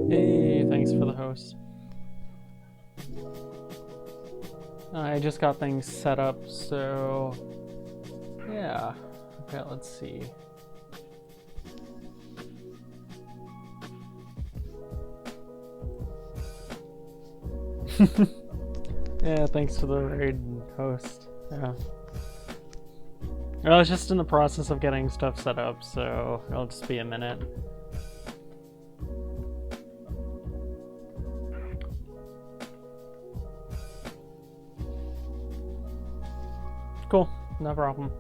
Hey, thanks for the host. I just got things set up, so yeah. Okay, let's see. Yeah, thanks for the raid, host. Yeah. I was just in the process of getting stuff set up, so it'll just be a minute. Cool, no problem.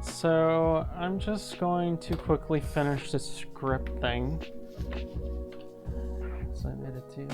So I'm just going to quickly finish this script thing. So I made it to.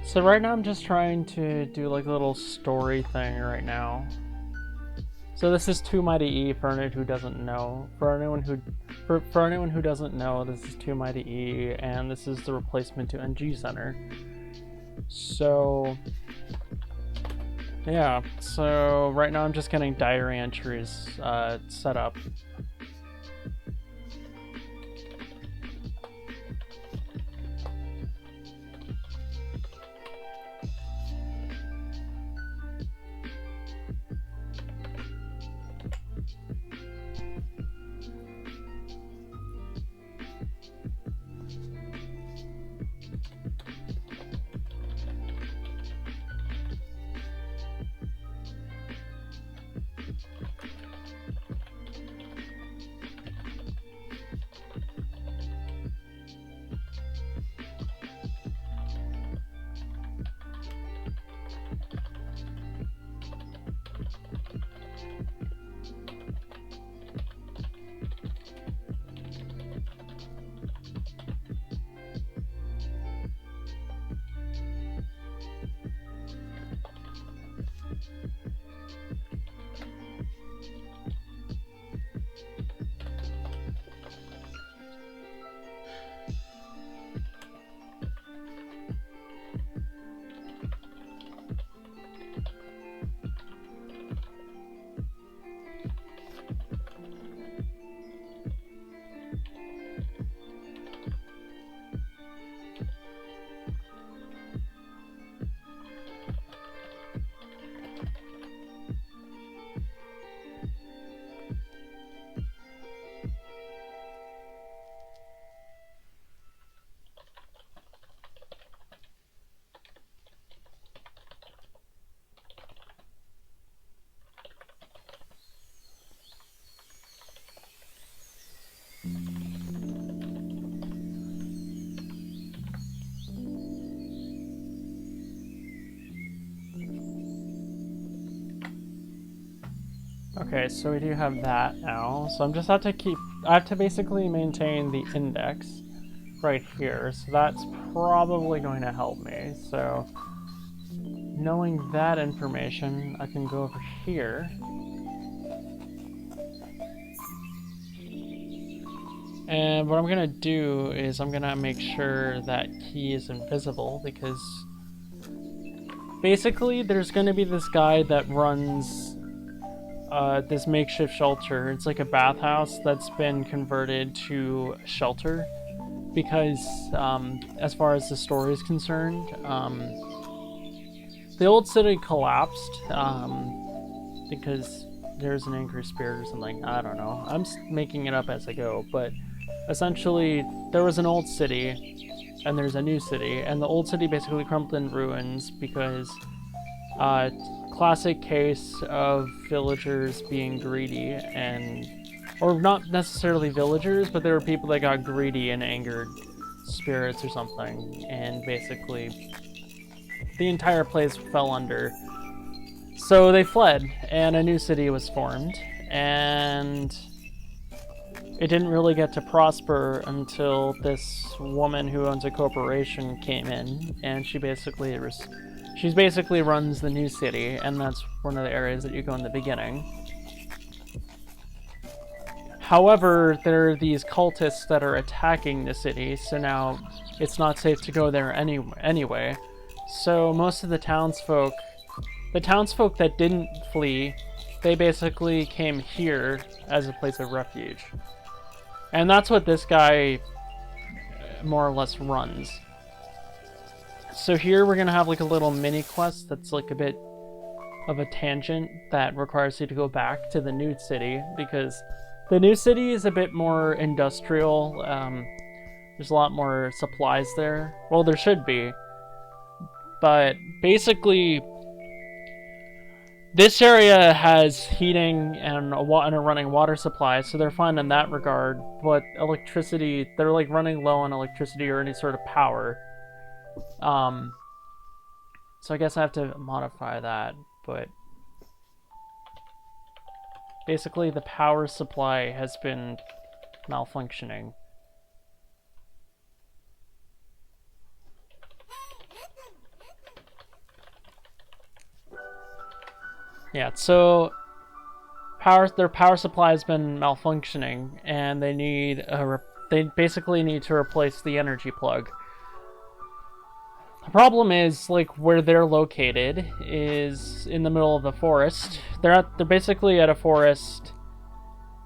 So right now I'm just trying to do like a little story thing right now. So this is 2 Mighty E for anyone who doesn't know. For anyone who doesn't know, this is 2 Mighty E, and this is the replacement to NG Center. So yeah, so right now I'm just getting diary entries set up. Okay, so we do have that now. So I'm just have to keep. I have to basically maintain the index right here. So that's probably going to help me. So knowing that information, I can go over here. And what I'm gonna do is I'm gonna make sure that he is invisible because basically there's gonna be this guy that runs this makeshift shelter. It's like a bathhouse that's been converted to a shelter because as far as the story is concerned, the old city collapsed because there's an angry spirit or something. I don't know. I'm making it up as I go, but essentially there was an old city and there's a new city, and the old city basically crumbled in ruins because classic case of villagers being greedy, and or not necessarily villagers, but there were people that got greedy and angered spirits or something, and basically the entire place fell under. So they fled, and a new city was formed, and it didn't really get to prosper until this woman who owns a corporation came in, and she basically runs the new city, and that's one of the areas that you go in the beginning. However, there are these cultists that are attacking the city, so now it's not safe to go there anyway. So most of the townsfolk that didn't flee, they basically came here as a place of refuge. And that's what this guy more or less runs. So here we're gonna have like a little mini quest that's like a bit of a tangent that requires you to go back to the new city, because the new city is a bit more industrial. There's a lot more supplies there. Well, there should be. But basically, this area has heating and a running water supply, so they're fine in that regard. But electricity, they're like running low on electricity or any sort of power. So I guess I have to modify that, but basically the power supply has been malfunctioning. Yeah, so their power supply has been malfunctioning, and they basically need to replace the energy plug. The problem is, like, where they're located is in the middle of the forest. They're basically at a forest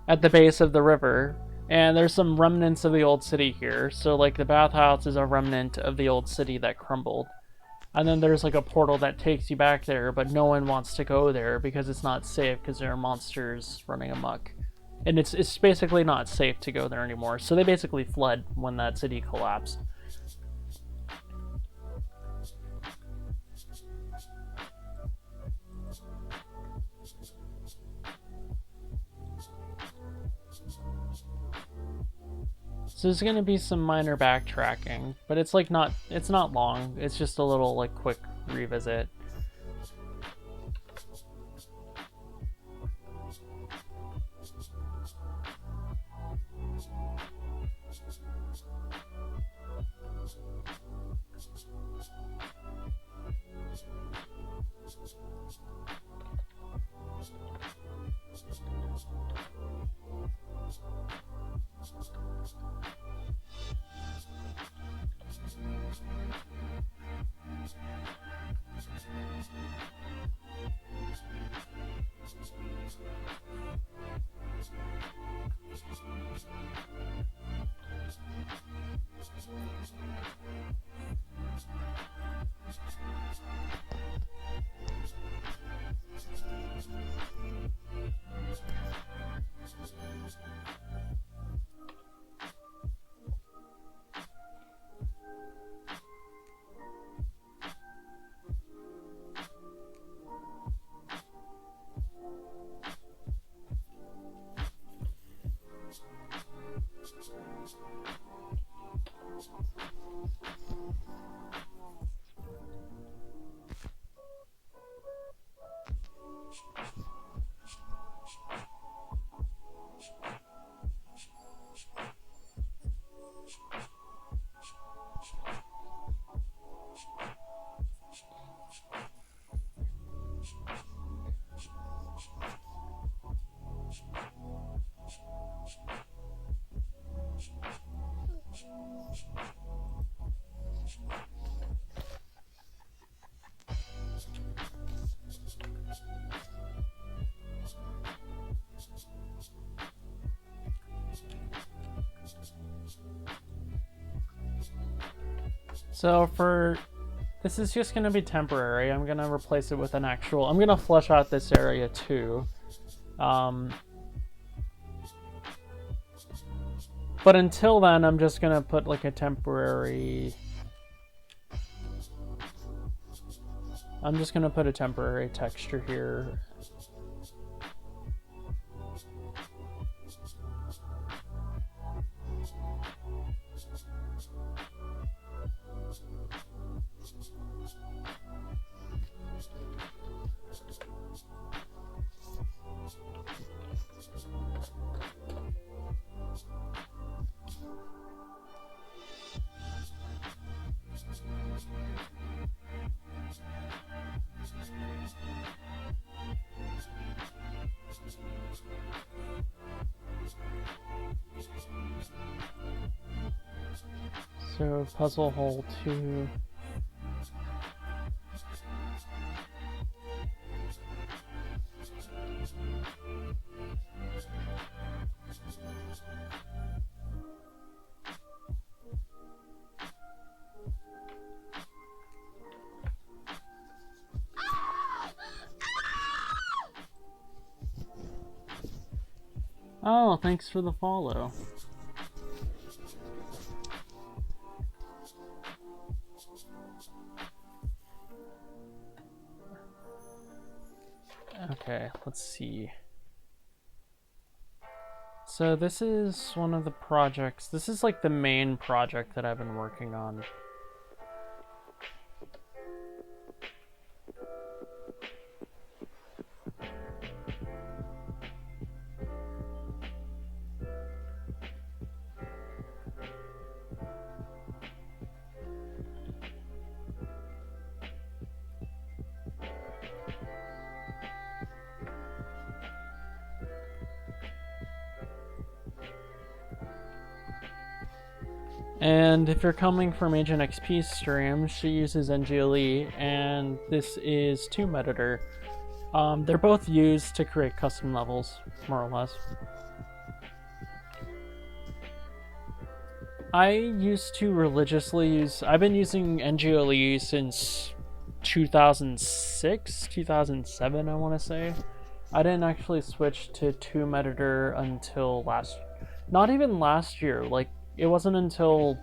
at the base of the river, and there's some remnants of the old city here. So, like, the bathhouse is a remnant of the old city that crumbled. And then there's, like, a portal that takes you back there, but no one wants to go there because it's not safe because there are monsters running amok. And it's basically not safe to go there anymore. So they basically fled when that city collapsed. So there's gonna be some minor backtracking, but it's not long. It's just a little like quick revisit. So for this is just gonna be temporary. I'm gonna replace it with an actual. I'm gonna flesh out this area too. But until then, I'm just gonna put like a temporary. I'm just gonna put a temporary texture here. So puzzle hole 2. Oh, thanks for the follow. Okay, let's see. So this is one of the projects. This is like the main project that I've been working on. And if you're coming from Agent XP's stream, she uses NGLE, and this is Tomb Editor. They're both used to create custom levels, more or less. I used to religiously use... I've been using NGLE since 2006, 2007, I want to say. I didn't actually switch to Tomb Editor until not even last year, like, it wasn't until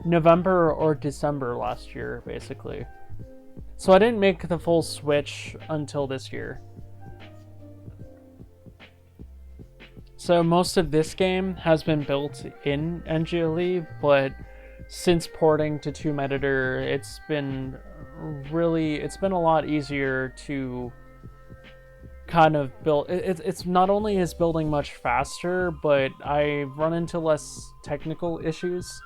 November or December last year, basically. So I didn't make the full switch until this year. So most of this game has been built in NGLE, but since porting to Tomb Editor, it's been a lot easier to kind of build. It's not only is building much faster, but I run into less technical issues,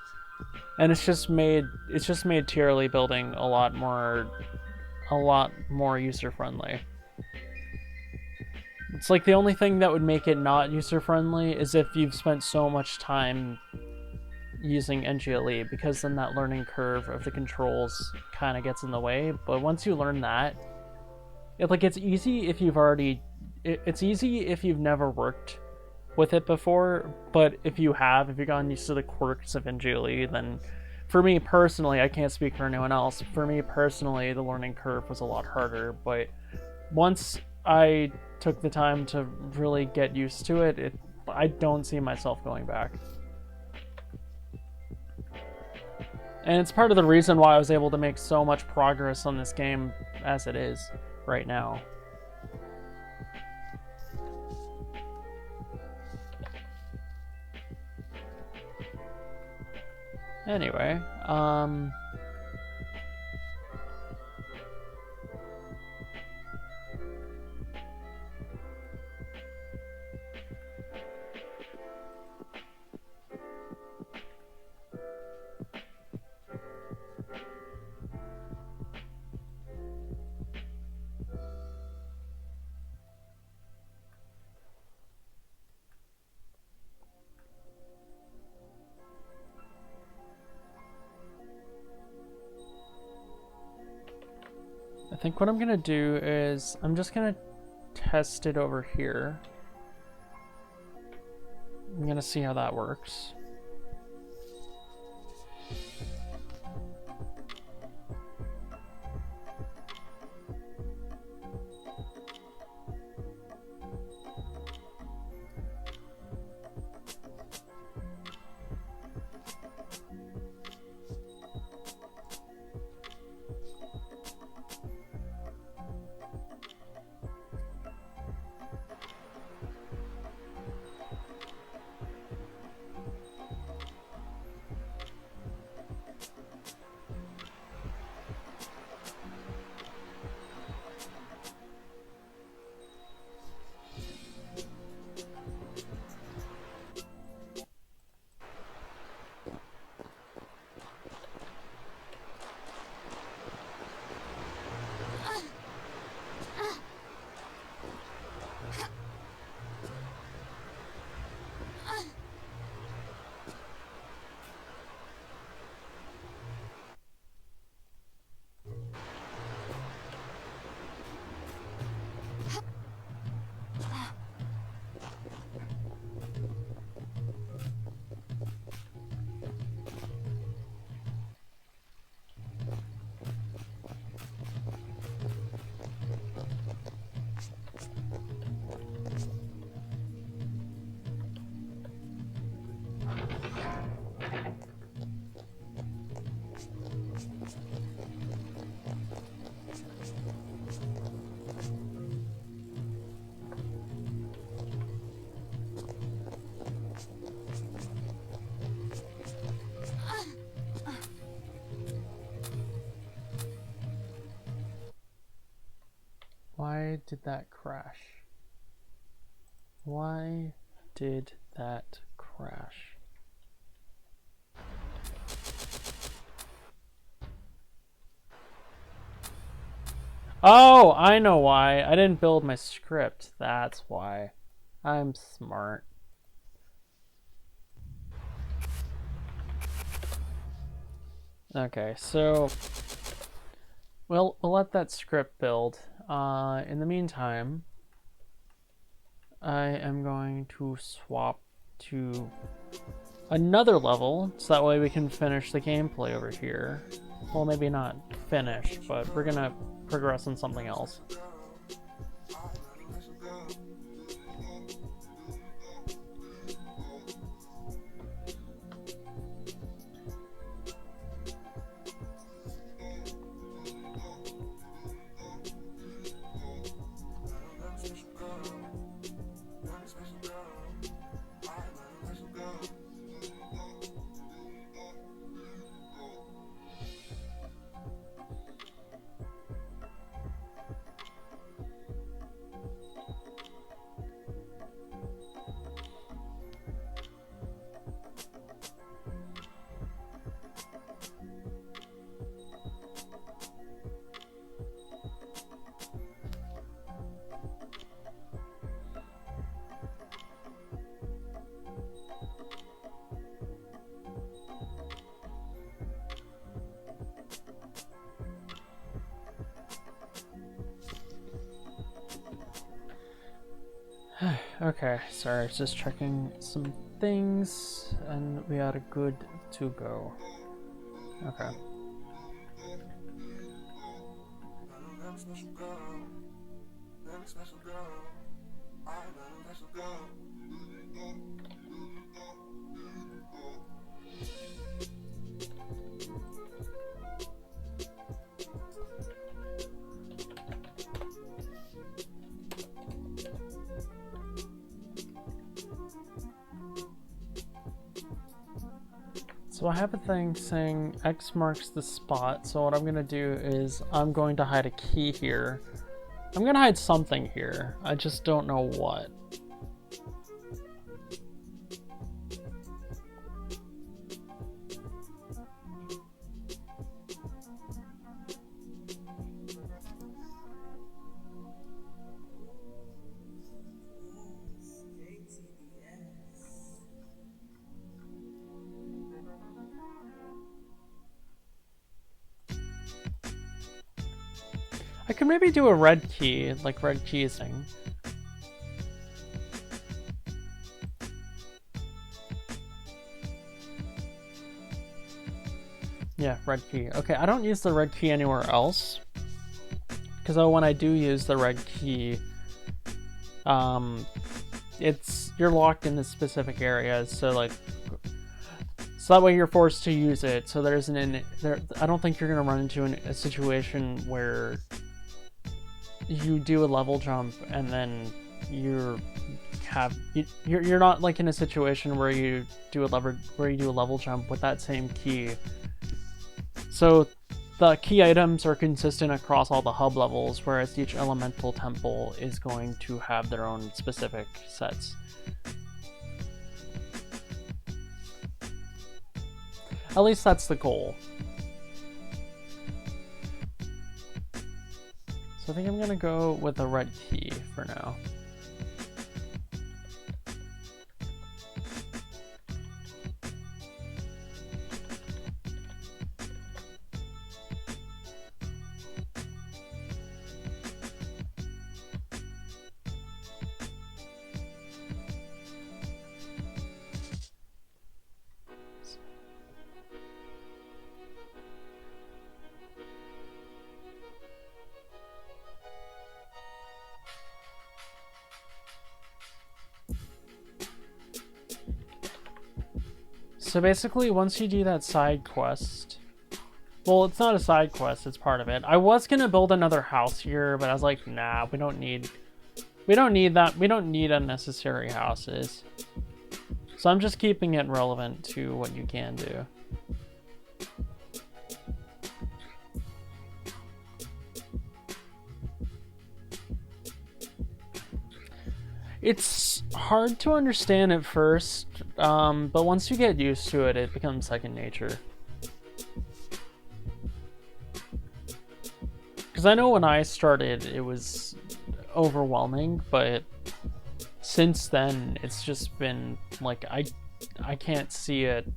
and it's just made TRLE building a lot more user friendly. It's like the only thing that would make it not user friendly is if you've spent so much time using NGLE, because then that learning curve of the controls kind of gets in the way. But once you learn that, it's easy if you've already... It's easy if you've never worked with it before, but if you've gotten used to the quirks of NGLE, then for me personally, I can't speak for anyone else, for me personally, the learning curve was a lot harder, but once I took the time to really get used to it, I don't see myself going back. And it's part of the reason why I was able to make so much progress on this game as it is right now. Anyway, I think what I'm gonna do is I'm just gonna test it over here. I'm gonna see how that works. Why did that crash? Why did that crash? Oh, I know why. I didn't build my script. That's why. I'm smart. Okay, so we'll let that script build. In the meantime, I am going to swap to another level, so that way we can finish the gameplay over here. Well, maybe not finish, but we're gonna progress on something else. Okay, sorry, just checking some things, and we are good to go. Okay. So I have a thing saying X marks the spot, so what I'm gonna do is I'm going to hide a key here. I'm gonna hide something here, I just don't know what. I could maybe do a red key, like red keysing. Yeah, red key. Okay, I don't use the red key anywhere else. Because when I do use the red key, you're locked in this specific area, so like, so that way you're forced to use it. So I don't think you're gonna run into a situation where you do a level jump and then you're not like in a situation where you do a level jump with that same key. So the key items are consistent across all the hub levels, whereas each elemental temple is going to have their own specific sets. At least that's the goal. So I think I'm gonna go with a red key for now. So basically, once you do that side quest, well, it's not a side quest, it's part of it. I was gonna build another house here, but I was like, nah, we don't need that. We don't need unnecessary houses. So I'm just keeping it relevant to what you can do. It's hard to understand at first, but once you get used to it, it becomes second nature. Because I know when I started, it was overwhelming, but since then, it's just been, like, I can't see it.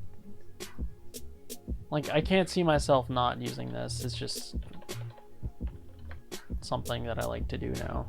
Like, I can't see myself not using this. It's just something that I like to do now.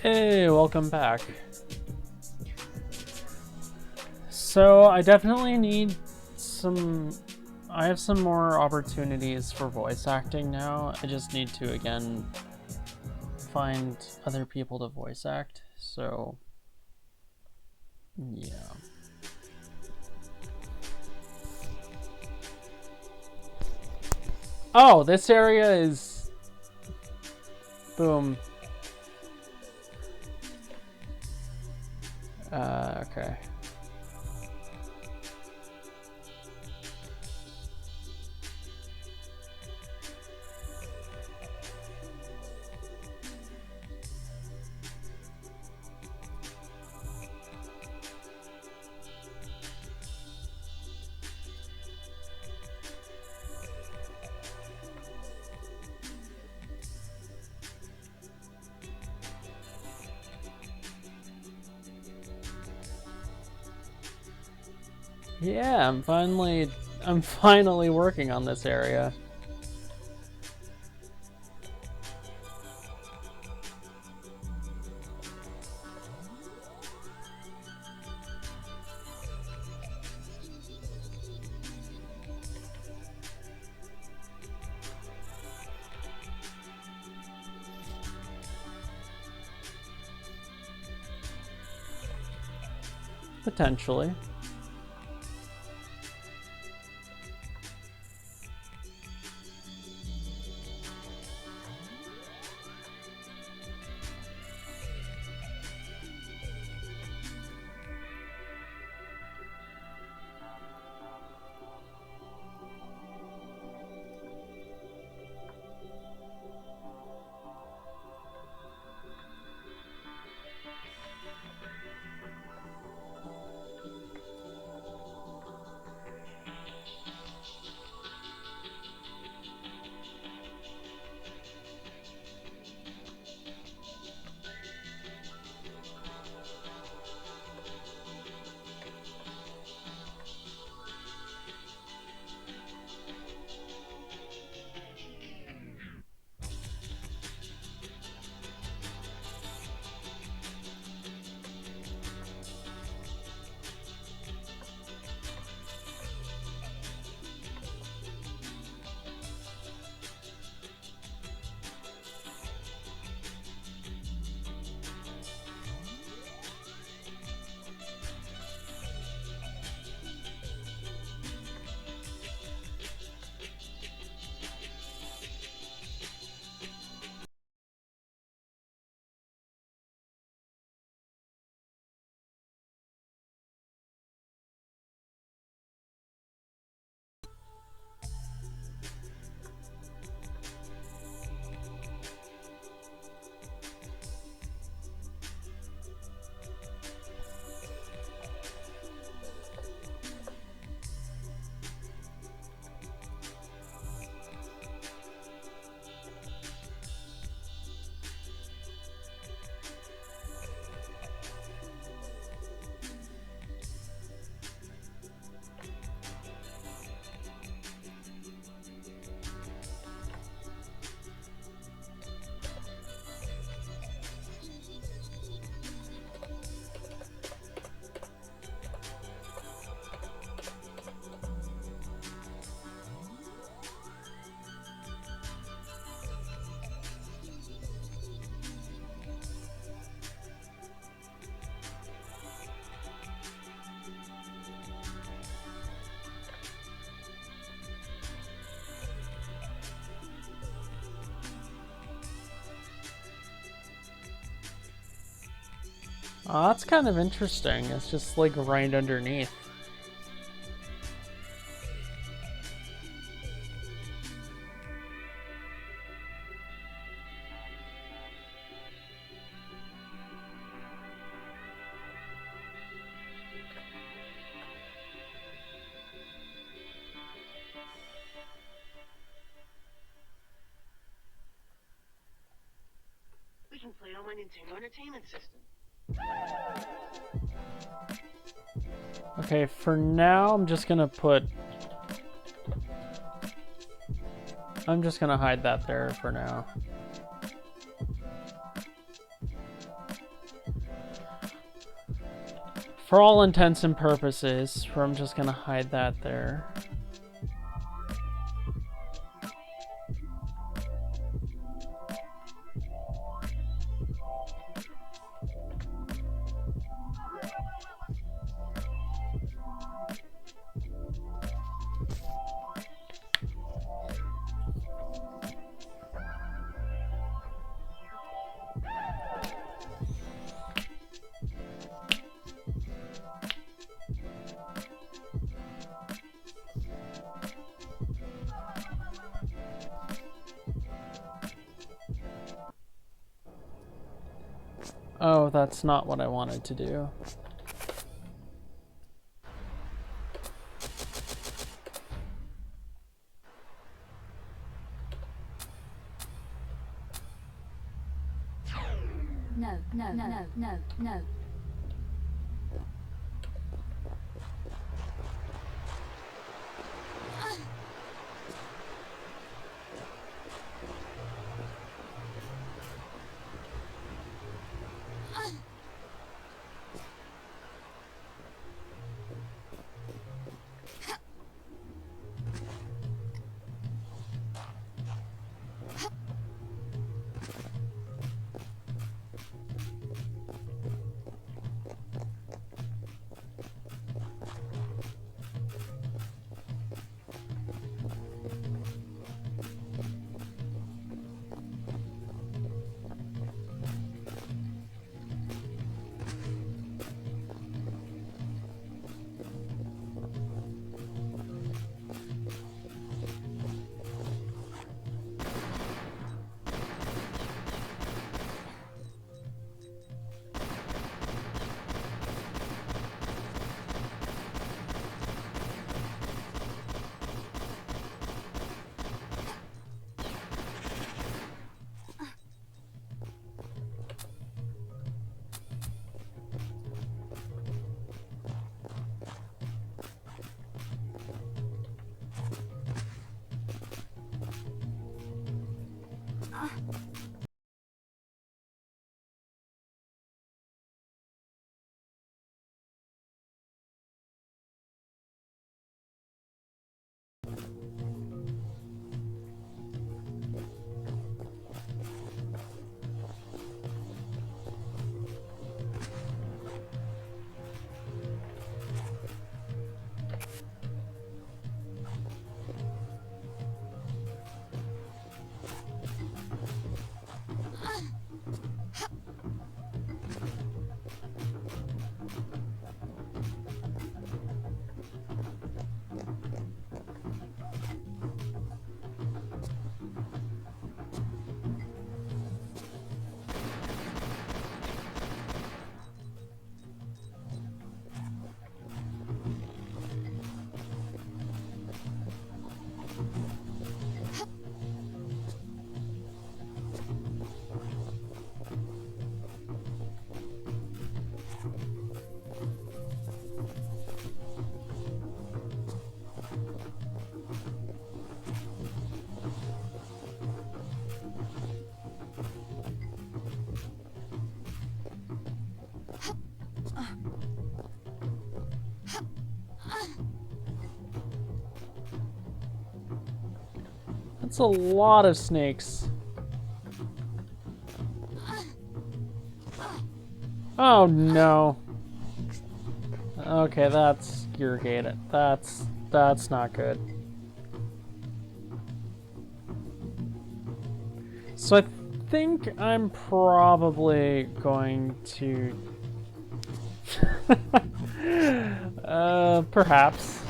Hey, welcome back. So I definitely need I have some more opportunities for voice acting now. I just need to, again, find other people to voice act, so yeah. Oh, this area is... Boom. Okay. Yeah, I'm finally I'm finally working on this area. Potentially. Oh, that's kind of interesting. It's just like right underneath. We can play on my Nintendo Entertainment System. Okay, for now, I'm just gonna hide that there for now. For all intents and purposes, I'm just gonna hide that there. Oh, that's not what I wanted to do. No. That's a lot of snakes. Oh no. Okay, that's irrigated. That's not good. So I think I'm probably going to perhaps.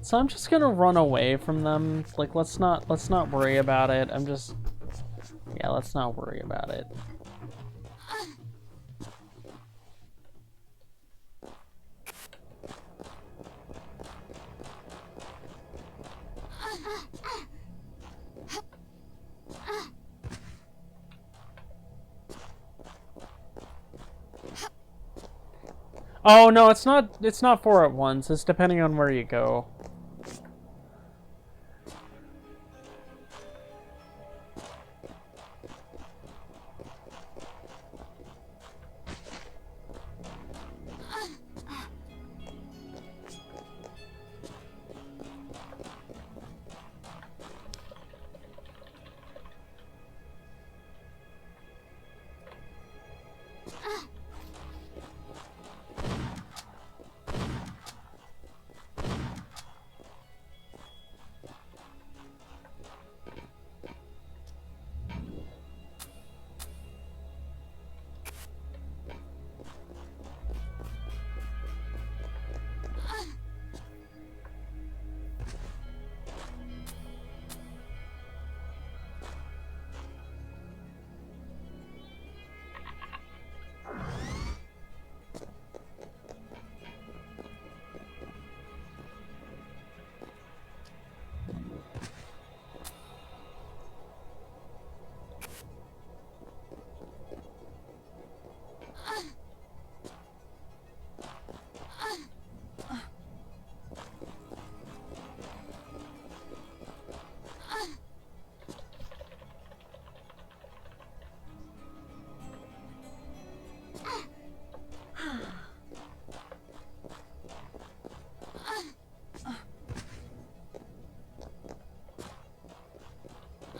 So I'm just gonna run away from them. Like, let's not worry about it. Yeah, let's not worry about it. Oh no, it's not 4 at once. It's depending on where you go.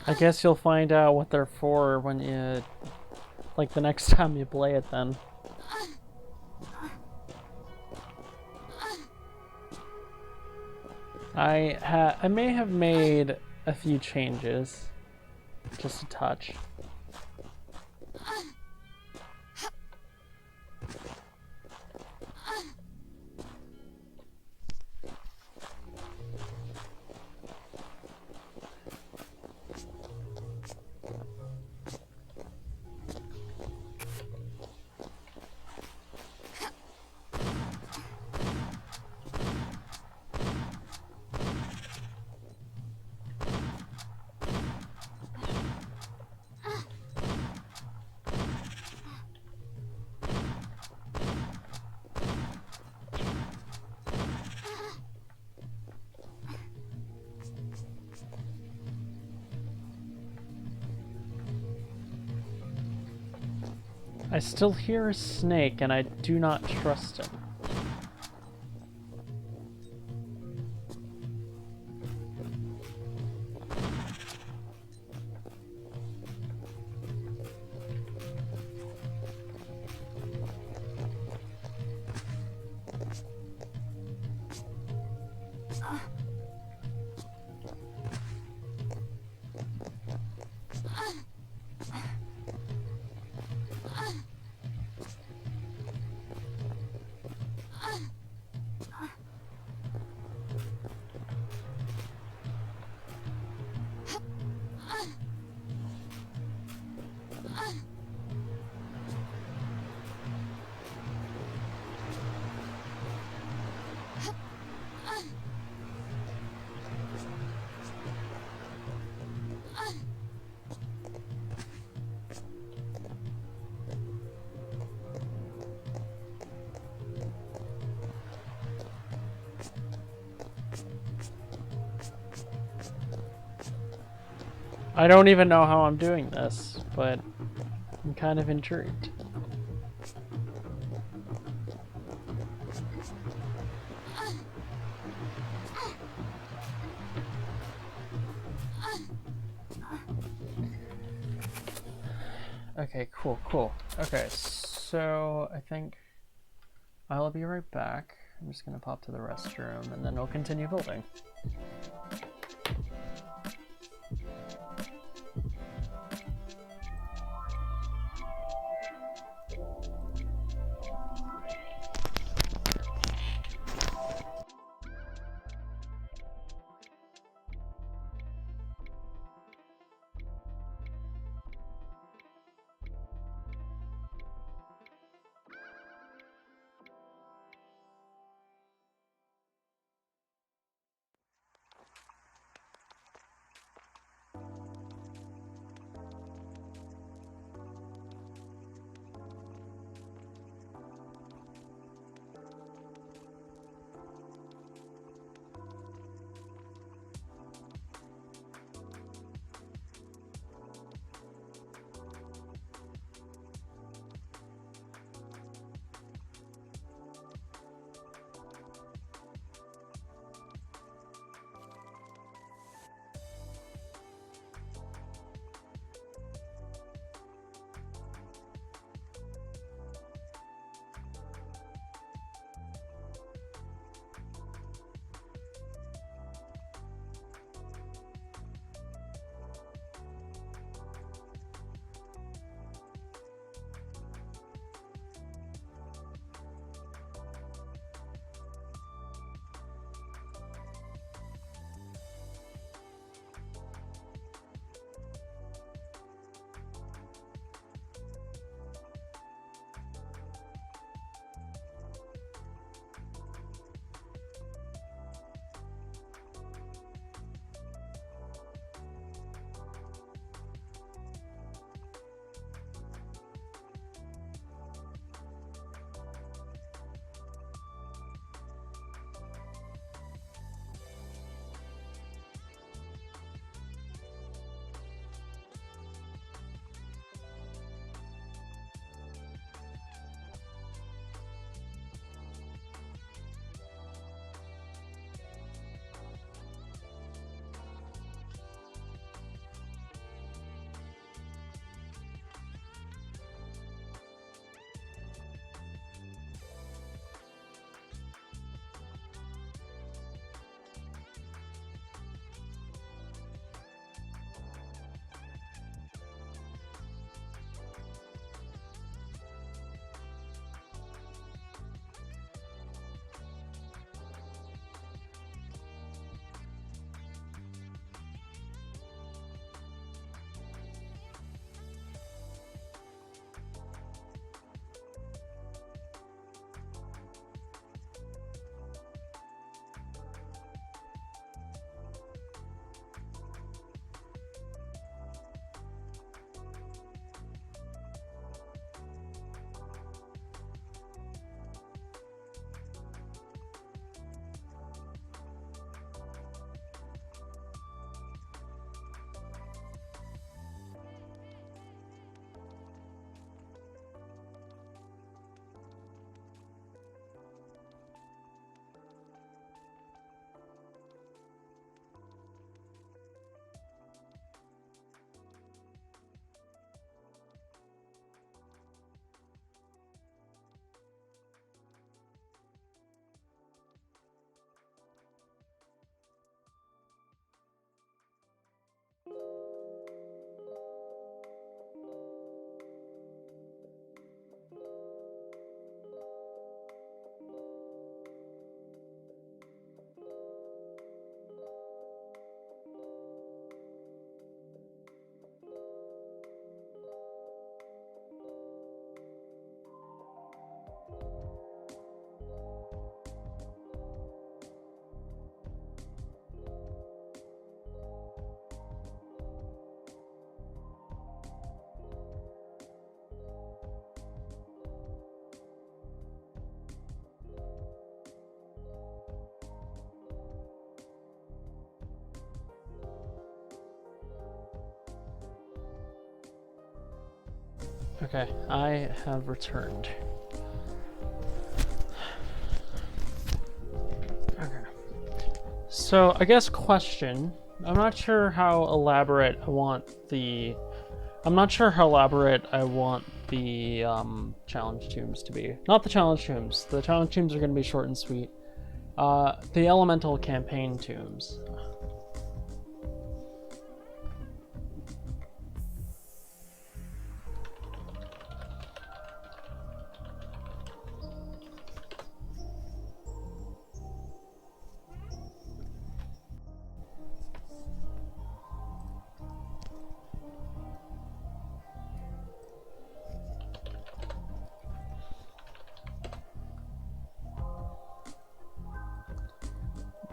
I guess you'll find out what they're for when you, like, the next time you play it then. I may have made a few changes, just a touch. I still hear a snake, and I do not trust him. I don't even know how I'm doing this, but I'm kind of intrigued. Okay, cool. Okay, so I think I'll be right back. I'm just gonna pop to the restroom and then we'll continue building. Okay, I have returned. Okay. So, I guess question. I'm not sure how elaborate I want the I'm not sure how elaborate I want the challenge tombs to be. Not the challenge tombs. The challenge tombs are going to be short and sweet. The elemental campaign tombs.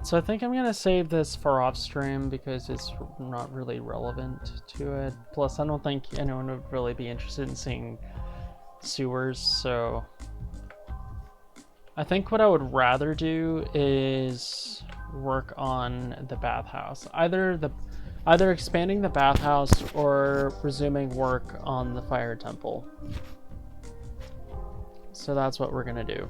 So I think I'm gonna save this for off stream because it's not really relevant to it. Plus, I don't think anyone would really be interested in seeing sewers, so I think what I would rather do is work on the bathhouse. Either expanding the bathhouse or resuming work on the fire temple. So that's what we're gonna do.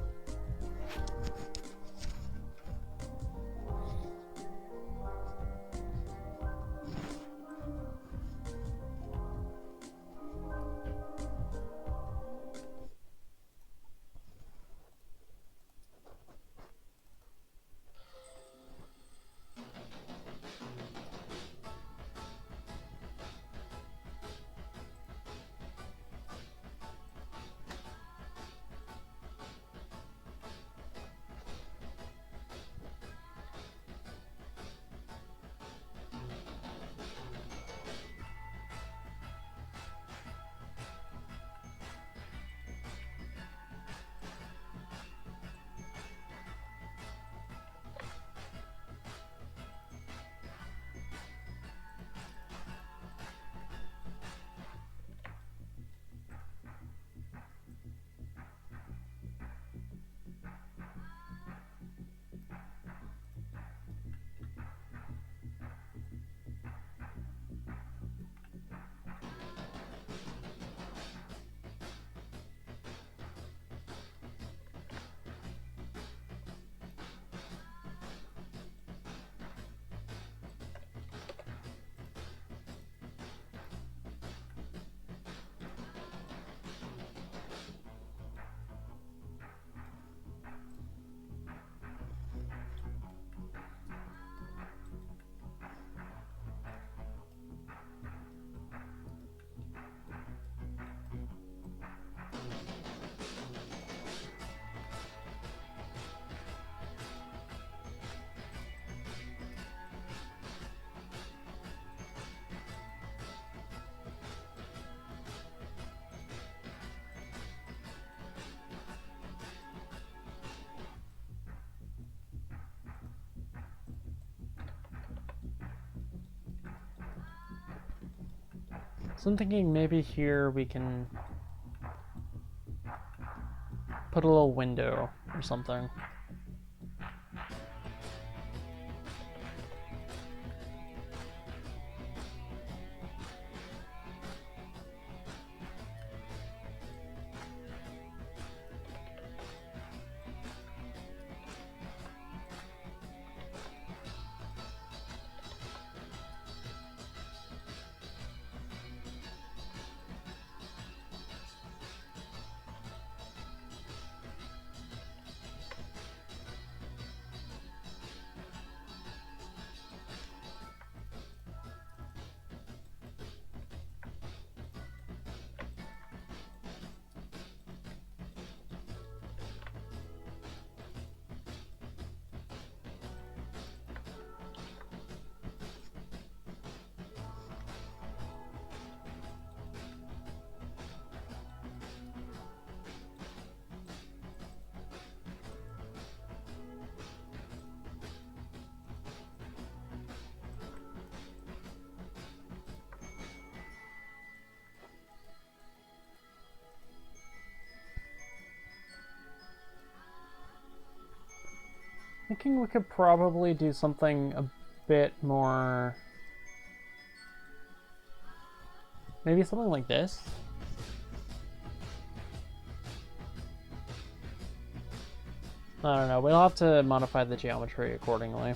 So I'm thinking maybe here we can put a little window or something. Thinking we could probably do something a bit more... Maybe something like this? I don't know, we'll have to modify the geometry accordingly.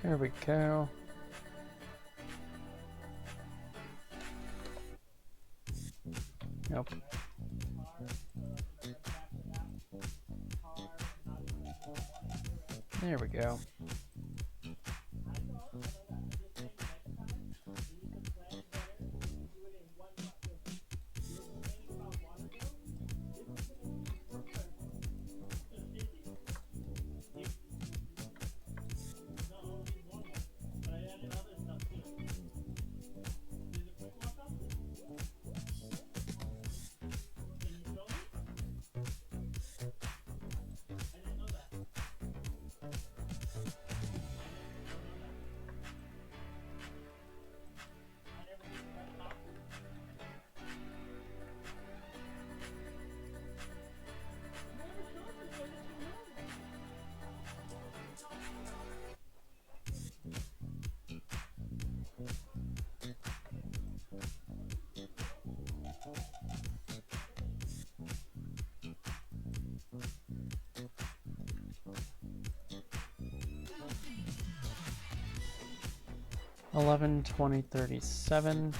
There we go. Nope. There we go. $11, $20, $37.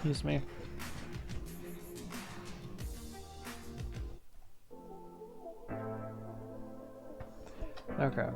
Excuse me. Okay.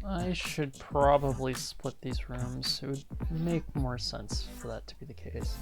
I should probably split these rooms. It would make more sense for that to be the case.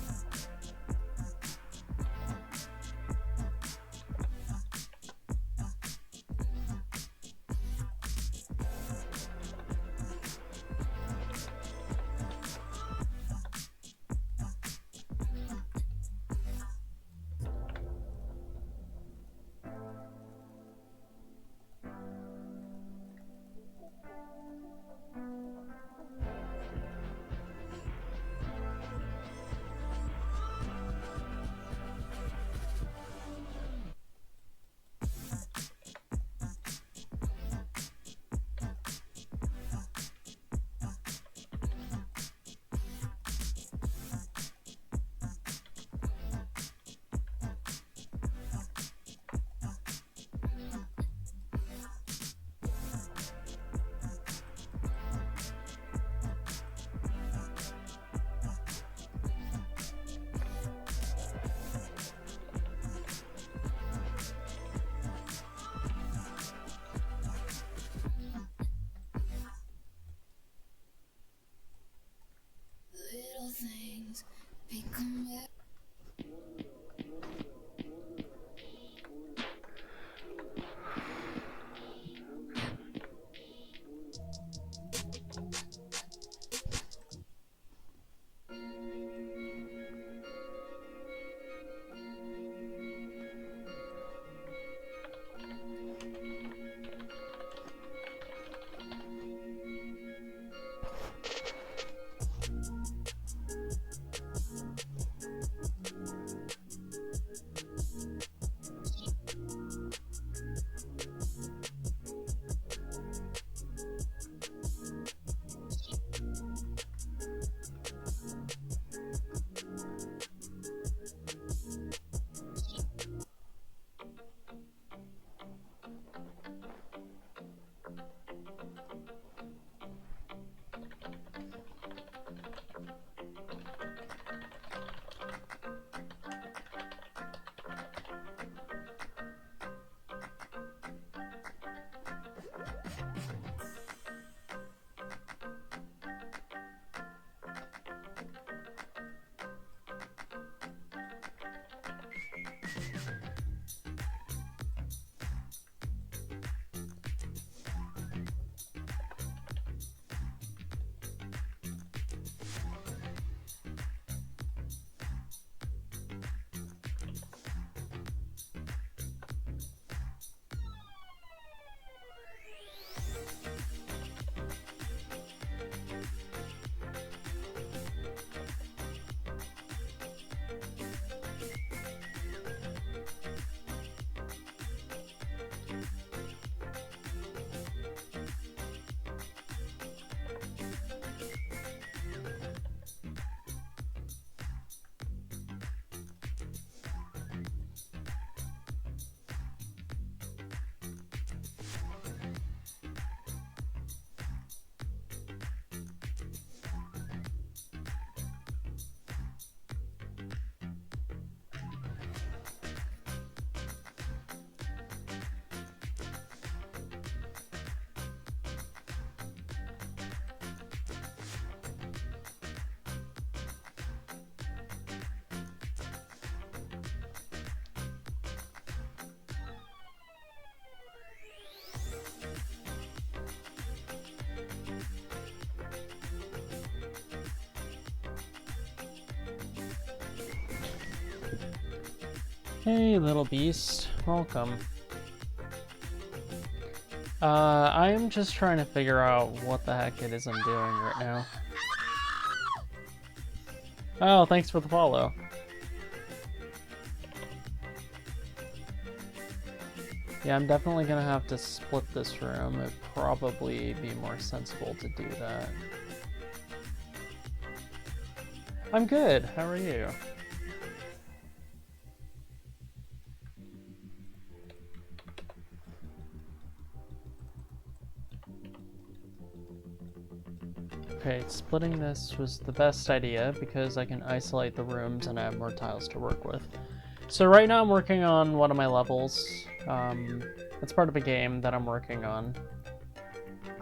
Little things become big. Hey, little beast. Welcome. I'm just trying to figure out what the heck it is I'm doing right now. Oh, thanks for the follow. Yeah, I'm definitely gonna have to split this room. It'd probably be more sensible to do that. I'm good. How are you? Okay, splitting this was the best idea because I can isolate the rooms and I have more tiles to work with. So right now I'm working on one of my levels. It's part of a game that I'm working on.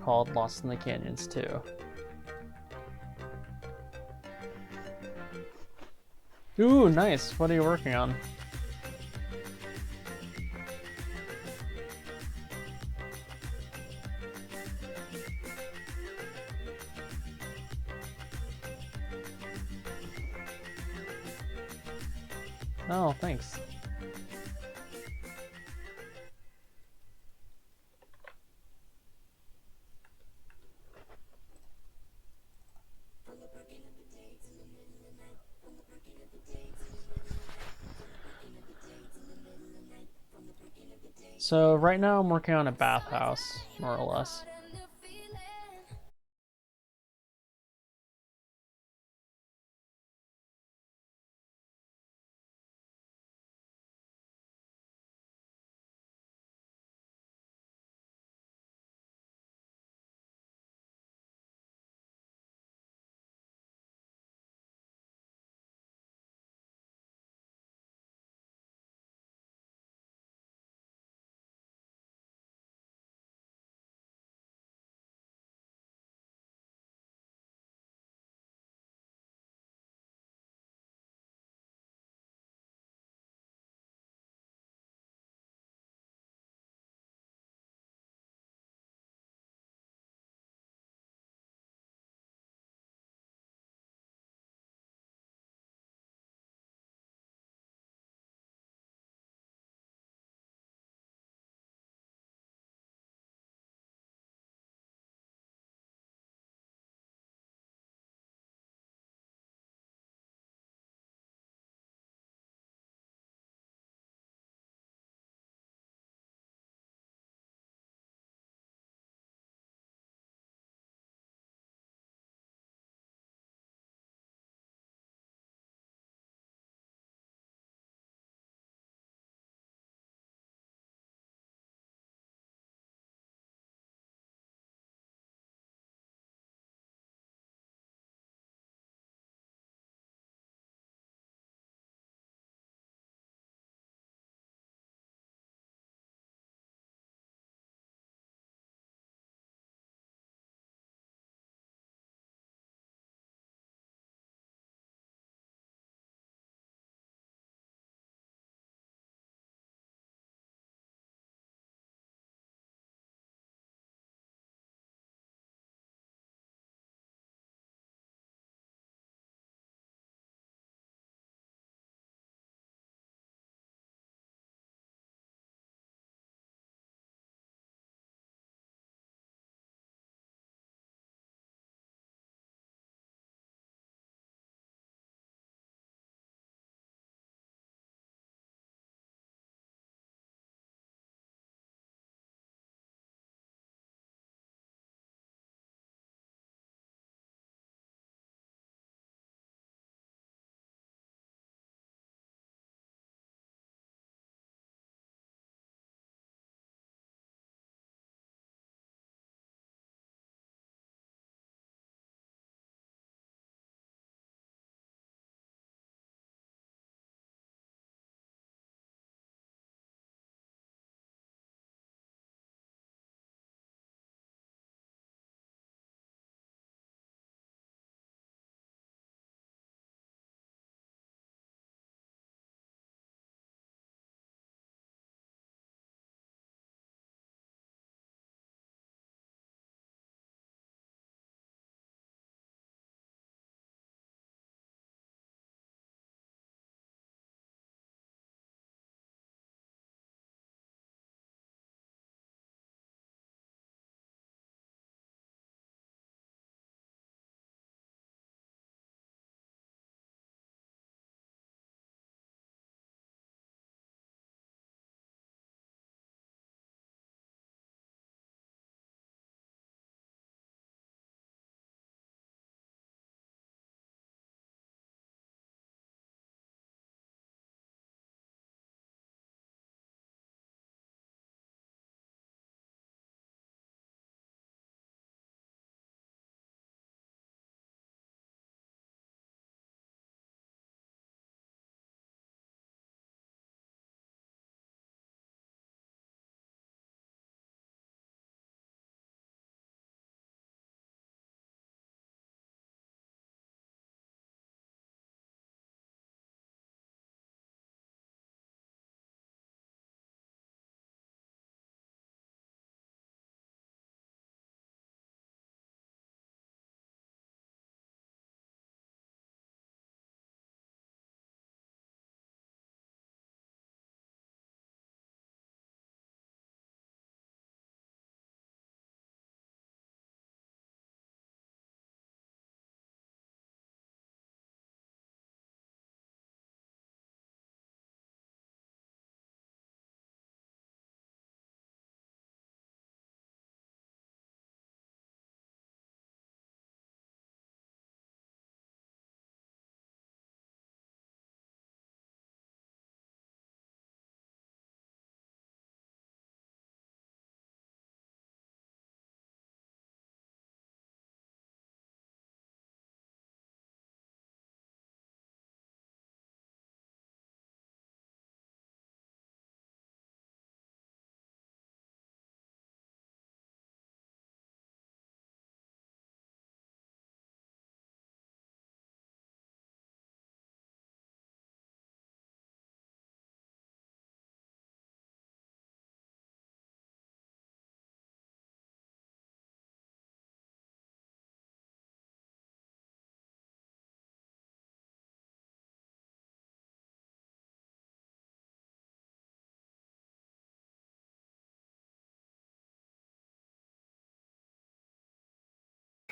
called Lost in the Canyons 2. Ooh, nice. What are you working on? Oh, thanks. So right now I'm working on a bathhouse, more or less.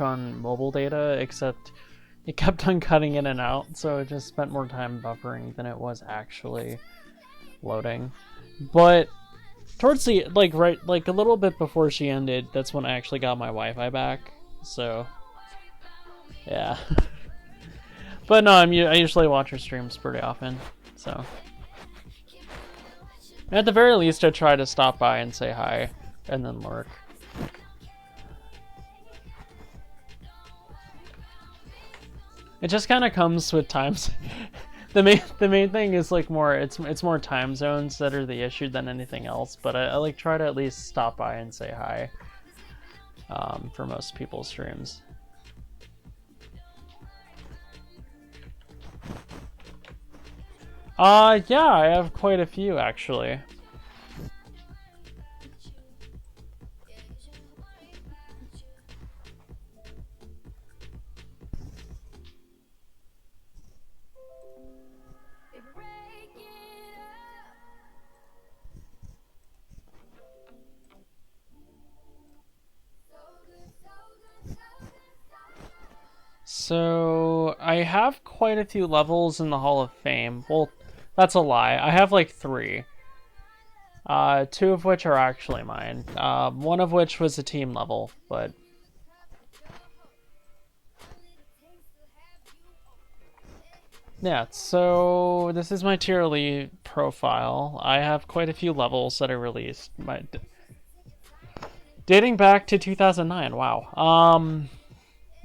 on mobile data, except it kept on cutting in and out, so it just spent more time buffering than it was actually loading. But towards the like a little bit before she ended, that's when I actually got my Wi-Fi back. So yeah. But no, I usually watch her streams pretty often, so at the very least I try to stop by and say hi and then lurk. It just kind of comes with times. The main thing is like more it's more time zones that are the issue than anything else. But I like try to at least stop by and say hi for most people's streams. Yeah, I have quite a few actually. So I have quite a few levels in the Hall of Fame. Well, that's a lie. I have like 3. 2 of which are actually mine. One of which was a team level, but yeah, so this is my TRLE profile. I have quite a few levels that I released. Dating back to 2009, wow.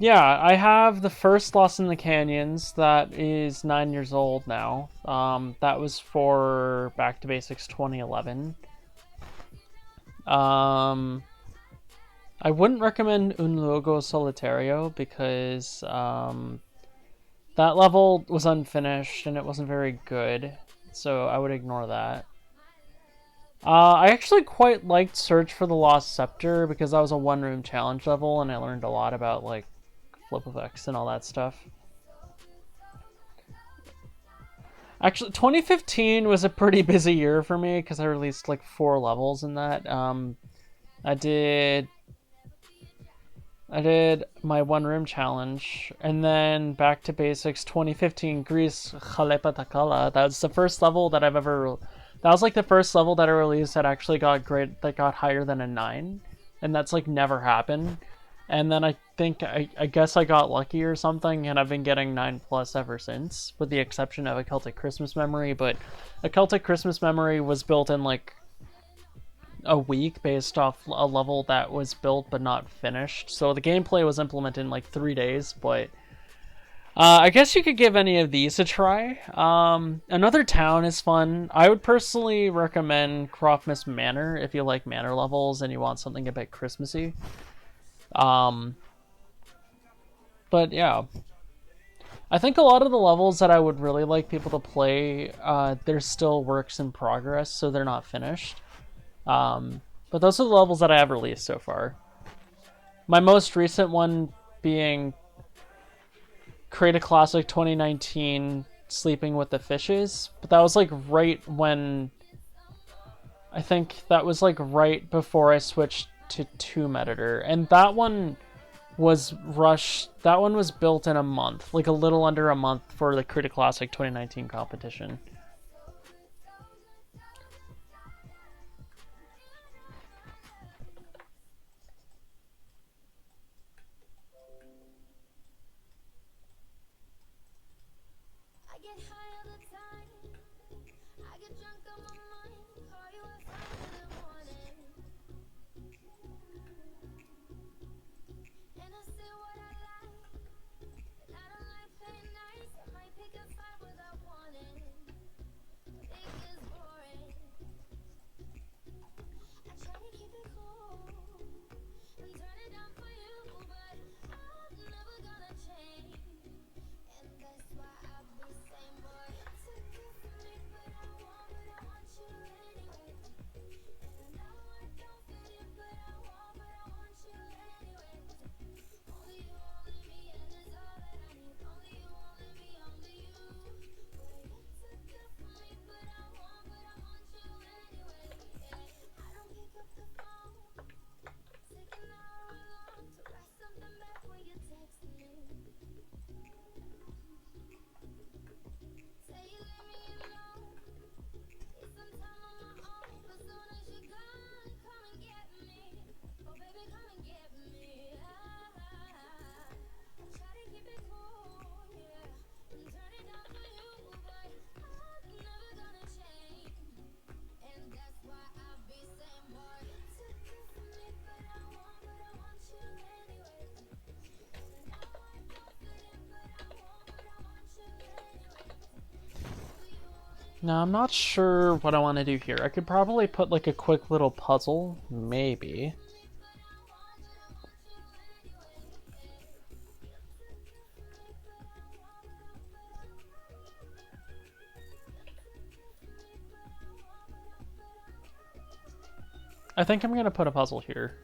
Yeah, I have the first Lost in the Canyons that is 9 years old now. That was for Back to Basics 2011. I wouldn't recommend Un Luogo Solitario because that level was unfinished and it wasn't very good, so I would ignore that. I actually quite liked Search for the Lost Scepter because that was a one-room challenge level and I learned a lot about like flip effects and all that stuff. Actually, 2015 was a pretty busy year for me because I released like 4 levels in that. I did my one-room challenge, and then Back to Basics 2015 Greece Khalepa Takala. That was the first level that I've ever. That was like the first level that I released that actually got that got higher than a 9, and that's like never happened. And then I think I guess I got lucky or something, and I've been getting 9+ ever since, with the exception of a Celtic Christmas Memory. But a Celtic Christmas Memory was built in like a week based off a level that was built but not finished. So the gameplay was implemented in like 3 days, but I guess you could give any of these a try. Another Town is fun. I would personally recommend Crofmas Manor if you like manor levels and you want something a bit Christmassy. But yeah, I think a lot of the levels that I would really like people to play, they're still works in progress, so they're not finished. But those are the levels that I have released so far. My most recent one being Create a Classic 2019 Sleeping with the Fishes. But that was like right when... I think that was like right before I switched to Tomb Editor. And that one was rushed. That one was built in a month. Like a little under a month for the Create a Classic 2019 competition. Now, I'm not sure what I want to do here. I could probably put like a quick little puzzle, maybe. I think I'm going to put a puzzle here.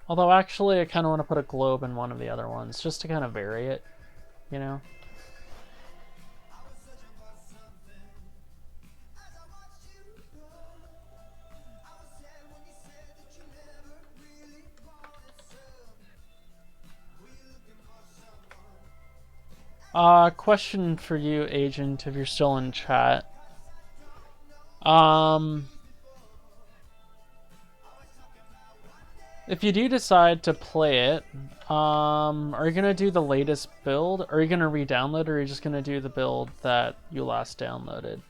Although actually I kind of want to put a globe in one of the other ones just to kind of vary it, you know? Question for you, Agent, if you're still in chat. If you do decide to play it, are you gonna do the latest build? Or are you gonna re-download, or are you just gonna do the build that you last downloaded?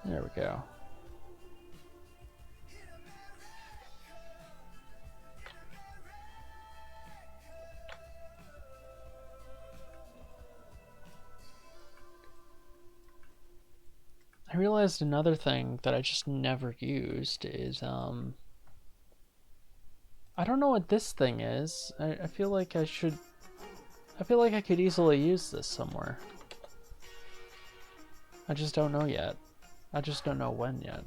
There we go. I realized another thing that I just never used is, I don't know what this thing is. I feel like I should... I feel like I could easily use this somewhere. I just don't know yet. I just don't know when yet.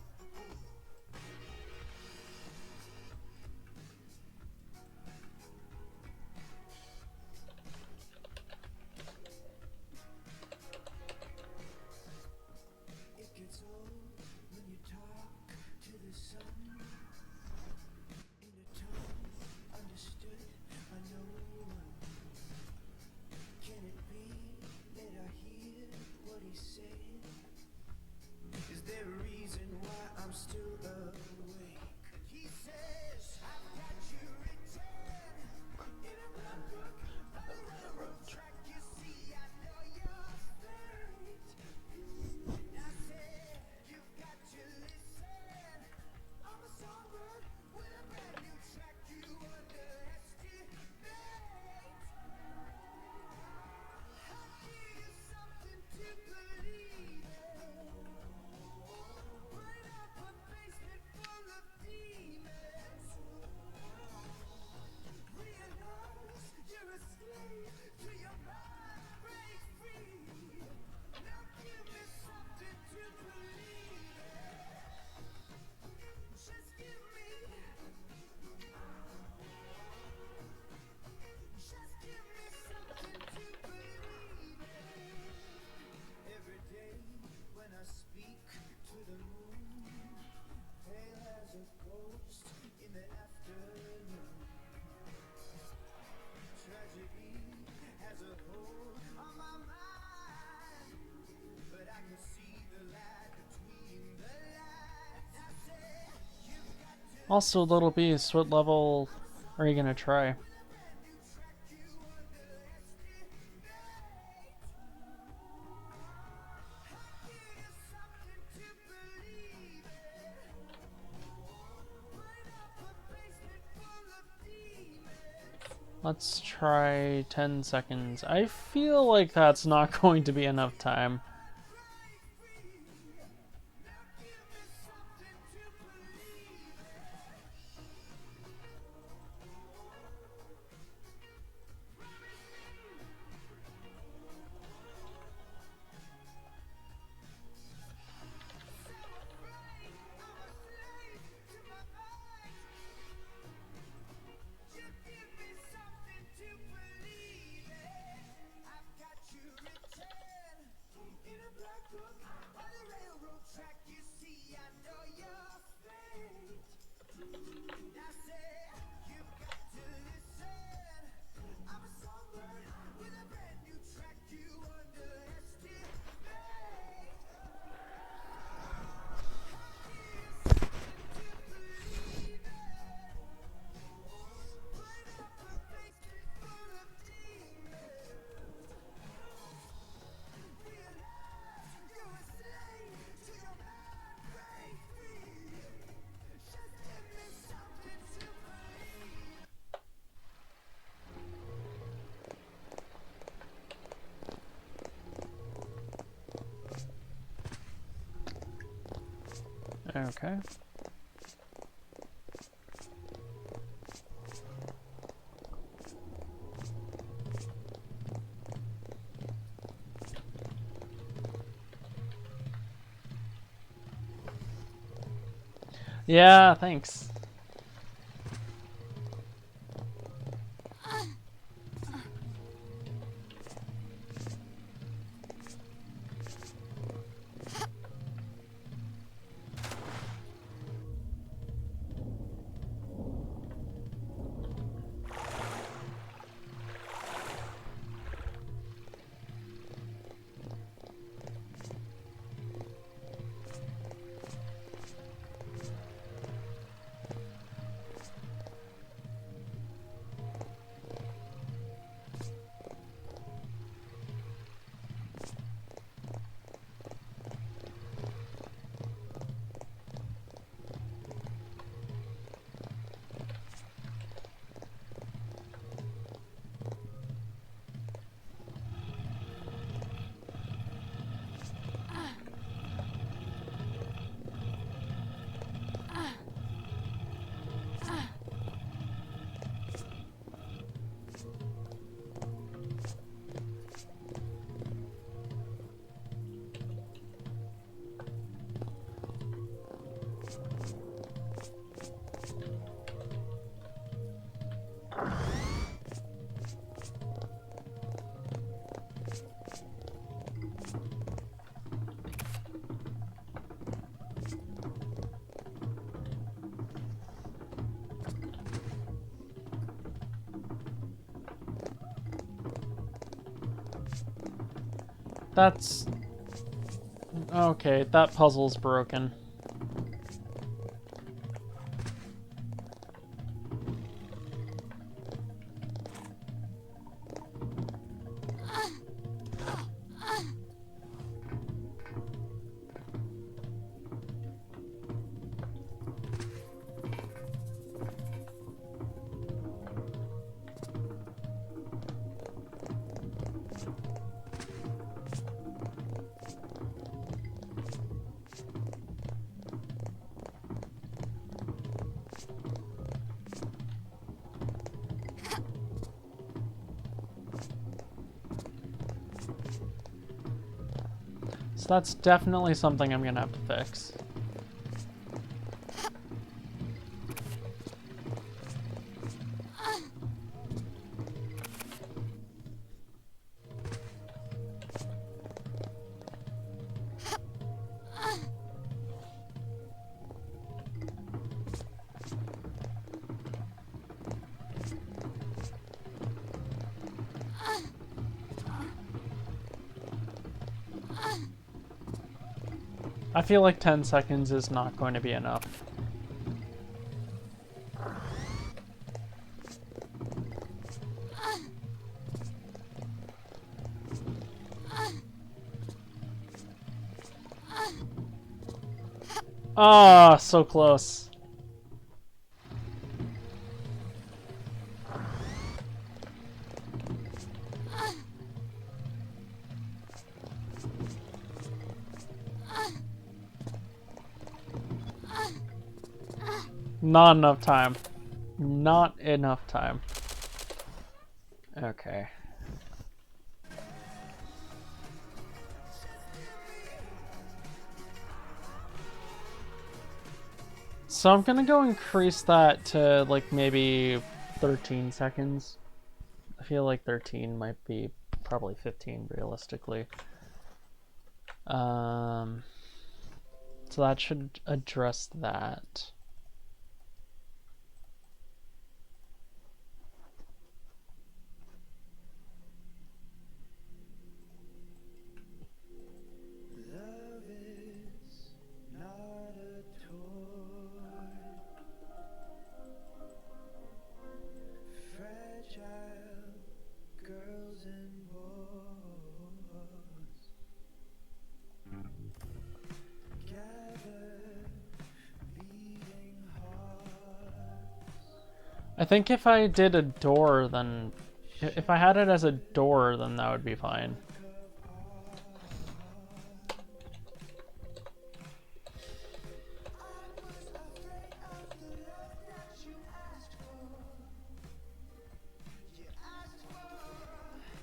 Also, Little Beast, what level are you gonna try? Let's try 10 seconds. I feel like that's not going to be enough time. Okay. Yeah, thanks. That's... Okay, that puzzle's broken. So that's definitely something I'm gonna have to fix. I feel like 10 seconds is not going to be enough. Ah, oh, so close. Not enough time. Not enough time. Okay. So I'm gonna go increase that to like maybe 13 seconds. I feel like 13 might be probably 15 realistically. So that should address that. I think if I did a door, then... If I had it as a door, then that would be fine.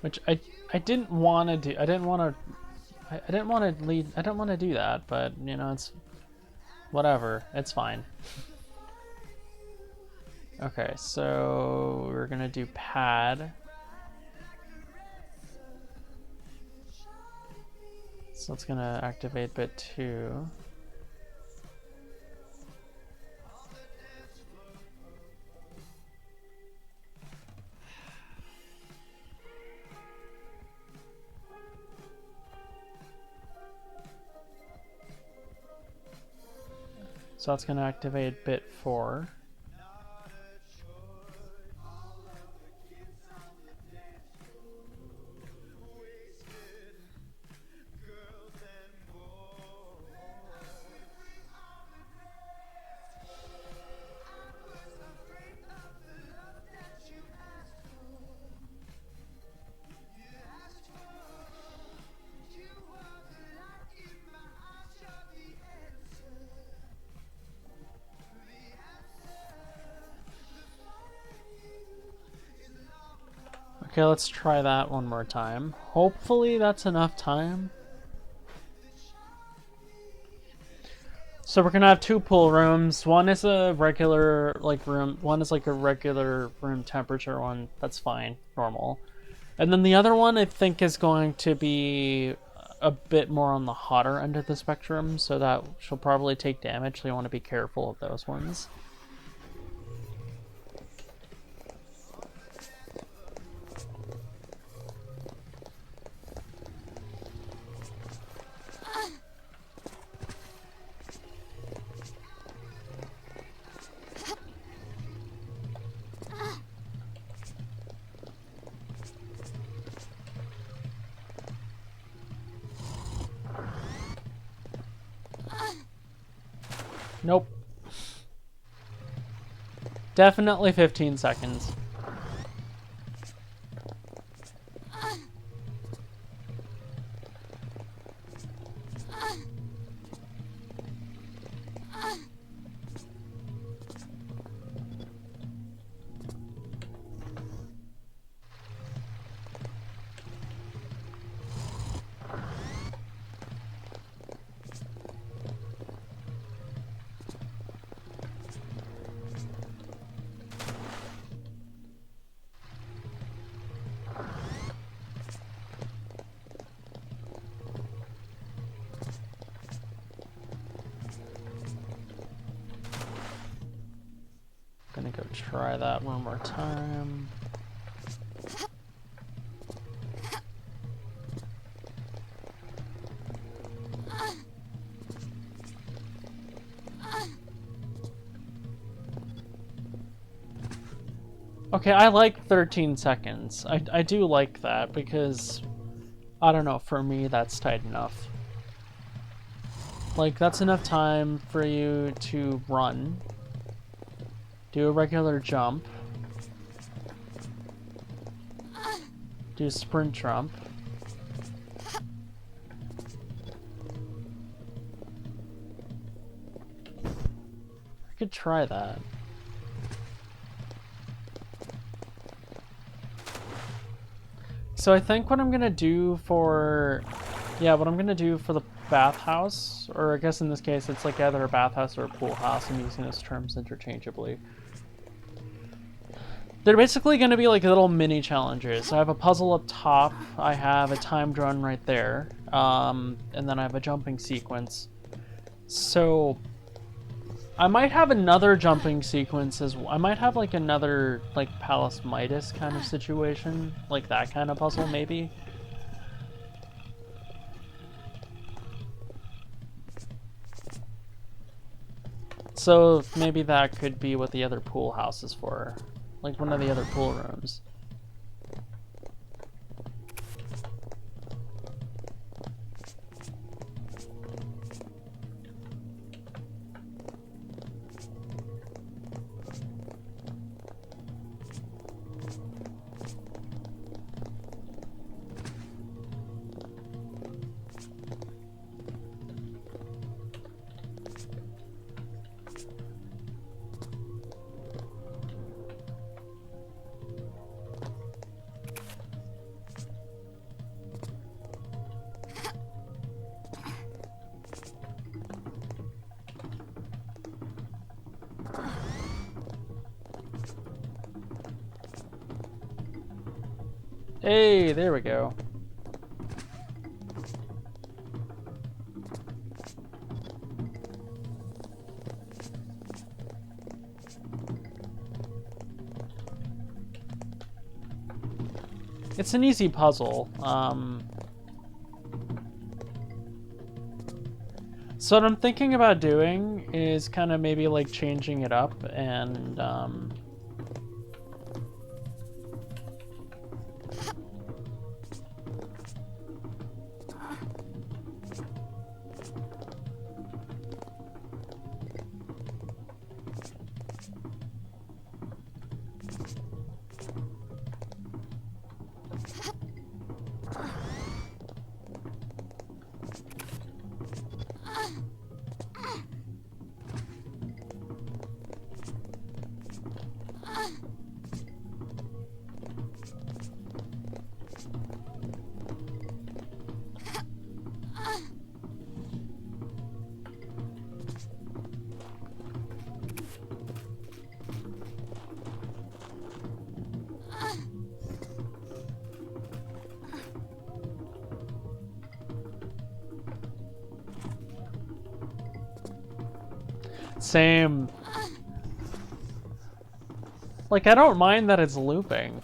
Which I didn't want to do. I didn't want to lead. I don't want to do that, but you know, it's Whatever, it's fine. Okay, so we're gonna do pad. So it's gonna activate bit 2. So that's gonna activate bit 4. Okay, let's try that one more time. Hopefully that's enough time. So we're gonna have 2 pool rooms. One is a regular room. One is like a regular room temperature one. That's fine, normal. And then the other one I think is going to be a bit more on the hotter end of the spectrum, so that she'll probably take damage. So you want to be careful of those ones. Nope. Definitely 15 seconds. Gonna go try that one more time. Okay, I like 13 seconds. I do like that because, I don't know, for me that's tight enough. Like, that's enough time for you to run, do a regular jump, do a sprint jump. I could try that. So I think what I'm gonna do for, what I'm gonna do for the bathhouse, or I guess in this case it's like either a bathhouse or a pool house. I'm using those terms interchangeably. They're basically gonna be like little mini challenges. I have a puzzle up top, I have a timed run right there, and then I have a jumping sequence. So I might have another jumping sequence as well. I might have like another like Palace Midas kind of situation, like that kind of puzzle maybe. So maybe that could be what the other pool house is for, like one of the other pool rooms. Hey, there we go. It's an easy puzzle. So what I'm thinking about doing is kind of maybe like changing it up and same. Like, I don't mind that it's looping.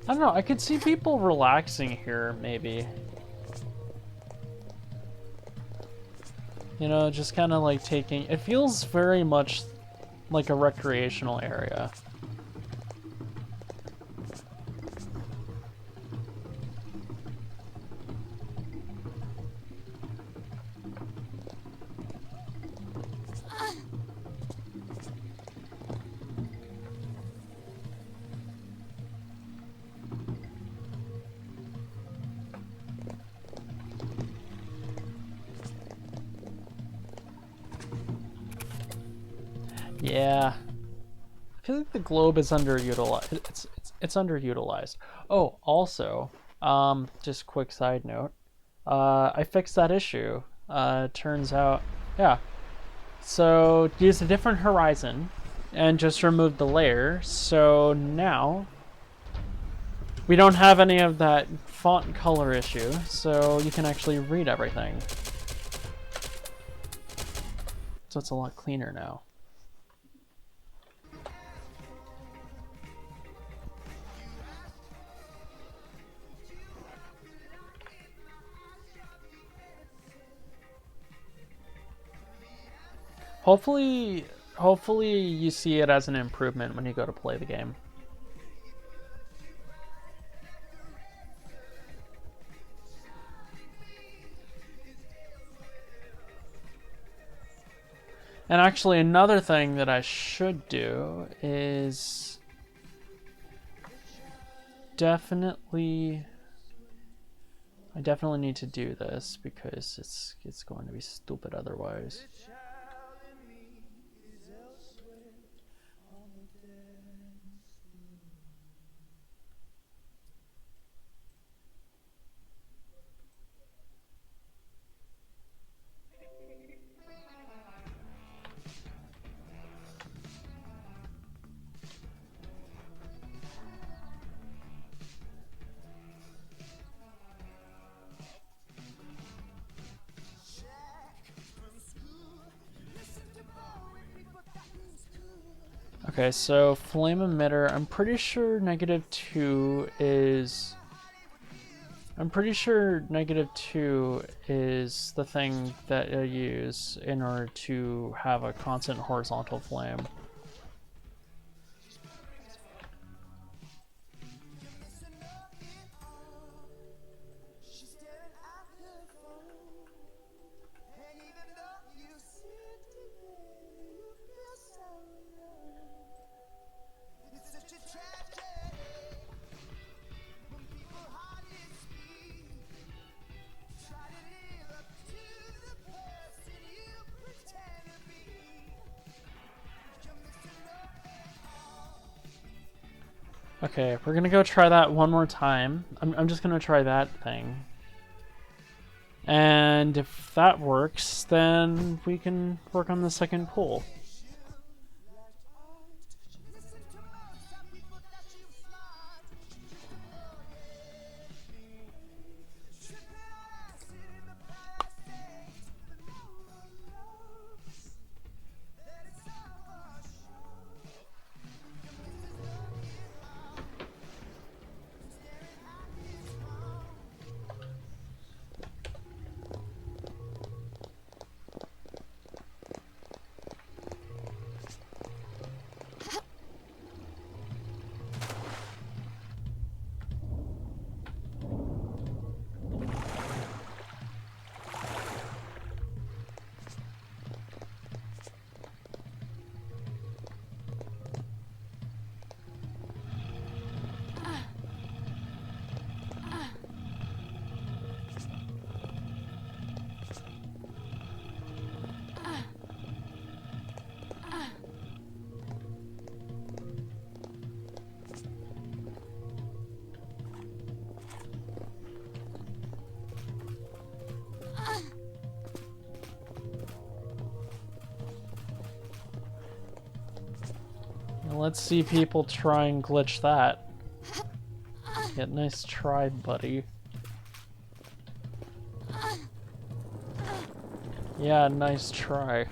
I don't know, I could see people relaxing here, maybe. You know, just kind of like taking... It feels very much like a recreational area. Yeah. I feel like the globe is underutilized. It's underutilized. Oh, also, just quick side note. I fixed that issue. Turns out, yeah. So use a different horizon and just remove the layer. So now we don't have any of that font color issue. So you can actually read everything. So it's a lot cleaner now. Hopefully you see it as an improvement when you go to play the game. And actually another thing that I should do is definitely need to do this because it's going to be stupid otherwise. Okay, so flame emitter, I'm pretty sure -2 is... I'm pretty sure -2 is the thing that I use in order to have a constant horizontal flame. Okay, we're gonna go try that one more time. I'm just gonna try that thing. And if that works, then we can work on the second pool. Let's see people try and glitch that. Yeah, nice try, buddy. Yeah, nice try.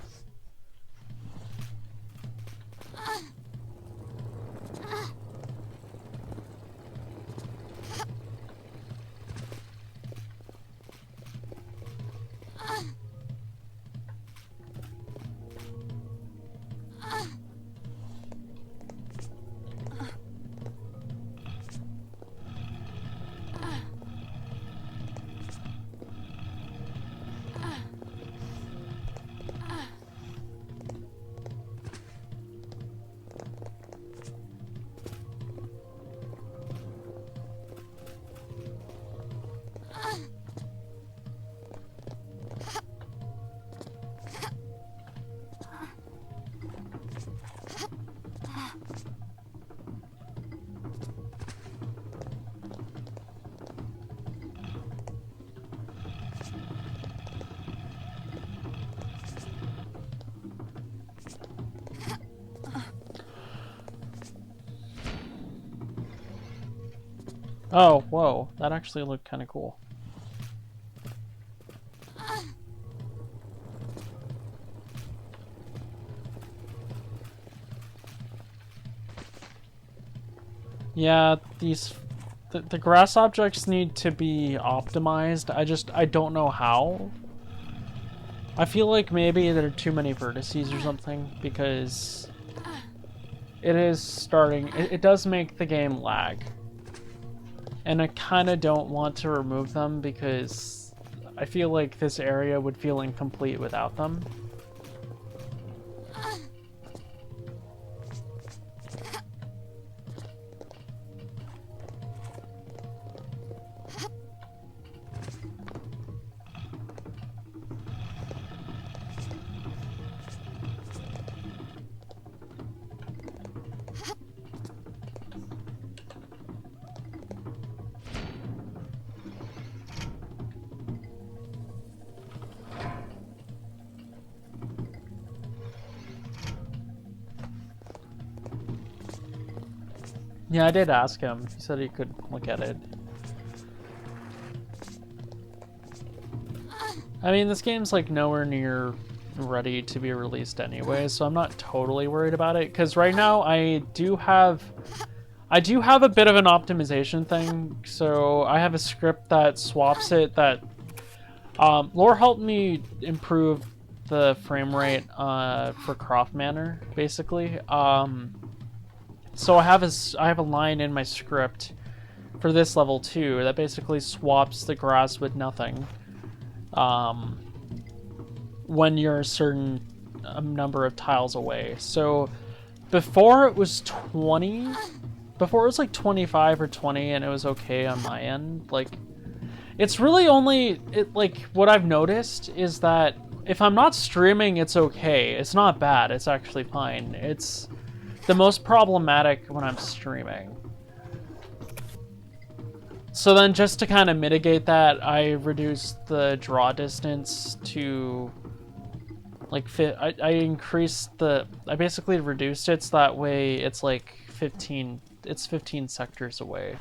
Oh, whoa. That actually looked kind of cool. Yeah, the grass objects need to be optimized. I don't know how. I feel like maybe there are too many vertices or something, because it is starting... It does make the game lag. And I kind of don't want to remove them because I feel like this area would feel incomplete without them. Yeah, I did ask him. He said he could look at it. I mean, this game's like nowhere near ready to be released anyway, so I'm not totally worried about it. Because right now I do have a bit of an optimization thing. So I have a script that swaps it. That Lore helped me improve the frame rate for Croft Manor, basically. So I have a line in my script for this level too that basically swaps the grass with nothing. When you're a certain number of tiles away. So before it was 20, before it was like 25 or 20 and it was okay on my end. Like, it's really only, like, what I've noticed is that if I'm not streaming, it's okay. It's not bad. It's actually fine. It's the most problematic when I'm streaming. So then just to kind of mitigate that, I reduced the draw distance to like I basically reduced it so that way it's like 15 sectors away.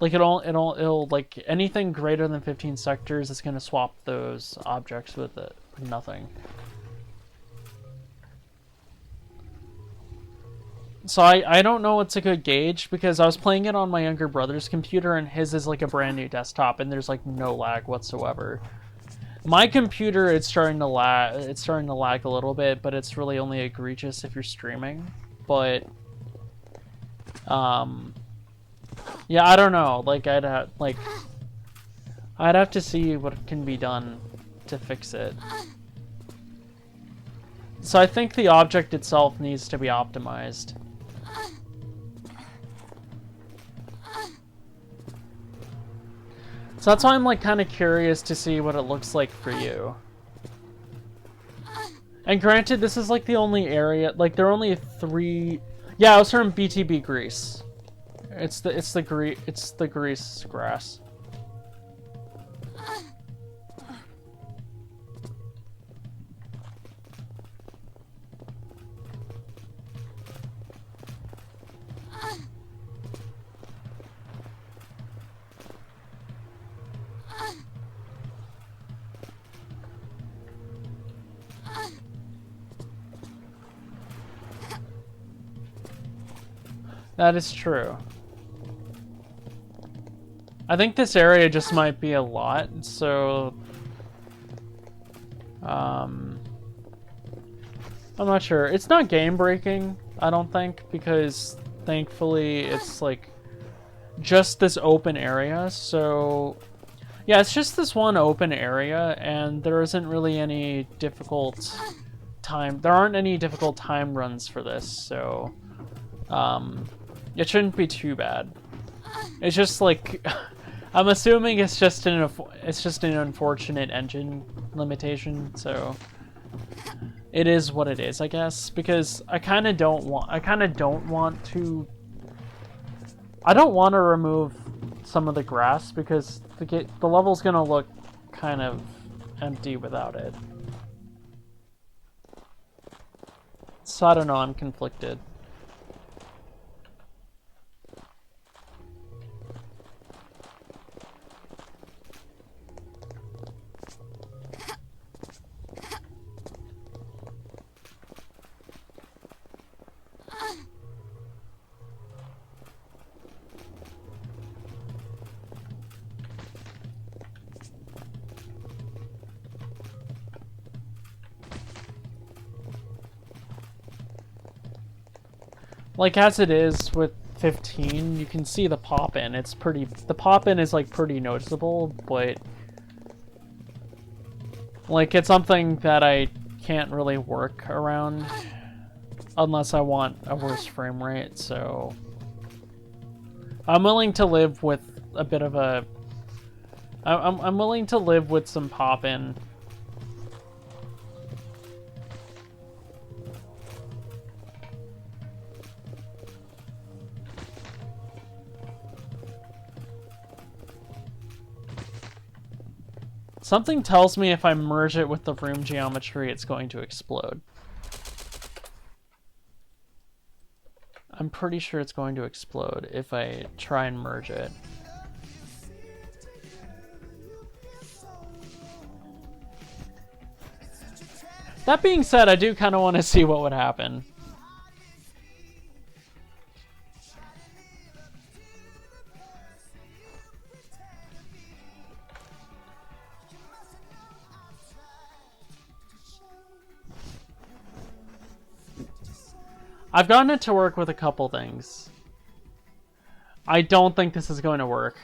Like it'll like anything greater than 15 sectors is going to swap those objects with it with nothing. So I don't know what's a good gauge because I was playing it on my younger brother's computer and his is like a brand new desktop and there's like no lag whatsoever. My computer, it's starting to lag a little bit, but it's really only egregious if you're streaming. But yeah, I don't know. Like I'd have to see what can be done to fix it. So I think the object itself needs to be optimized. So that's why I'm like kind of curious to see what it looks like for you. And granted, this is like the only area, like there are only 3. Yeah, I was from BTB Greece. It's the Greece grass. That is true. I think this area just might be a lot, so I'm not sure. It's not game breaking, I don't think, because thankfully it's like just this open area. So yeah, it's just this one open area and there isn't really any difficult time. There aren't any difficult time runs for this, so it shouldn't be too bad. It's just like I'm assuming it's just an unfortunate engine limitation, so it is what it is, I guess. Because I kind of don't want to remove some of the grass because the level's gonna look kind of empty without it. So I don't know. I'm conflicted. Like as it is with 15, you can see the pop-in. The pop-in is like pretty noticeable, but like it's something that I can't really work around unless I want a worse frame rate, so I'm willing to live with a bit of a I'm willing to live with some pop-in. Something tells me if I merge it with the room geometry, it's going to explode. I'm pretty sure it's going to explode if I try and merge it. That being said, I do kind of want to see what would happen. I've gotten it to work with a couple things. I don't think this is going to work.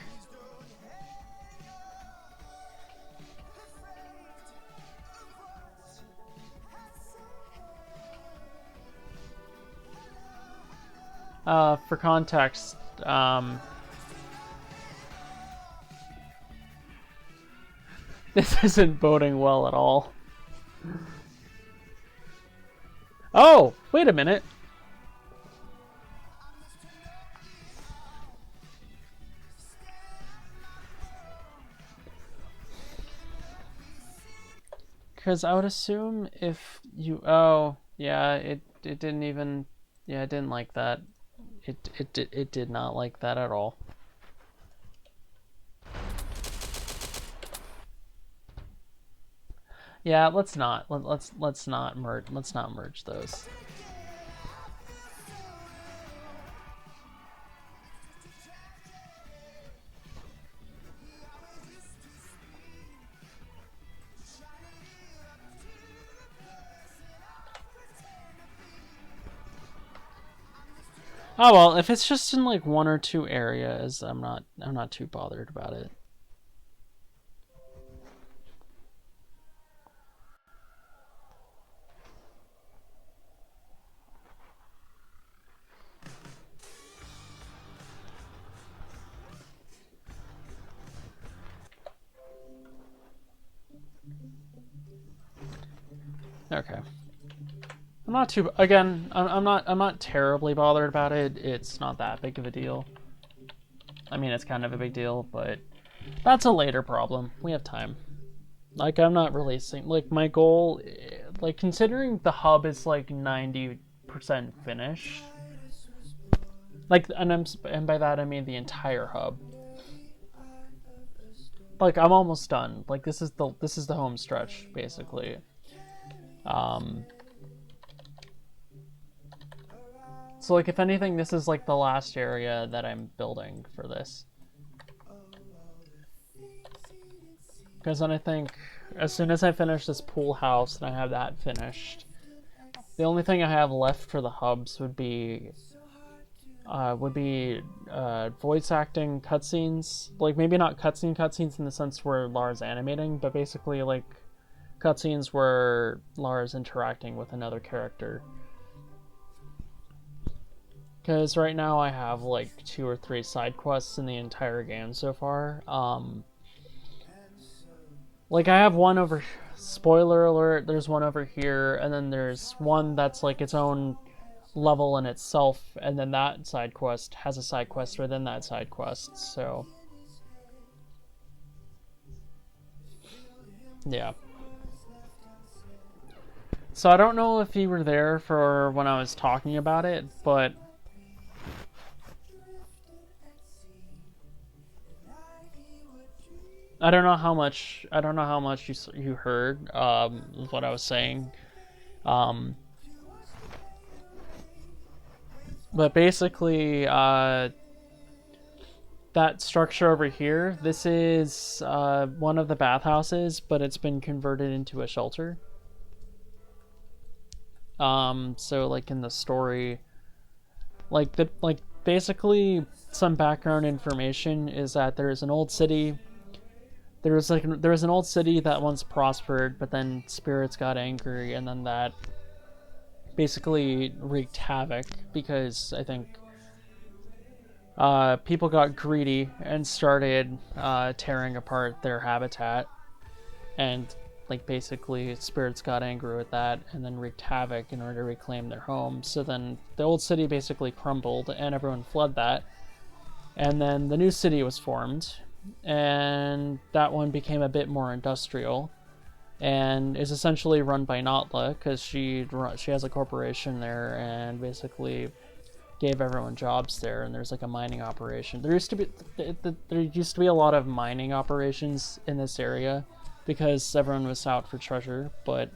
For context, this isn't boding well at all. Oh, wait a minute. Because I would assume if you... Oh, yeah, it didn't even... Yeah, it didn't like that. It did not like that at all. Yeah, let's not merge those. Oh well, if it's just in like one or two areas, I'm not too bothered about it. Okay. I'm not too... Again, I'm not terribly bothered about it. It's not that big of a deal. I mean, it's kind of a big deal, but that's a later problem. We have time. Like, I'm not releasing... Like, my goal... Like, considering the hub is, like, 90% finished... Like, and by that I mean the entire hub. Like, I'm almost done. Like, this is the home stretch, basically. So, like, if anything, this is, like, the last area that I'm building for this. Because then I think, as soon as I finish this pool house and I have that finished, the only thing I have left for the hubs would be voice acting cutscenes. Like, maybe not cutscenes in the sense where Lara's animating, but basically, like, cutscenes where Lara's interacting with another character. Because right now I have like 2 or 3 side quests in the entire game so far. Like I have one over... Spoiler alert, there's one over here, and then there's one that's like its own level in itself, and then that side quest has a side quest within that side quest, so... Yeah. So I don't know if you were there for when I was talking about it, but... I don't know how much you heard what I was saying. But basically, that structure over here, this is one of the bathhouses, but it's been converted into a shelter. So like in the story, basically some background information is that there's an old city. There was an old city that once prospered, but then spirits got angry, and then that basically wreaked havoc because I think people got greedy and started tearing apart their habitat, and like basically spirits got angry with that and then wreaked havoc in order to reclaim their home. So then the old city basically crumbled and everyone fled that, and then the new city was formed. And that one became a bit more industrial and is essentially run by Notla because she has a corporation there, and basically gave everyone jobs there, and there's like a mining operation. There used to be a lot of mining operations in this area because everyone was out for treasure, but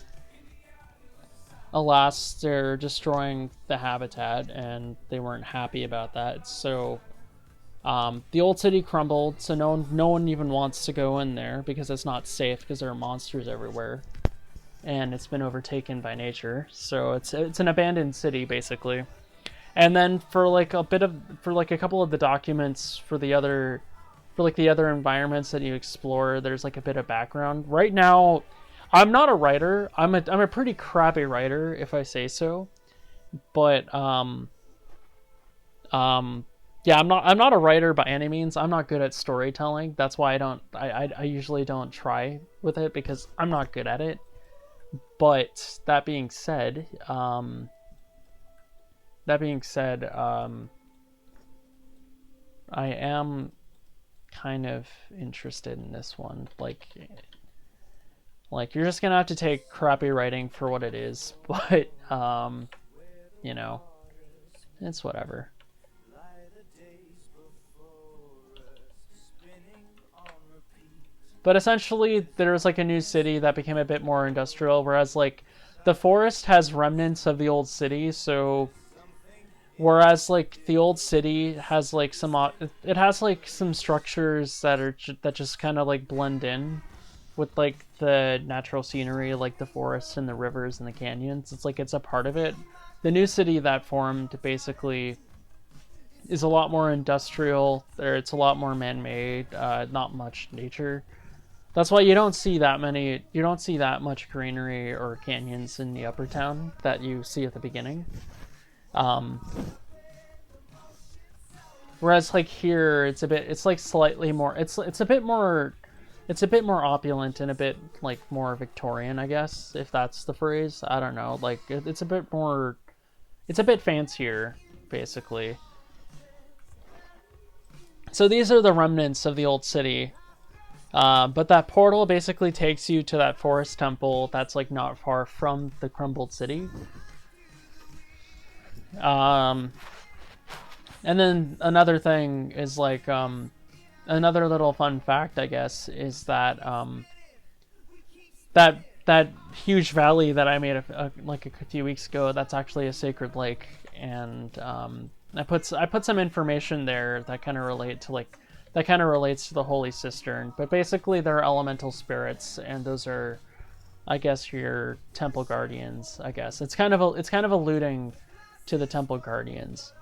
alas, they're destroying the habitat, and they weren't happy about that. So the old city crumbled, so no one even wants to go in there because it's not safe because there are monsters everywhere, and it's been overtaken by nature. So it's an abandoned city basically. And then for like a couple of the documents for the other environments that you explore, there's like a bit of background. Right now, I'm not a writer. I'm a pretty crappy writer, if I say so. But yeah, I'm not a writer by any means. I'm not good at storytelling. That's why I usually don't try with it, because I'm not good at it. But that being said, I am kind of interested in this one. Like you're just gonna have to take crappy writing for what it is, but you know, it's whatever. But essentially, there's like a new city that became a bit more industrial, whereas like the forest has remnants of the old city. So whereas like the old city has like it has like some structures that just kind of like blend in with like the natural scenery, like the forests and the rivers and the canyons. It's like it's a part of it. The new city that formed basically is a lot more industrial. It's a lot more man-made, not much nature. That's why you don't see that much greenery or canyons in the upper town that you see at the beginning. Whereas like here, it's like slightly more, it's a bit more opulent and a bit like more Victorian, I guess, if that's the phrase. I don't know. Like it's a bit fancier, basically. So these are the remnants of the old city. But that portal basically takes you to that forest temple that's like not far from the crumbled city. And then another thing is like another little fun fact, I guess, is that that huge valley that I made like a few weeks ago, that's actually a sacred lake, and I put some information there that kind of relates to the Holy Cistern. But basically, they're elemental spirits, and those are, I guess, your temple guardians. I guess it's kind of alluding to the temple guardians.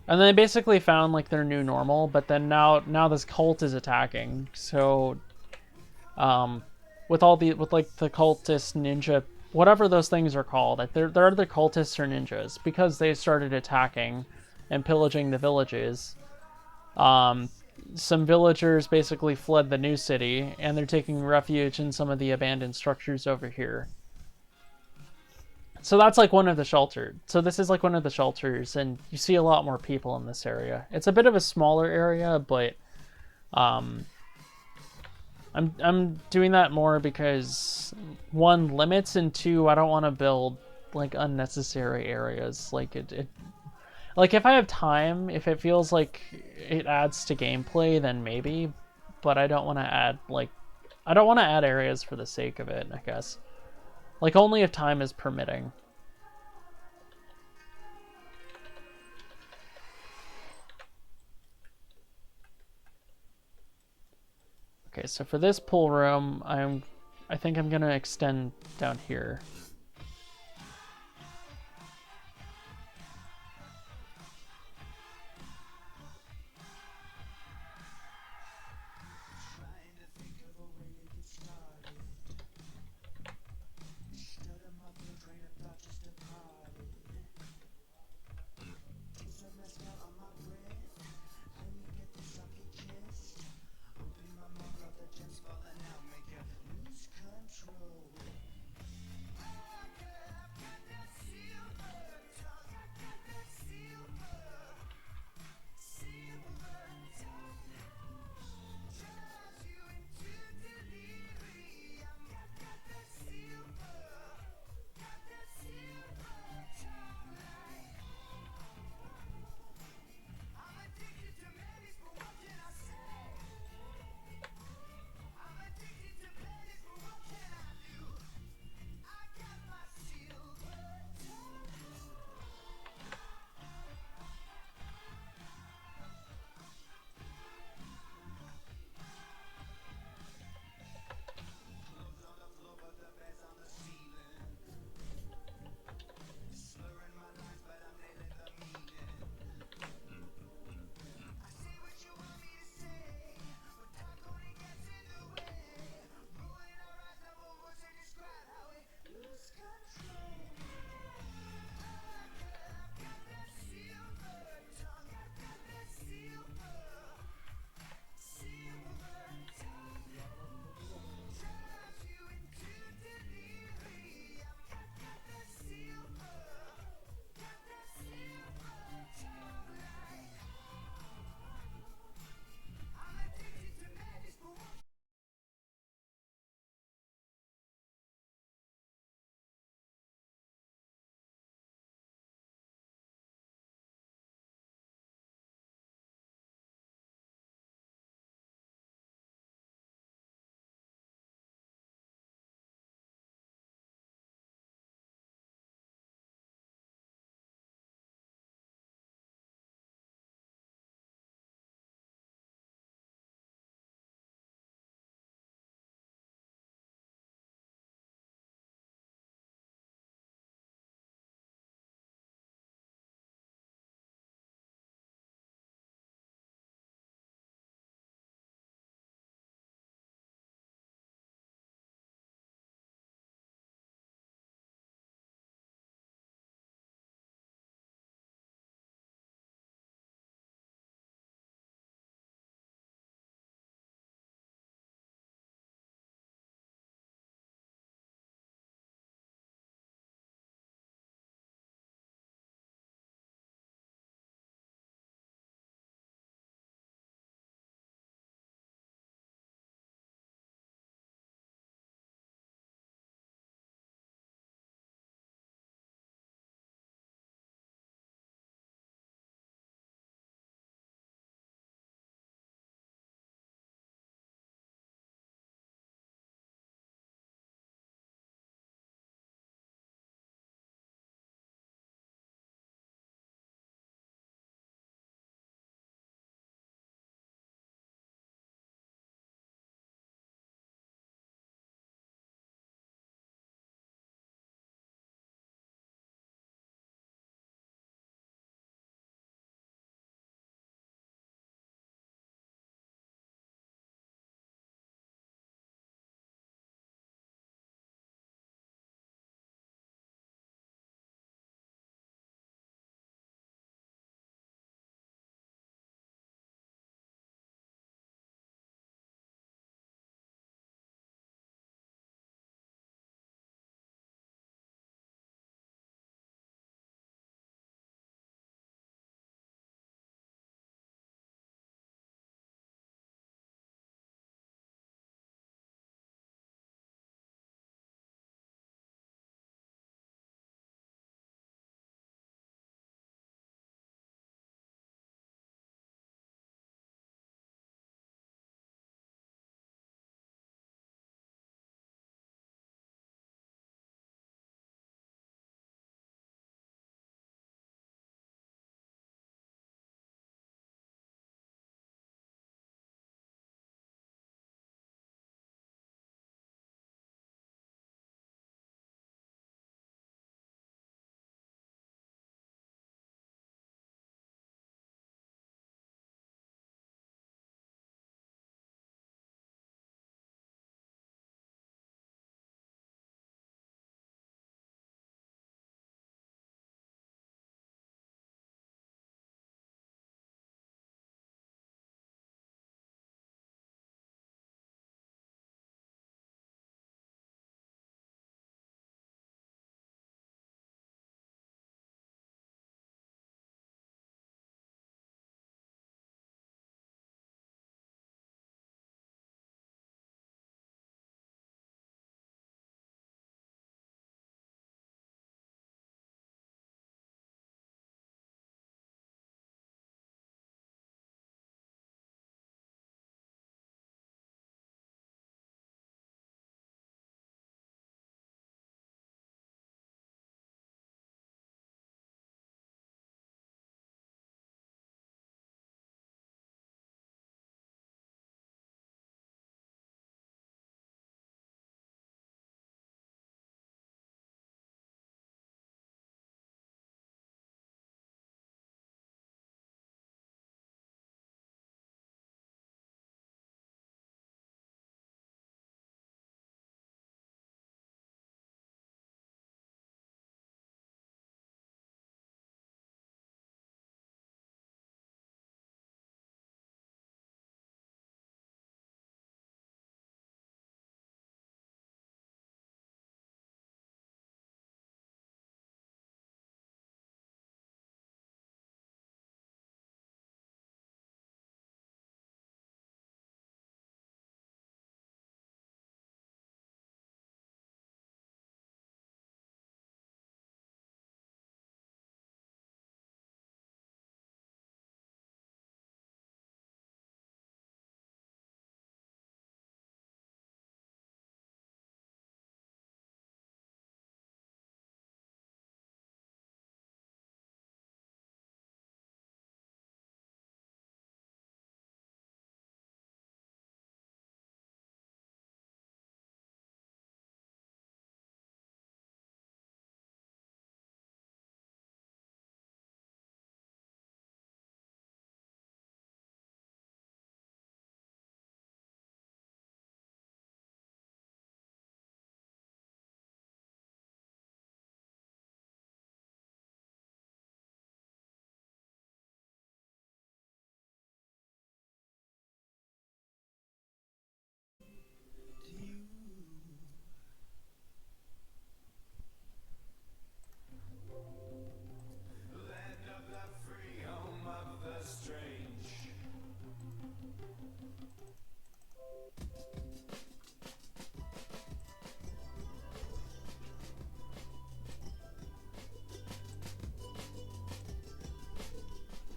And then they basically found like their new normal, but then now this cult is attacking. So, with like the cultist ninja, whatever those things are called, like they're the cultists or ninjas, because they started attacking and pillaging the villages. Some villagers basically fled the new city, and they're taking refuge in some of the abandoned structures over here. So that's like one of the shelters. So this is like one of the shelters, and you see a lot more people in this area. It's a bit of a smaller area, but I'm doing that more because one, limits, and two, I don't want to build like unnecessary areas. Like like if I have time, if it feels like it adds to gameplay, then maybe. But I don't want to add areas for the sake of it, I guess. Like, only if time is permitting. Okay, so for this pool room, I think I'm gonna extend down here.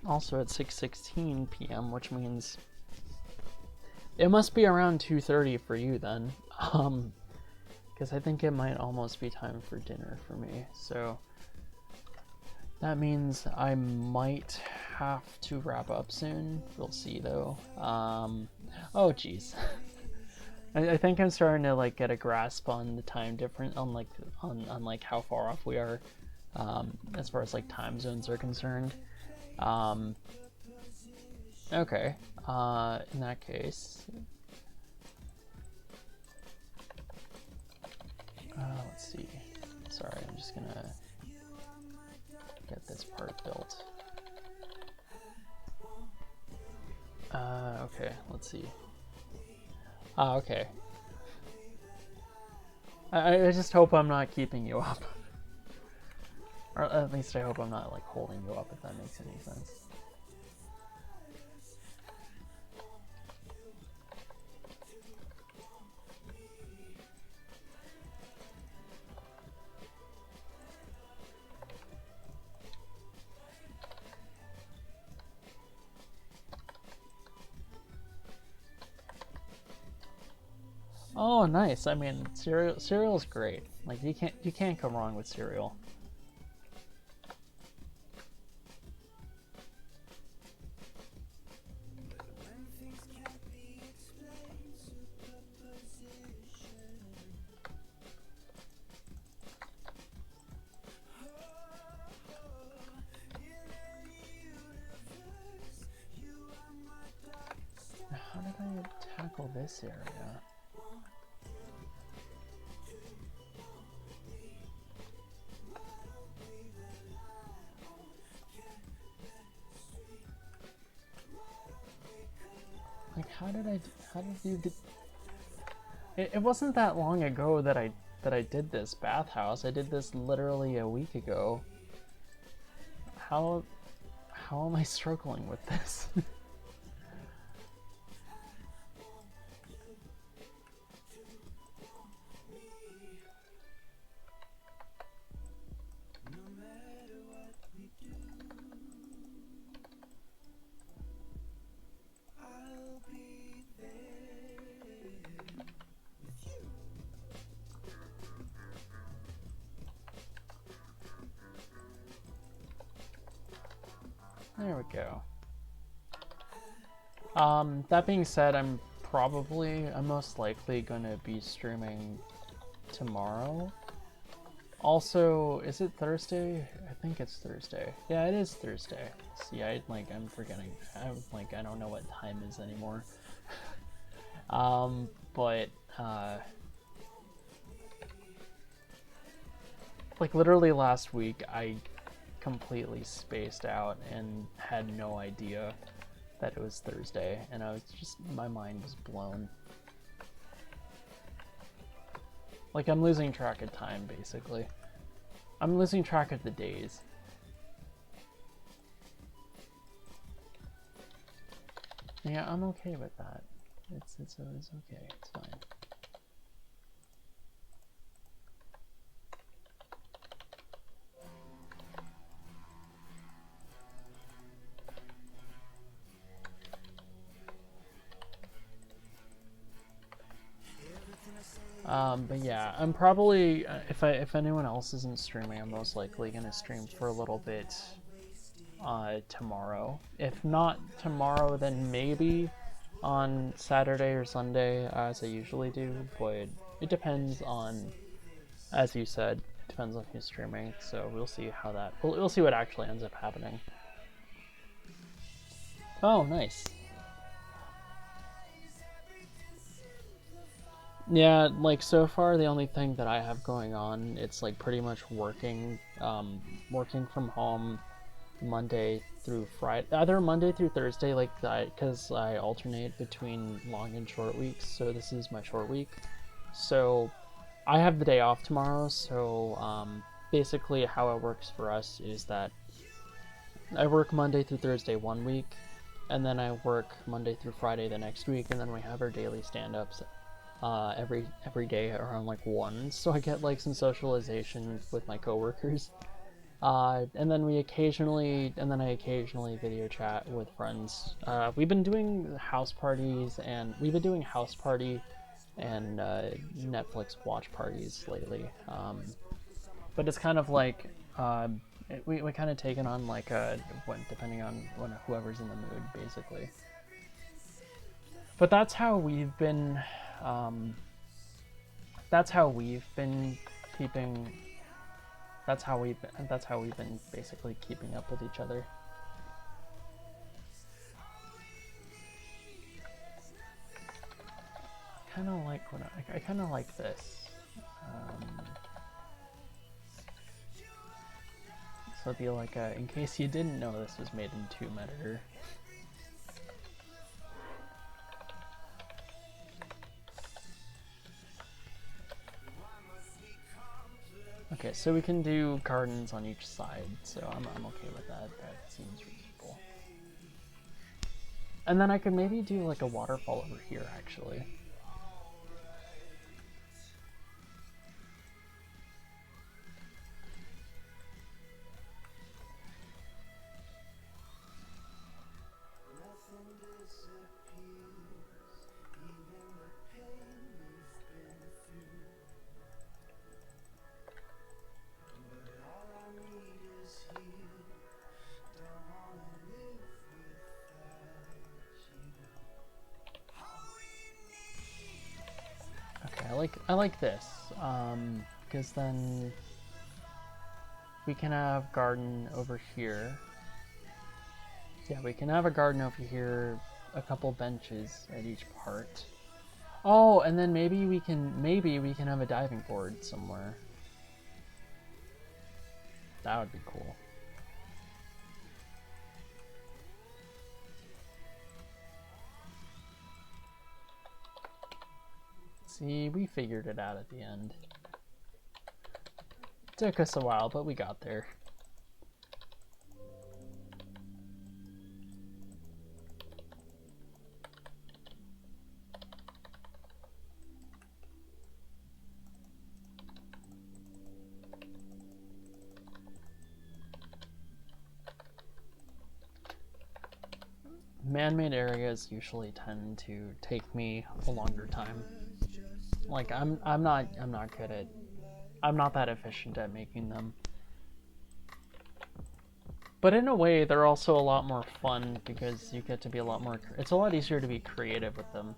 Also at 6:16 p.m., which means it must be around 2:30 for you then. Because I think it might almost be time for dinner for me. So that means I might have to wrap up soon. We'll see though. Oh geez. I think I'm starting to like get a grasp on the time difference, on like how far off we are, as far as like time zones are concerned. Okay. In that case, let's see. Sorry, I'm just gonna get this part built. Okay, let's see. Okay. I just hope I'm not keeping you up. Or at least I hope I'm not like holding you up, if that makes any sense. Oh, nice. I mean, cereal's great. Like you can't go wrong with cereal. How did I tackle this area? Like, how did you do? It wasn't that long ago that I did this bathhouse. I did this literally a week ago. How am I struggling with this? There we go. That being said, I'm most likely gonna be streaming tomorrow. Also, is it Thursday? I think it's Thursday. Yeah, it is Thursday. See, I'm forgetting. I don't know what time is anymore. Like literally last week, I completely spaced out and had no idea that it was Thursday, and my mind was blown. Like, I'm losing track of time, basically. I'm losing track of the days. Yeah, I'm okay with that. It's okay, it's fine. But yeah, I'm probably, if anyone else isn't streaming, I'm most likely gonna stream for a little bit tomorrow. If not tomorrow, then maybe on Saturday or Sunday, as I usually do, but it depends on, as you said, it depends on who's streaming, so we'll see how that, we'll see what actually ends up happening. Oh, nice. Yeah, like so far the only thing that I have going on, it's like pretty much working from home Monday through Friday, either Monday through Thursday, like because I alternate between long and short weeks. So this is my short week. So I have the day off tomorrow. So basically, how it works for us is that I work Monday through Thursday one week, and then I work Monday through Friday the next week, and then we have our daily stand-ups every day around like 1. So I get like some socialization with my coworkers. And then I occasionally video chat with friends. We've been doing house parties, and we've been doing house party and Netflix watch parties lately. But it's kind of like we kind of take it on like depending on whoever's in the mood, basically. But that's how we've been. That's how we've been keeping. That's how we've been basically keeping up with each other. Kind of like what I kind of like this. So it'd be like, in case you didn't know, this was made in Tomb Editor. Okay, so we can do gardens on each side, so I'm okay with that. That seems reasonable. And then I could maybe do like a waterfall over here, actually. Okay, I like this, because then we can have garden over here. Yeah, we can have a garden over here, a couple benches at each part. Oh, and then maybe we can have a diving board somewhere. That would be cool. See, we figured it out at the end. Took us a while, but we got there. Man-made areas usually tend to take me a longer time. Like I'm not good at, I'm not that efficient at making them. But in a way, they're also a lot more fun because you get to be a lot more, it's a lot easier to be creative with them.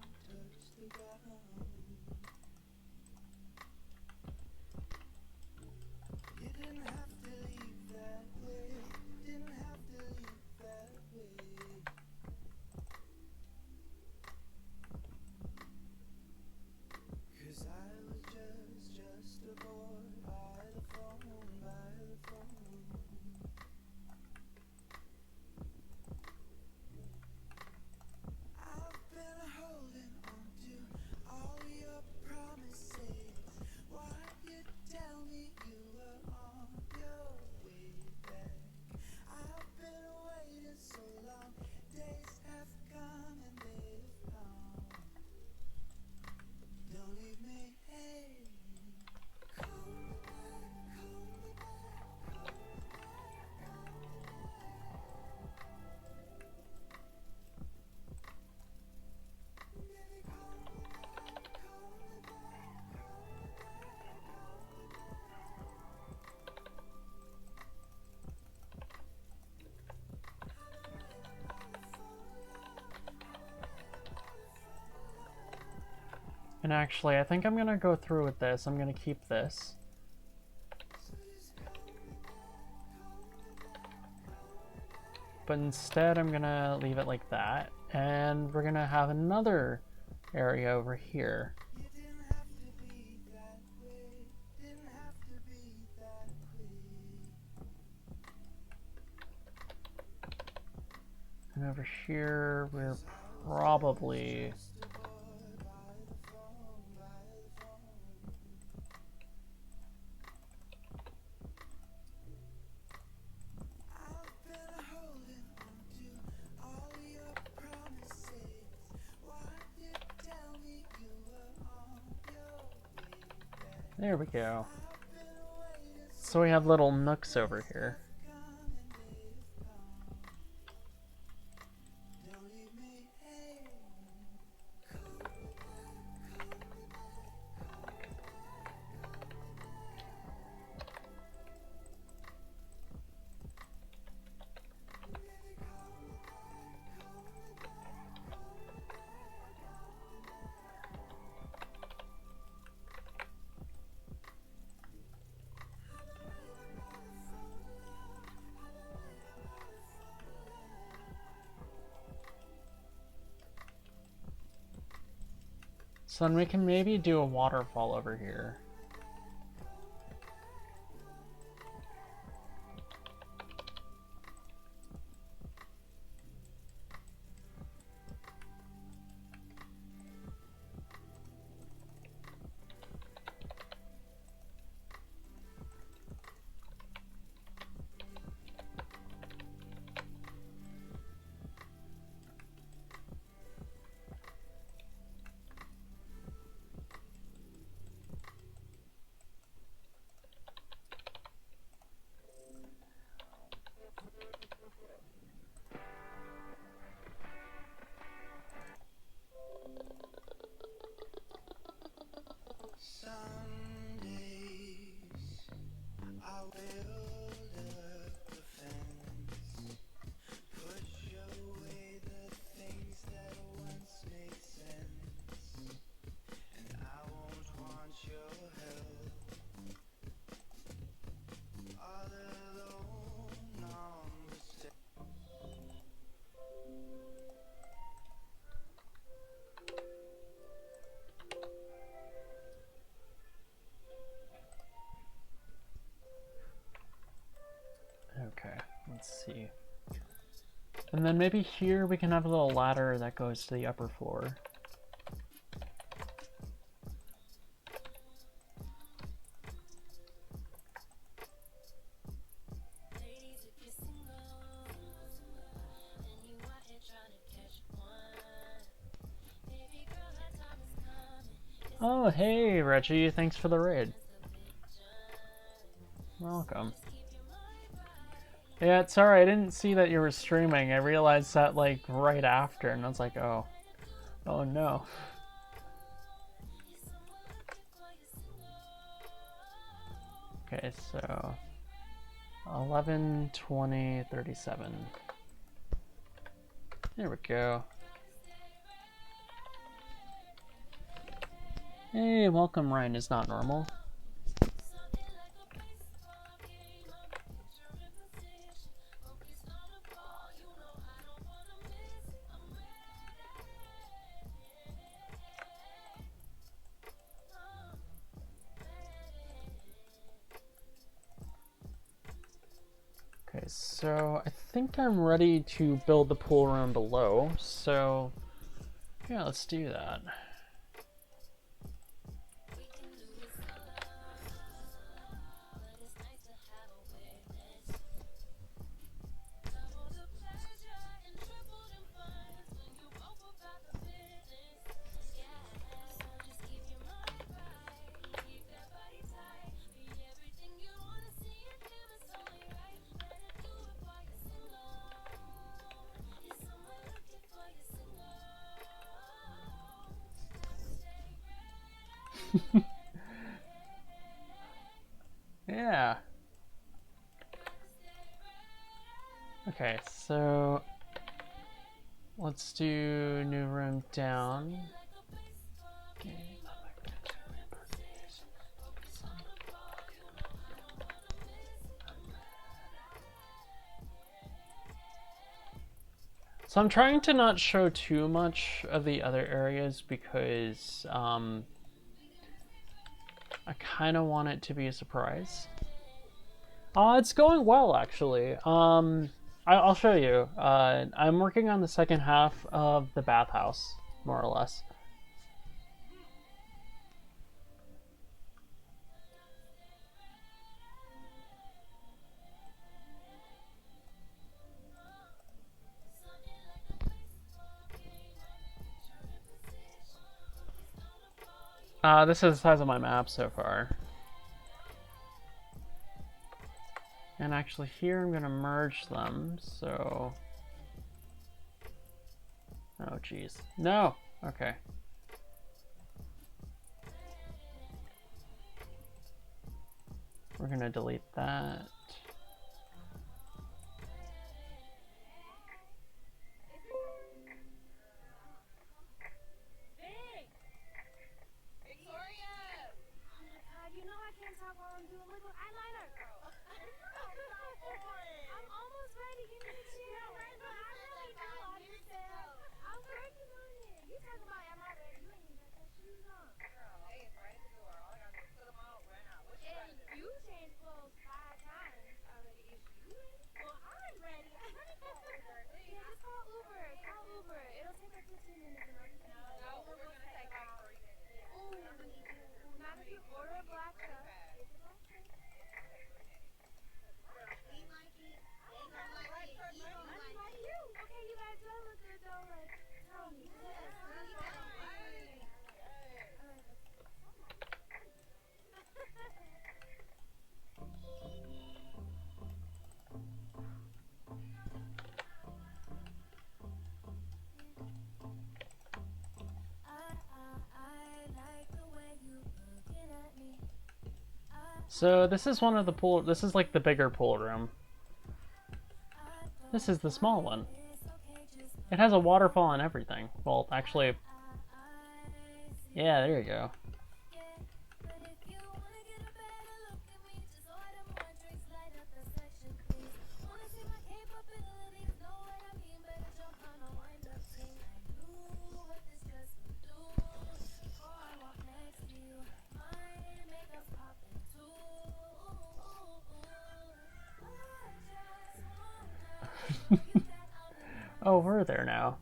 And actually, I think I'm gonna go through with this. I'm gonna keep this. But instead, I'm gonna leave it like that. And we're gonna have another area over here. And over here, we're probably... There we go. So we have little nooks over here. So then we can maybe do a waterfall over here. Okay, let's see. And then maybe here we can have a little ladder that goes to the upper floor. Oh, hey, Reggie, thanks for the raid. Welcome. Yeah, it's alright, I didn't see that you were streaming. I realized that, like, right after, and I was like, oh. Oh, no. Okay, so... 11, 20, 37. There we go. Hey, welcome, Ryan is not normal. Okay, so I think I'm ready to build the pool room below, so yeah, let's do that. Yeah. Okay, so let's do new room down. So I'm trying to not show too much of the other areas because I kind of want it to be a surprise. It's going well, actually. I'll show you. I'm working on the second half of the bathhouse, more or less. This is the size of my map so far. And actually here I'm gonna merge them, so... Oh jeez. No! Okay. We're gonna delete that. So this is one of the pool. This is like the bigger pool room. This is the small one. It has a waterfall and everything. Well, actually, yeah, there you go. Oh, we're there now.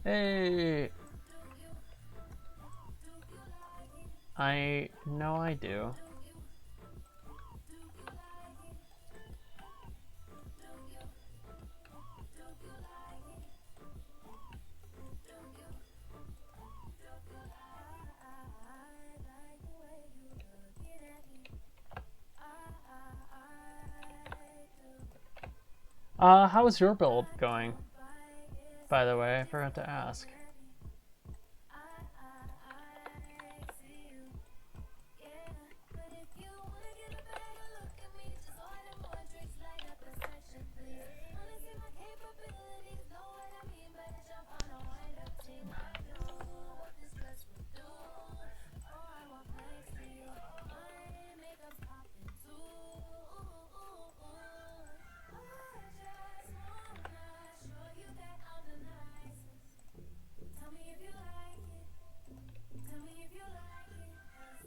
Hey! I know I do. How is your build going? By the way, I forgot to ask.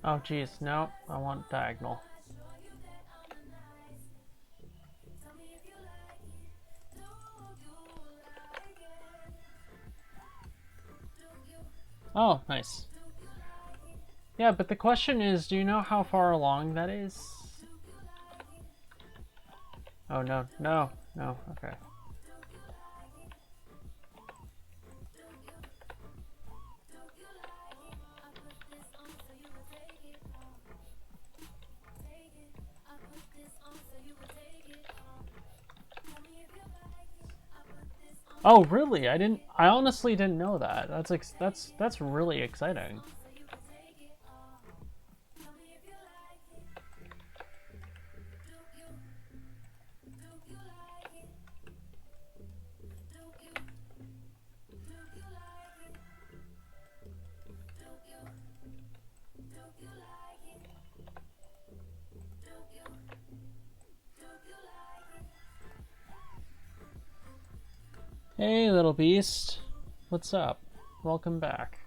Oh geez, no, I want diagonal. Oh, nice. Yeah, but the question is, do you know how far along that is? Oh no, no, no, okay. Oh, really? I honestly didn't know that. That's really exciting. Hey, little beast. What's up? Welcome back.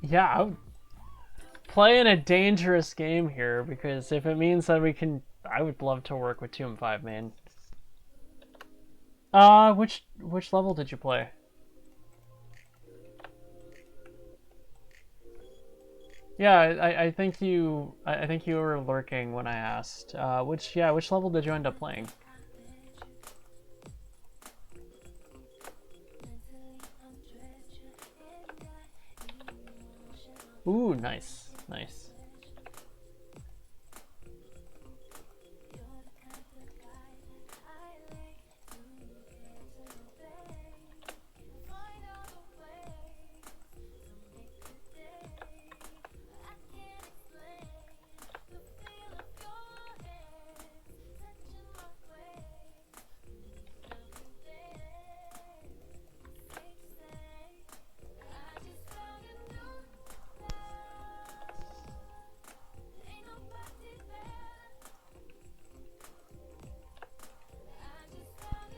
Yeah, I'm playing a dangerous game here because if it means that we can, I would love to work with 2 and 5 man. Which level did you play? Yeah, I think I think you were lurking when I asked. Which level did you end up playing? Ooh, nice, nice.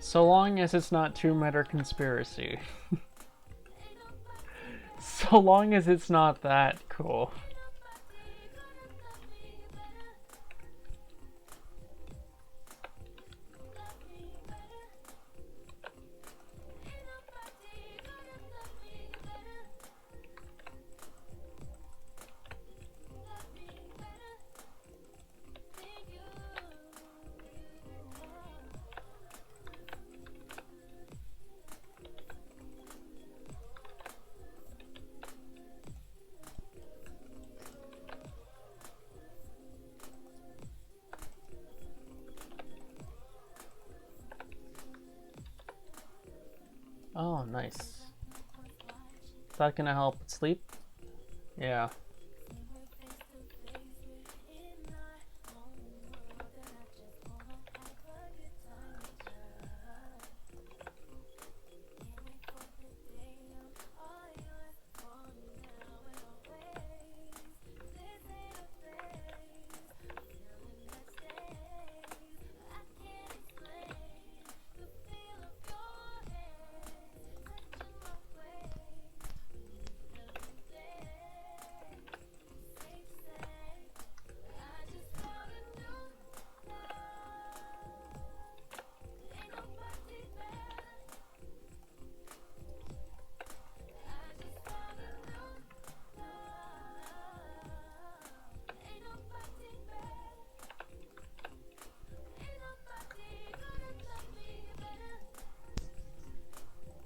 So long as it's not Tomb Raider conspiracy. So long as it's not that cool. Oh, nice. Is that gonna help sleep? Yeah.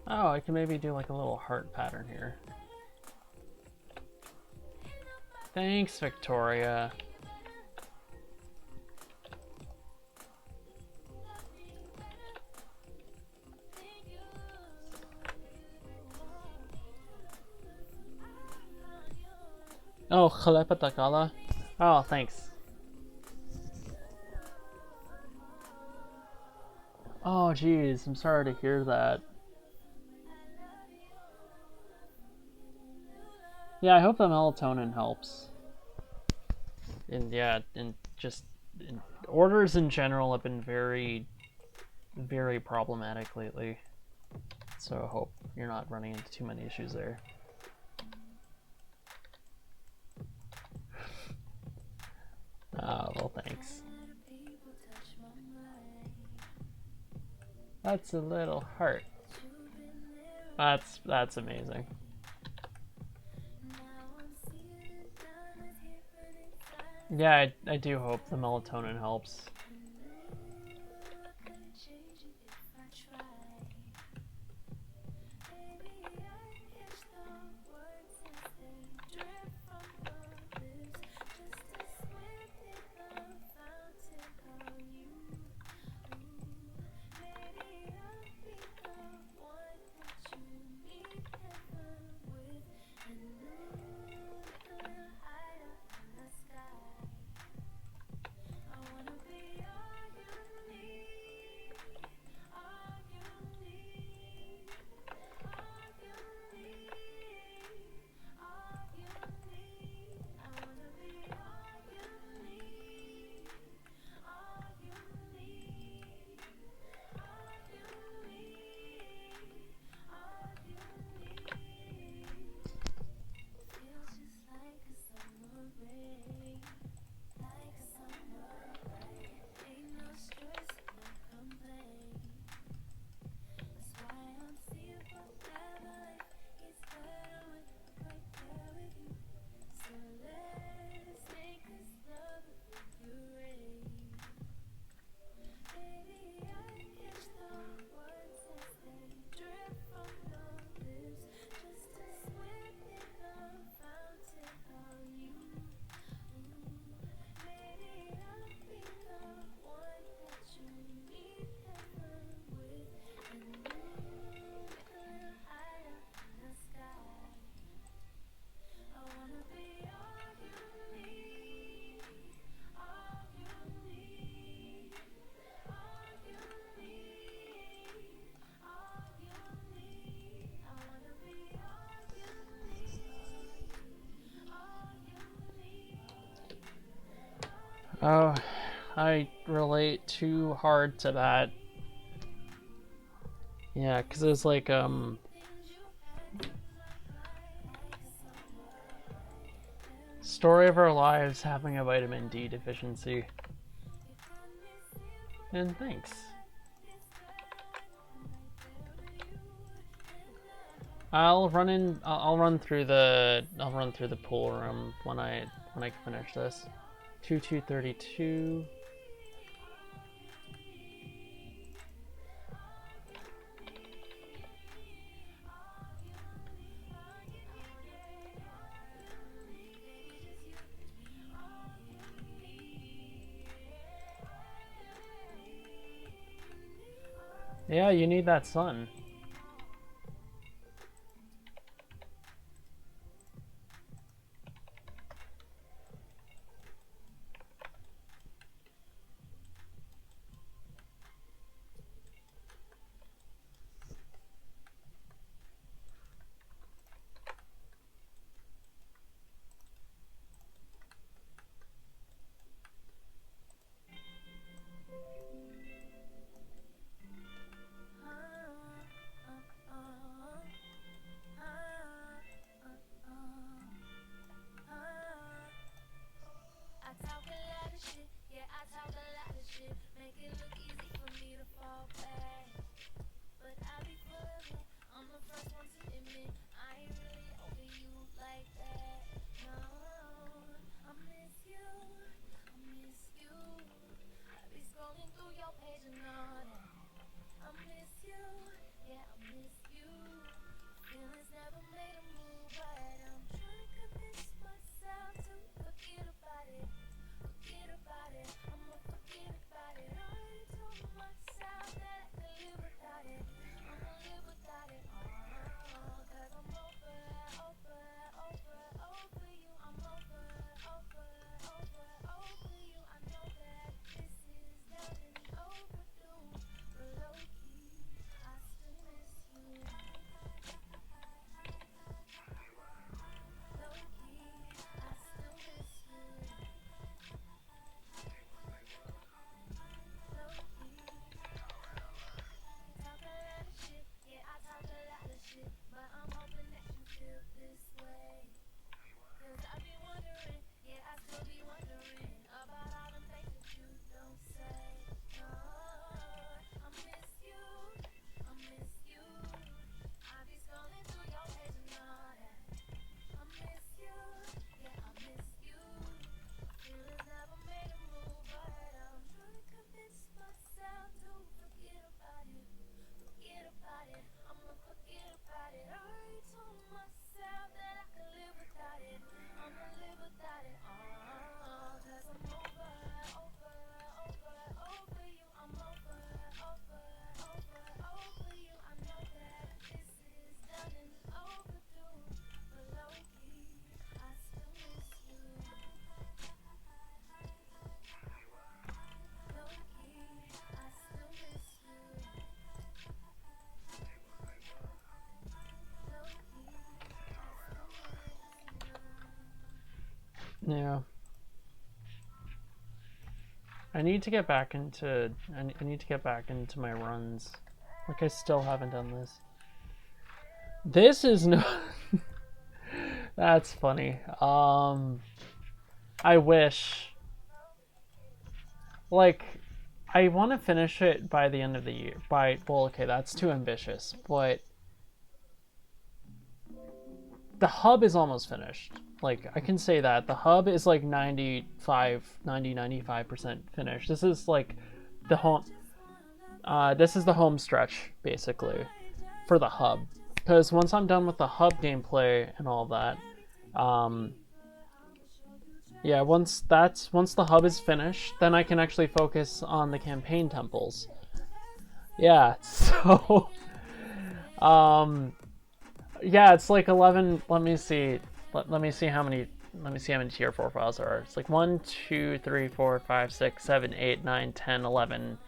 Oh, I can maybe do like a little heart pattern here. Thanks, Victoria. Oh, Khalepatakala. Oh, thanks. Oh, geez, I'm sorry to hear that. Yeah, I hope the melatonin helps. And yeah, and just orders in general have been very, very problematic lately. So I hope you're not running into too many issues there. Oh, well, thanks. That's a little heart. That's amazing. Yeah, I do hope the melatonin helps. Oh, I relate too hard to that. Yeah, because it's like, story of our lives having a vitamin D deficiency. And thanks. I'll run through the pool room when I finish this. 2232. Yeah, you need that sun. Yeah. I need to get back into my runs. Like, I still haven't done this. This is no That's funny. I wish, like, I want to finish it by the end of the year. Well, okay, that's too ambitious, but the hub is almost finished. Like, I can say that the hub is like 95% finished. This is like the home this is the home stretch basically for the hub, because once I'm done with the hub gameplay and all that, yeah, once the hub is finished, then I can actually focus on the campaign temples. Yeah, so yeah, it's like 11. Let me see. Let me see how many tier 4 files there are. It's like 1, 2, 3, 4, 5, 6, 7, 8, 9, 10, 11.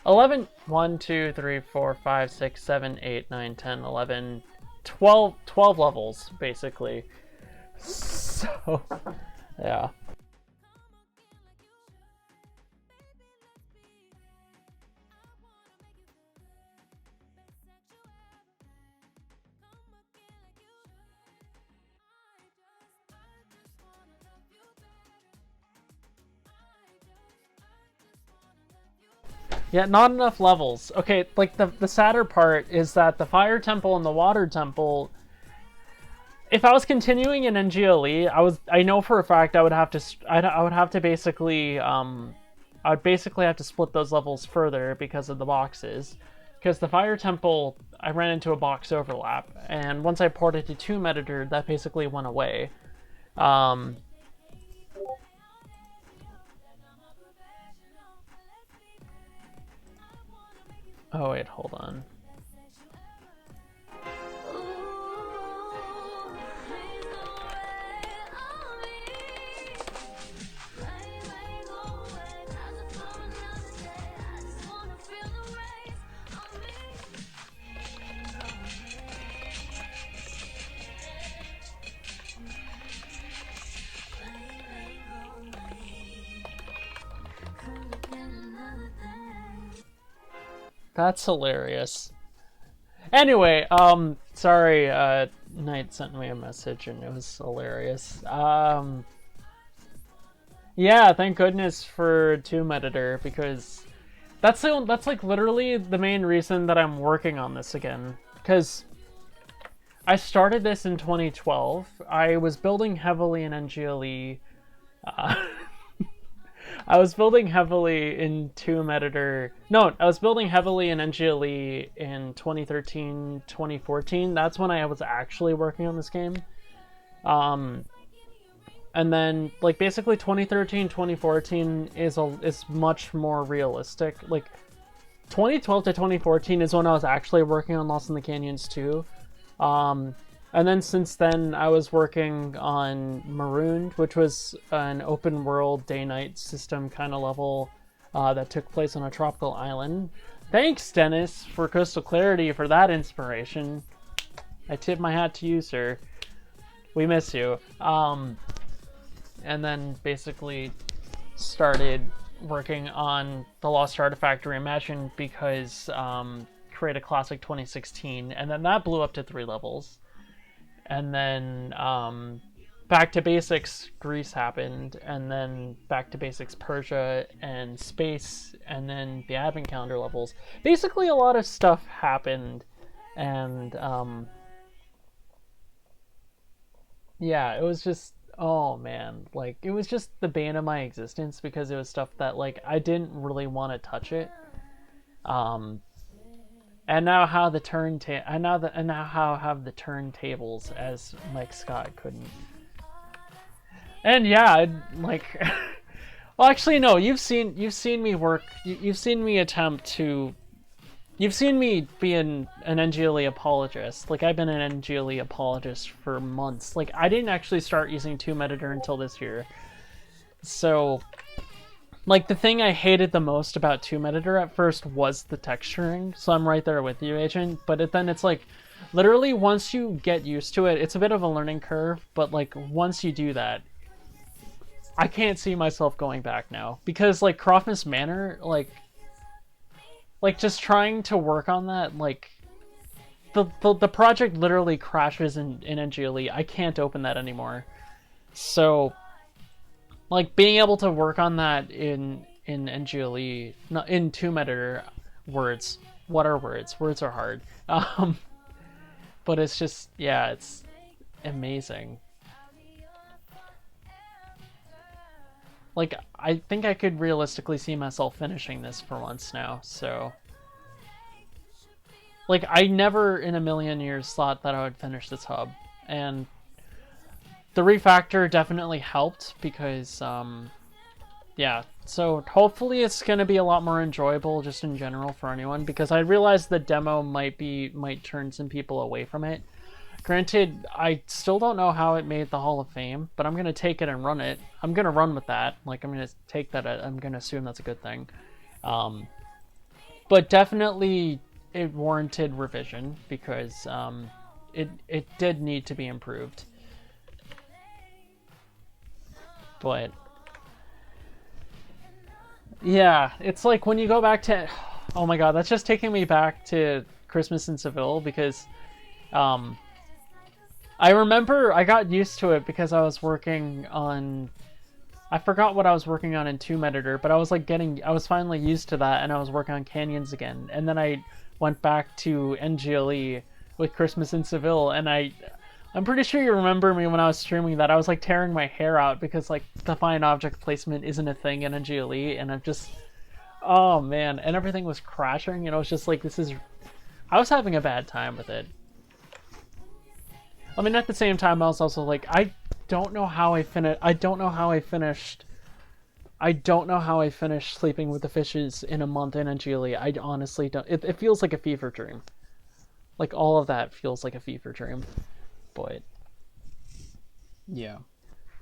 11. 1, 2, 3, 4, 5, 6, 7, 8, 9, 10, 11. 12 levels, basically. So, yeah. Yeah, not enough levels. Okay, like the sadder part is that the fire temple and the water temple, if I was continuing in NGLE, I know for a fact I would have to I would have to basically I would basically have to split those levels further because of the boxes. Because the fire temple, I ran into a box overlap, and once I ported to Tomb Editor, that basically went away. Um, oh wait, hold on. That's hilarious. Anyway, sorry, Knight sent me a message and it was hilarious. Yeah, thank goodness for Tomb Editor, because that's like literally the main reason that I'm working on this again. Because I started this in 2012. I was building heavily in NGLE. I was building heavily in Tomb Editor. No, I was building heavily in NGLE in 2013, 2014. That's when I was actually working on this game. And then like basically 2013, 2014 is much more realistic. Like 2012 to 2014 is when I was actually working on Lost in the Canyons 2. And then since then, I was working on Marooned, which was an open world day-night system kind of level that took place on a tropical island. Thanks, Dennis, for Crystal Clarity for that inspiration. I tip my hat to you, sir. We miss you. And then basically started working on the Lost Artifact Reimagined because Create a Classic 2016, and then that blew up to 3 levels. And then Back to Basics Greece happened, and then Back to Basics Persia and Space, and then the Advent Calendar levels. Basically, a lot of stuff happened, and yeah, it was just, oh man, like it was just the bane of my existence because it was stuff that like I didn't really want to touch it. And now how the now how have the turntables, as Mike Scott couldn't. And yeah, like well actually no, you've seen me work, you've seen me attempt to, you've seen me be an NGLE apologist. Like I've been an NGLE apologist for months. Like I didn't actually start using Tomb Editor until this year. So like, the thing I hated the most about Tomb Editor at first was the texturing, so I'm right there with you, Agent, but then it's like, literally once you get used to it, it's a bit of a learning curve, but like, once you do that, I can't see myself going back now, because like, Croftmas Manor, like just trying to work on that, like, the project literally crashes in NGLE, I can't open that anymore, so like being able to work on that in NGLE, not in Tomb Editor, words. What are words? Words are hard. But it's just, yeah, it's amazing. Like I think I could realistically see myself finishing this for once now. So like I never in a million years thought that I would finish this hub, and the refactor definitely helped because, yeah, so hopefully it's going to be a lot more enjoyable just in general for anyone, because I realized the demo might turn some people away from it. Granted, I still don't know how it made the Hall of Fame, but I'm going to take it and run it. I'm going to run with that. Like, I'm going to take that, I'm going to assume that's a good thing. But definitely it warranted revision because it did need to be improved. But yeah, it's like when you go back to, oh my god, that's just taking me back to Christmas in Seville, because I remember I got used to it because I was working on I forgot what I was working on in Tomb Editor, but I was like I was finally used to that, and I was working on canyons again. And then I went back to NGLE with Christmas in Seville, and I'm pretty sure you remember me when I was streaming that. I was like tearing my hair out because like defined object placement isn't a thing in NGLE, and I'm just, oh man, and everything was crashing, and I was just like, I was having a bad time with it. I mean, at the same time, I was also like, I don't know how I finished. I don't know how I finished Sleeping with the Fishes in a month in NGLE. I honestly don't. It feels like a fever dream. Like all of that feels like a fever dream. But Yeah.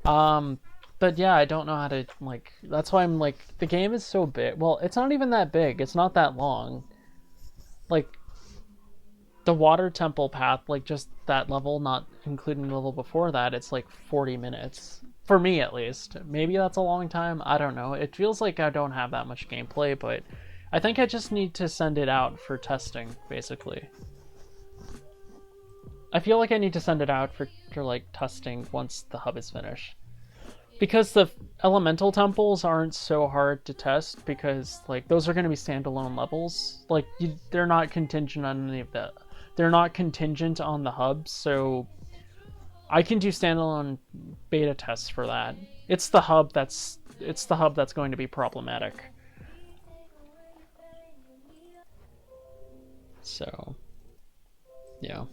but yeah, I don't know how to like. That's why I'm like, the game is so big. Well, it's not even that big. It's not that long. Like the water temple path, like just that level, not including the level before that, it's like 40 minutes. For me, at least. Maybe that's a long time. I don't know. It feels like I don't have that much gameplay, but I think I just need to send it out for testing, basically. I feel like I need to send it out for like testing once the hub is finished. Because the elemental temples aren't so hard to test, because like those are going to be standalone levels. Like they're not contingent on any of that. They're not contingent on the hubs, so I can do standalone beta tests for that. It's the hub that's going to be problematic. So, yeah.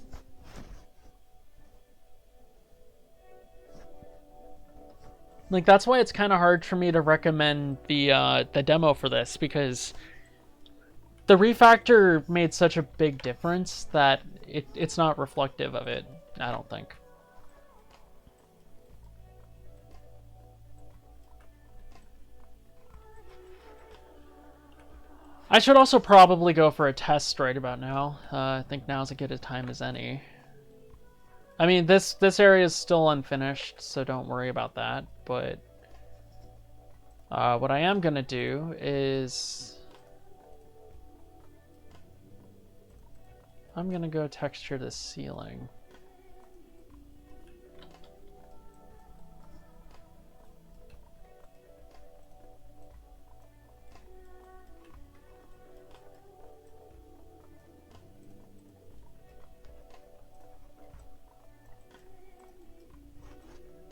Like that's why it's kind of hard for me to recommend the demo for this, because the refactor made such a big difference that it's not reflective of it, I don't think. I should also probably go for a test right about now. I think now's as good a time as any. I mean, this area is still unfinished, so don't worry about that, but what I am gonna do is I'm gonna go texture the ceiling.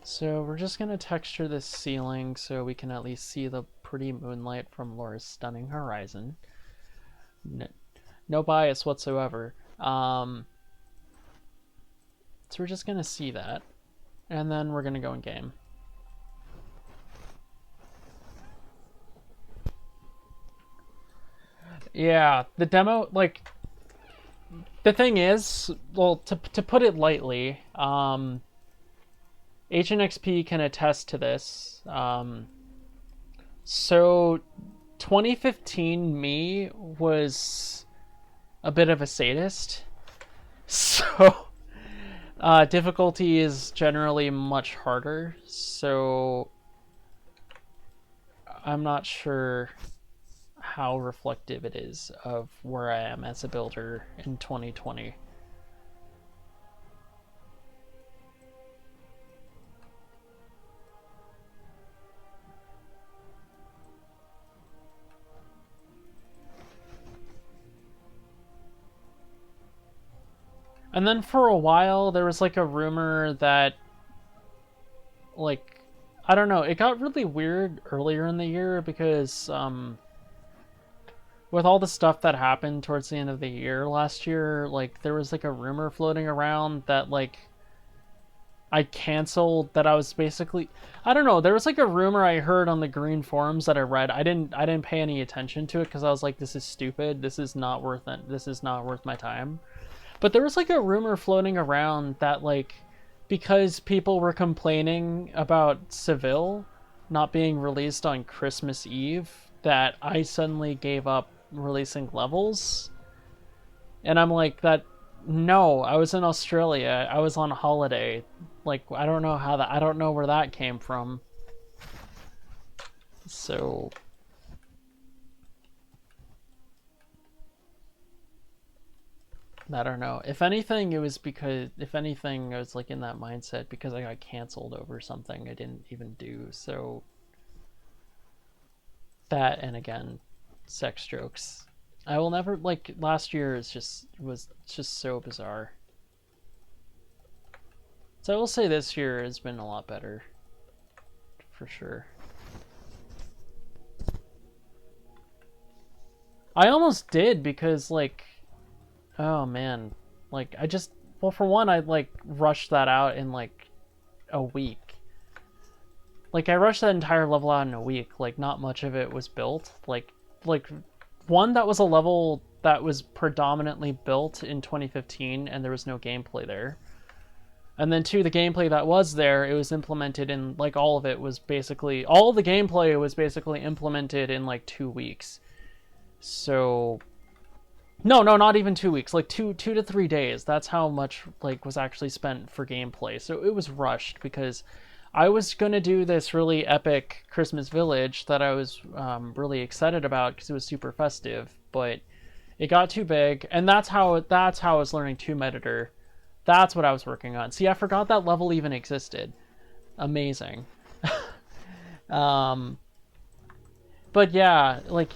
So we're just gonna texture this ceiling so we can at least see the pretty moonlight from Laura's stunning horizon. No bias whatsoever. So we're just gonna see that, and then we're gonna go in game. Yeah, the demo, like, the thing is, well, to put it lightly, HNXP can attest to this. So 2015 me was a bit of a sadist. So difficulty is generally much harder. So I'm not sure how reflective it is of where I am as a builder in 2020. And then for a while, there was like a rumor that, like, I don't know, it got really weird earlier in the year because with all the stuff that happened towards the end of the year last year, like, there was like a rumor floating around that, like, I canceled, that I was basically, I don't know, there was like a rumor I heard on the green forums that I read. I didn't pay any attention to it because I was like, this is stupid, this is not worth it, this is not worth my time. But there was like a rumor floating around that, like, because people were complaining about Seville not being released on Christmas Eve, that I suddenly gave up releasing levels. And I'm like, no, I was in Australia. I was on holiday. Like, I don't know where that came from. So I don't know. If anything, I was like in that mindset because I got canceled over something I didn't even do. So That, and again, sex jokes. I will never, like, last year was just so bizarre. So I will say this year has been a lot better, for sure. I almost did because, like, oh man, like, well, for one, I, like, rushed that out in, like, a week. Like, I rushed that entire level out in a week. Like, not much of it was built. Like, one, that was a level that was predominantly built in 2015, and there was no gameplay there. And then two, the gameplay that was there, it was implemented in, like, all of the gameplay was basically implemented in, like, 2 weeks. So, no, not even 2 weeks, like, 2 to 3 days. That's how much, like, was actually spent for gameplay. So it was rushed because I was going to do this really epic Christmas village that I was really excited about because it was super festive, but it got too big, and that's how I was learning Tomb Editor. That's what I was working on. See, I forgot that level even existed. Amazing. But yeah, like,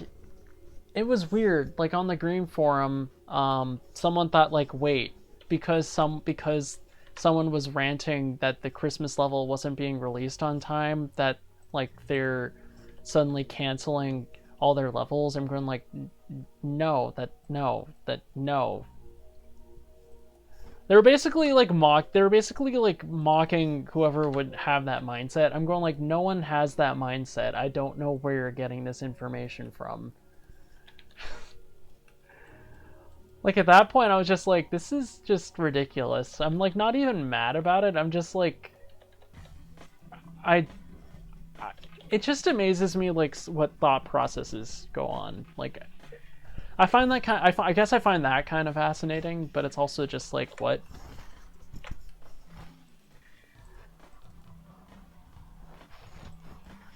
it was weird. Like, on the Green Forum, someone thought, like, wait, because someone was ranting that the Christmas level wasn't being released on time, that, like, they're suddenly canceling all their levels. I'm going, like, no. They were basically mocking whoever would have that mindset. I'm going, like, no one has that mindset. I don't know where you're getting this information from. Like, at that point, I was just like, this is just ridiculous. I'm, like, not even mad about it. I'm just like, it just amazes me, like, what thought processes go on. Like, I find that I guess I find that kind of fascinating, but it's also just like, what?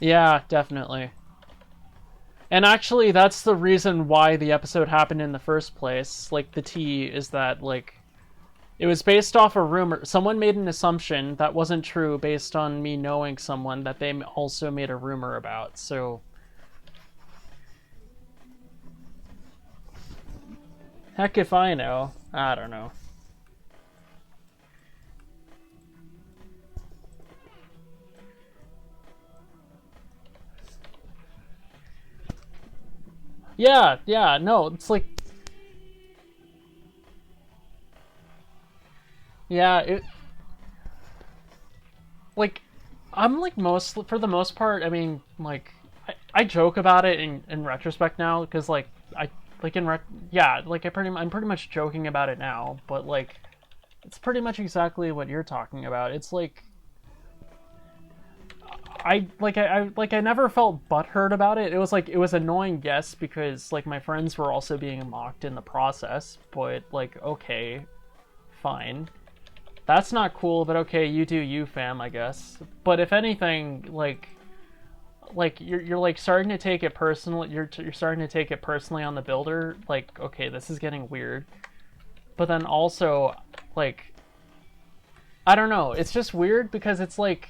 Yeah, definitely. And actually, that's the reason why the episode happened in the first place. Like, the tea is that, like, it was based off a rumor. Someone made an assumption that wasn't true based on me knowing someone that they also made a rumor about. So, heck if I know. I don't know. Yeah, no, it's like, yeah, like, I'm, like, for the most part, I mean, like, I joke about it in retrospect now, because, like, I'm pretty much joking about it now, but, like, it's pretty much exactly what you're talking about. It's like, I never felt butthurt about it. It was like, it was annoying, yes, because, like, my friends were also being mocked in the process, but, like, okay, fine. That's not cool, but okay, you do you, fam, I guess. But if anything, like you're like starting to take it personal. You're starting to take it personally on the builder. Like, okay, this is getting weird. But then also, like, I don't know. It's just weird because it's like,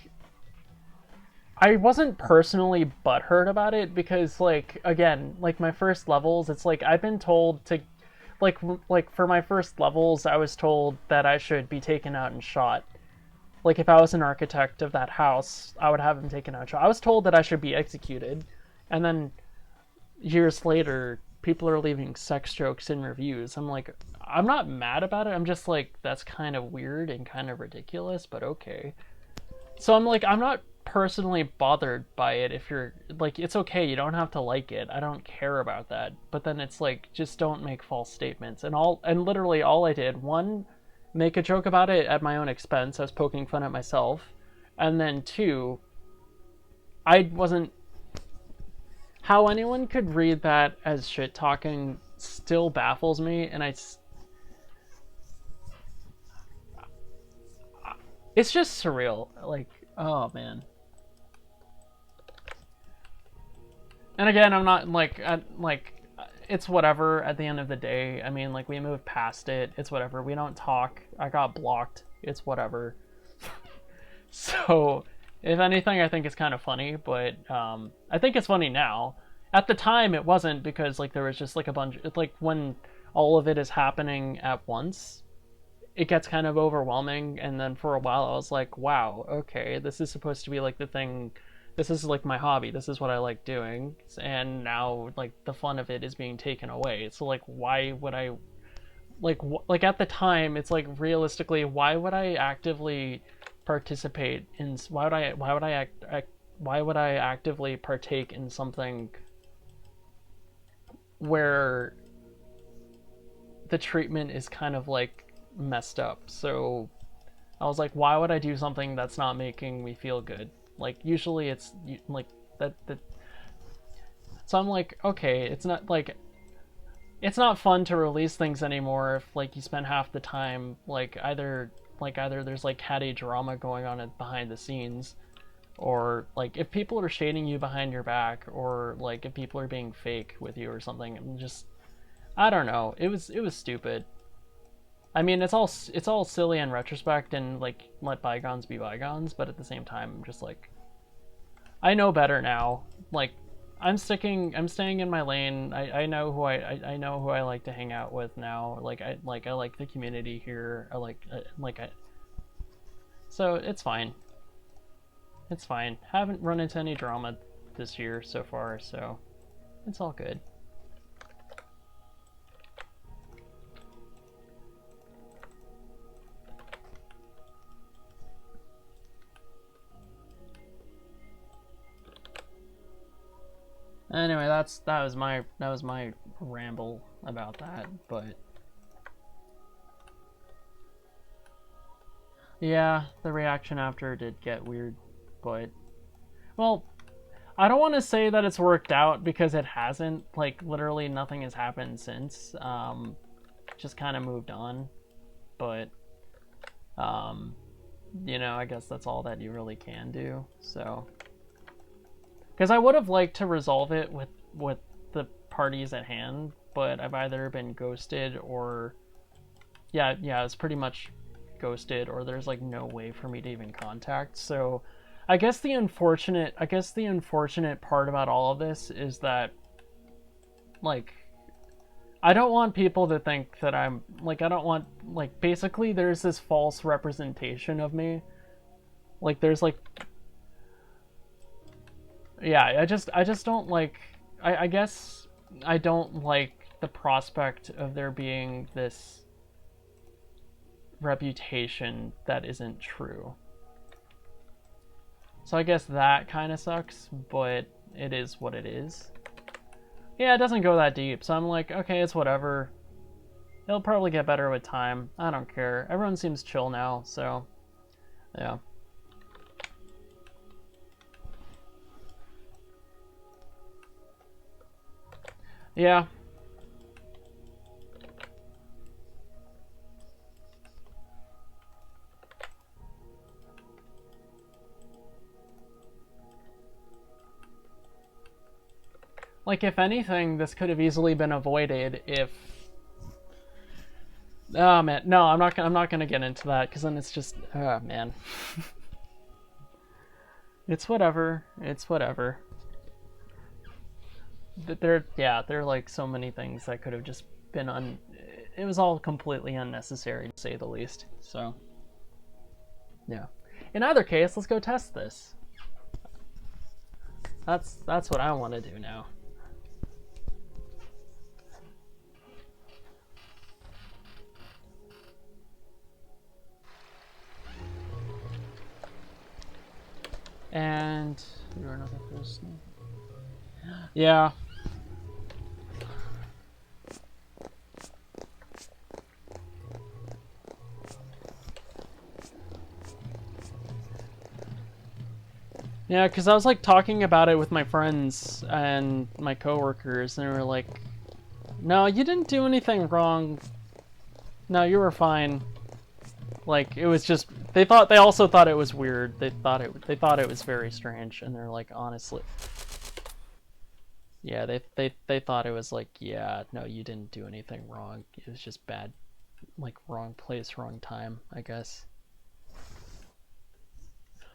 I wasn't personally butthurt about it because, like, again, like, my first levels, it's like, I've been told to, like for my first levels, I was told that I should be taken out and shot. Like, if I was an architect of that house, I would have him taken out and shot. I was told that I should be executed, and then years later, people are leaving sex jokes in reviews. I'm like, I'm not mad about it. I'm just like, that's kind of weird and kind of ridiculous, but okay. So I'm like, I'm not personally bothered by it. If you're like, it's okay, you don't have to like it, I don't care about that. But then it's like, just don't make false statements. And literally all I did, one, make a joke about it at my own expense. I was poking fun at myself. And then two, I wasn't, how anyone could read that as shit talking still baffles me. And it's just surreal. Like, oh man. And again, I'm not like, it's whatever at the end of the day. I mean, like, we moved past it. It's whatever. We don't talk. I got blocked. It's whatever. So, if anything, I think it's kind of funny, but I think it's funny now. At the time, it wasn't, because like there was just like a bunch. Like when all of it is happening at once, it gets kind of overwhelming. And then for a while, I was like, wow, okay, this is supposed to be like the thing. This is like my hobby. This is what I like doing. And now like the fun of it is being taken away. So like, why would I like at the time? It's like, realistically, why would I actively participate in? Why would I actively partake in something where the treatment is kind of like messed up? So I was like, why would I do something that's not making me feel good? Like usually it's like that. So I'm like, okay, it's not fun to release things anymore if like you spend half the time like either there's like catty drama going on behind the scenes, or like if people are shading you behind your back, or like if people are being fake with you or something. And just, I don't know, it was stupid. I mean, it's all silly in retrospect, and like, let bygones be bygones, but at the same time, I'm just like, I know better now. Like, I'm staying in my lane. I know who I know who I like to hang out with now. I like the community here. So it's fine. It's fine. Haven't run into any drama this year so far, so it's all good. Anyway, that was my ramble about that, but yeah, the reaction after did get weird, but well, I don't want to say that it's worked out, because it hasn't. Like, literally nothing has happened since. Just kind of moved on, but you know, I guess that's all that you really can do. So, because I would have liked to resolve it with the parties at hand, but I've either been ghosted, or yeah, it's pretty much ghosted, or there's like no way for me to even contact. So I guess the unfortunate part about all of this is that, like, I don't want people to think that I'm like, I don't want, like, basically there's this false representation of me. Like, there's like, yeah, I just don't like, I guess I don't like the prospect of there being this reputation that isn't true. So I guess that kind of sucks, but it is what it is. Yeah, it doesn't go that deep, so I'm like, okay, it's whatever. It'll probably get better with time. I don't care. Everyone seems chill now, so yeah. Yeah. Like, if anything, this could have easily been avoided if... Oh, man. No, I'm not gonna get into that, because then it's just... Oh, man. It's whatever. It's whatever. There are like so many things that could have just been it was all completely unnecessary, to say the least. So, yeah. In either case, let's go test this. That's what I want to do now. And you're another person. Yeah. Yeah, because I was like talking about it with my friends and my coworkers, and they were like, "No, you didn't do anything wrong. No, you were fine." Like, it was just, they also thought it was weird. They thought it was very strange, and they're like, honestly, yeah, they thought it was like, yeah, no, you didn't do anything wrong. It was just bad, like, wrong place, wrong time, I guess.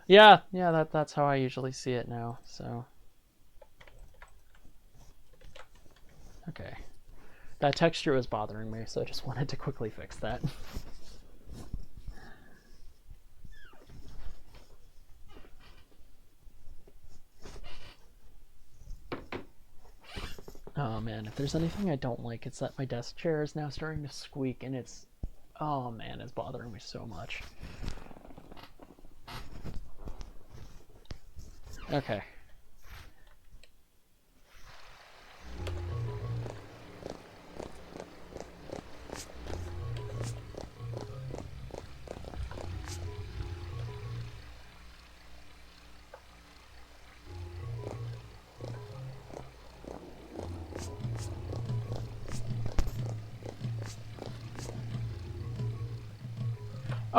Yeah, that's how I usually see it now. So Okay. That texture was bothering me, so I just wanted to quickly fix that. Oh man, if there's anything I don't like, it's that my desk chair is now starting to squeak and it's... Oh man, it's bothering me so much. Okay.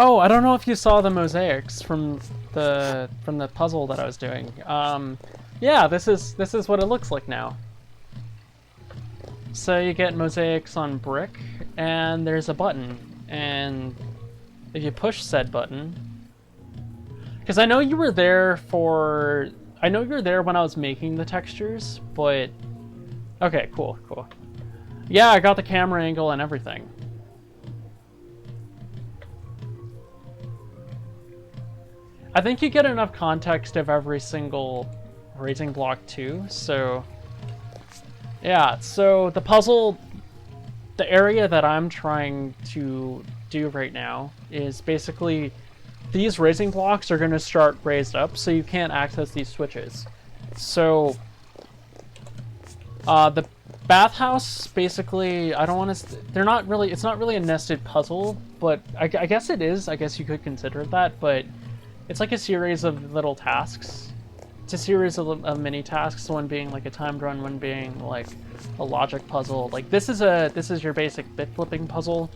Oh, I don't know if you saw the mosaics from the puzzle that I was doing. Yeah, this is what it looks like now. So you get mosaics on brick, and there's a button, and if you push said button, because I know you were there when I was making the textures, but okay, cool. Yeah, I got the camera angle and everything. I think you get enough context of every single raising block too, so... Yeah, so the puzzle... The area that I'm trying to do right now is basically... These raising blocks are going to start raised up, so you can't access these switches. So... the bathhouse, basically, I don't want to... They're not really... It's not really a nested puzzle, but I guess it is. I guess you could consider it that, but... It's like a series of little tasks. It's a series of mini tasks, one being like a timed run, one being like a logic puzzle. Like this is your basic bit flipping puzzle.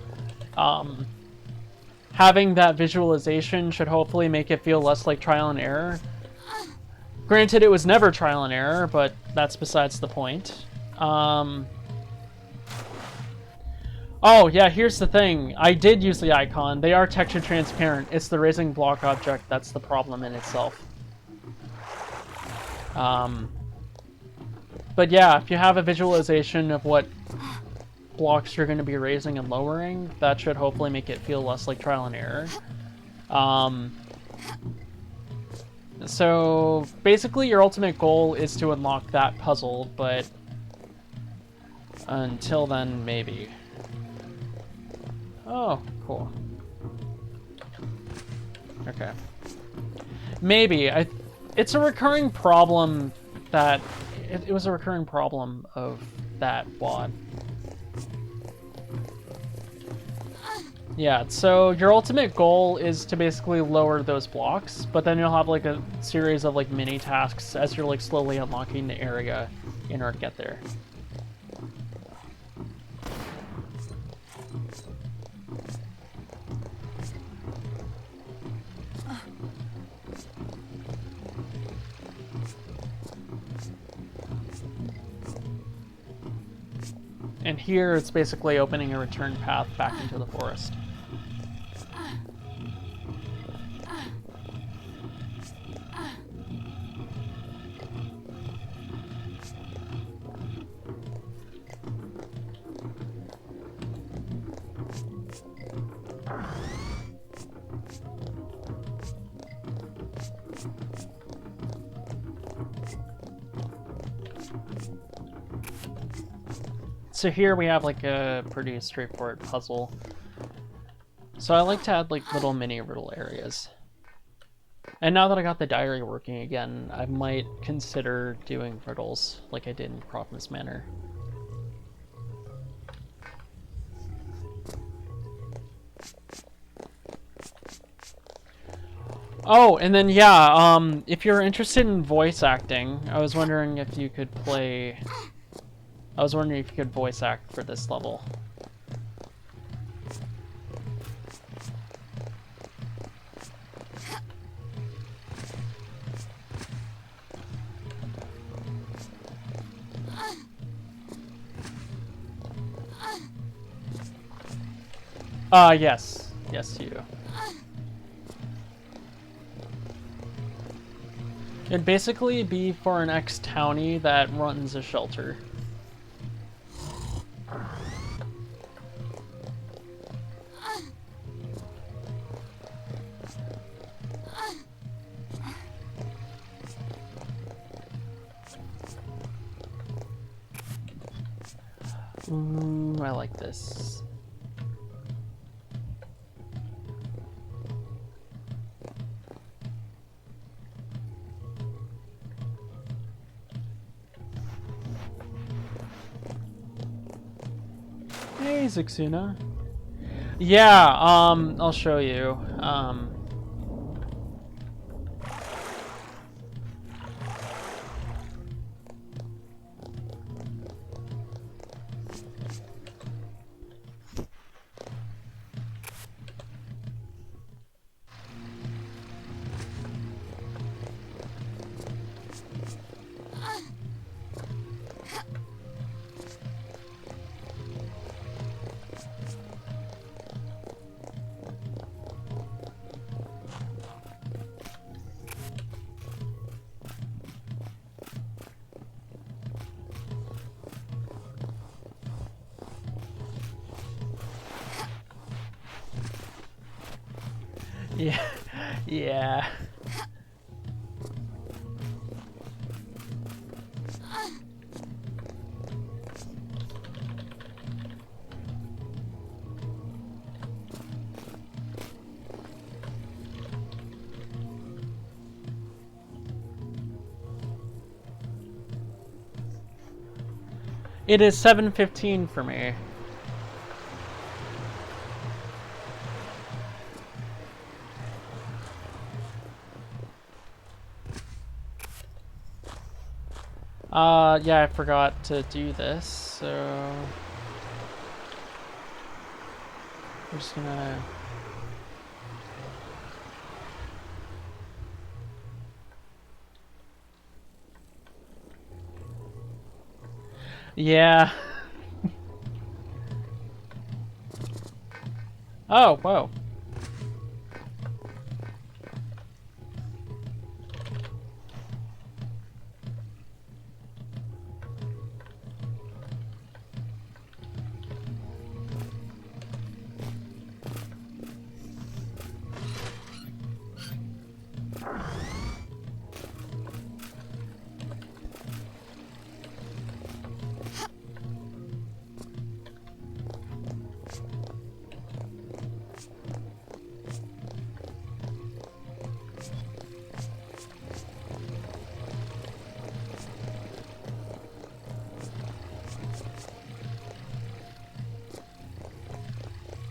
Having that visualization should hopefully make it feel less like trial and error. Granted, it was never trial and error, but that's besides the point. Oh, yeah, here's the thing. I did use the icon. They are texture transparent. It's the raising block object that's the problem in itself. But yeah, if you have a visualization of what blocks you're going to be raising and lowering, that should hopefully make it feel less like trial and error. So basically your ultimate goal is to unlock that puzzle, but until then, maybe. Oh, cool. Okay. Maybe. It's a recurring problem that... It was a recurring problem of that WOD. Yeah, so your ultimate goal is to basically lower those blocks, but then you'll have like a series of like mini tasks as you're like slowly unlocking the area in order to get there. And here it's basically opening a return path back into the forest. So here we have like a pretty straightforward puzzle. So I like to add like little mini riddle areas. And now that I got the diary working again, I might consider doing riddles like I did in Providence Manor. Oh, and then yeah, if you're interested in voice acting, I was wondering if you could play... I was wondering if you could voice act for this level. Yes. Yes, you. It'd basically be for an ex-townie that runs a shelter. Ooh, I like this. Hey, Zixuna. Yeah, I'll show you. Yeah, yeah. It is 7:15 for me. Yeah, I forgot to do this, so we're just gonna. Yeah. Oh, whoa.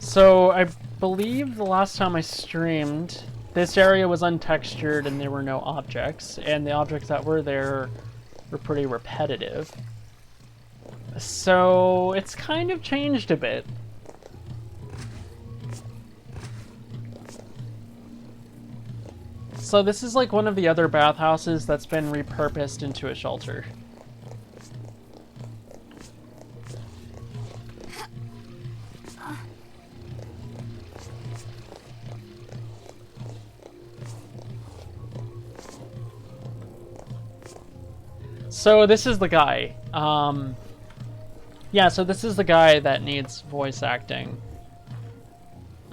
So I believe the last time I streamed, this area was untextured and there were no objects, and the objects that were there were pretty repetitive. So it's kind of changed a bit. So this is like one of the other bathhouses that's been repurposed into a shelter. So this is the guy. Yeah, so this is the guy that needs voice acting.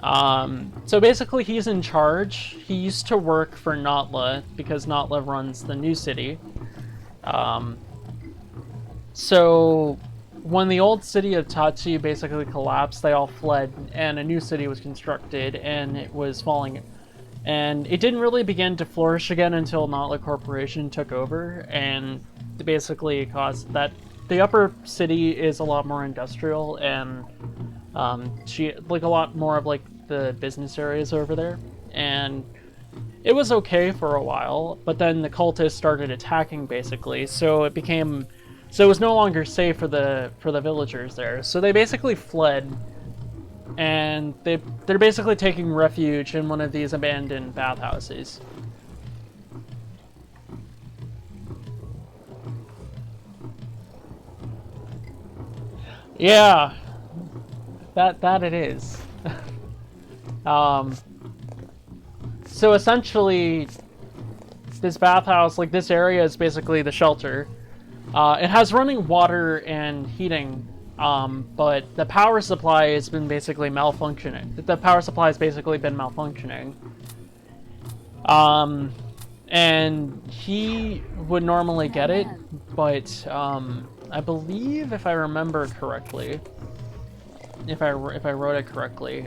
So basically he's in charge. He used to work for Notla because Notla runs the new city. So when the old city of Tatsu basically collapsed, they all fled and a new city was constructed and it was falling. And it didn't really begin to flourish again until Notla Corporation took over, and basically caused that the upper city is a lot more industrial and like a lot more of like the business areas over there, and it was okay for a while, but then the cultists started attacking basically, so it was no longer safe for the villagers there, so they basically fled, and they're basically taking refuge in one of these abandoned bathhouses. Yeah, that it is. So essentially, this bathhouse, like this area, is basically the shelter. It has running water and heating, but the power supply has been basically malfunctioning. The power supply has basically been malfunctioning. And he would normally get it, but I believe, if I remember correctly, if I wrote it correctly,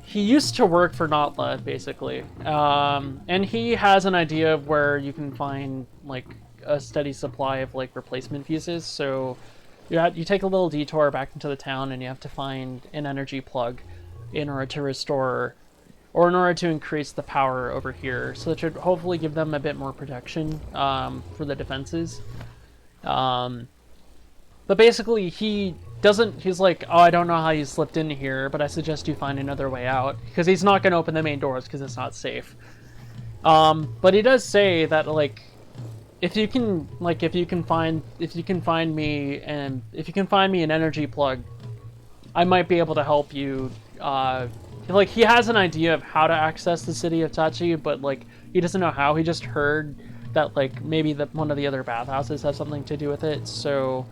he used to work for Notla, basically, and he has an idea of where you can find like a steady supply of like replacement pieces. So you take a little detour back into the town, and you have to find an energy plug in order to restore, or in order to increase the power over here. So that should hopefully give them a bit more protection for the defenses. But basically, he's like, oh, I don't know how you slipped in here, but I suggest you find another way out, because he's not going to open the main doors because it's not safe. But he does say that, like, if you can find me an energy plug, I might be able to help you. Like, he has an idea of how to access the city of Tachi, but like he doesn't know how. He just heard that like maybe one of the other bathhouses has something to do with it. So,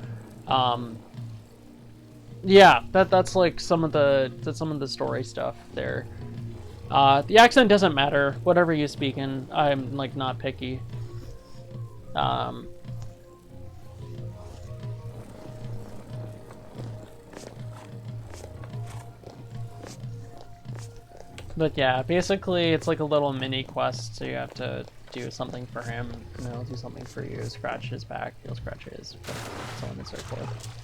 yeah, that's like some of the story stuff there. The accent doesn't matter. Whatever you speak in, I'm like not picky. But yeah, basically it's like a little mini quest, so you have to do something for him, and he'll do something for you. Scratch his back, he'll scratch his, so on and so forth.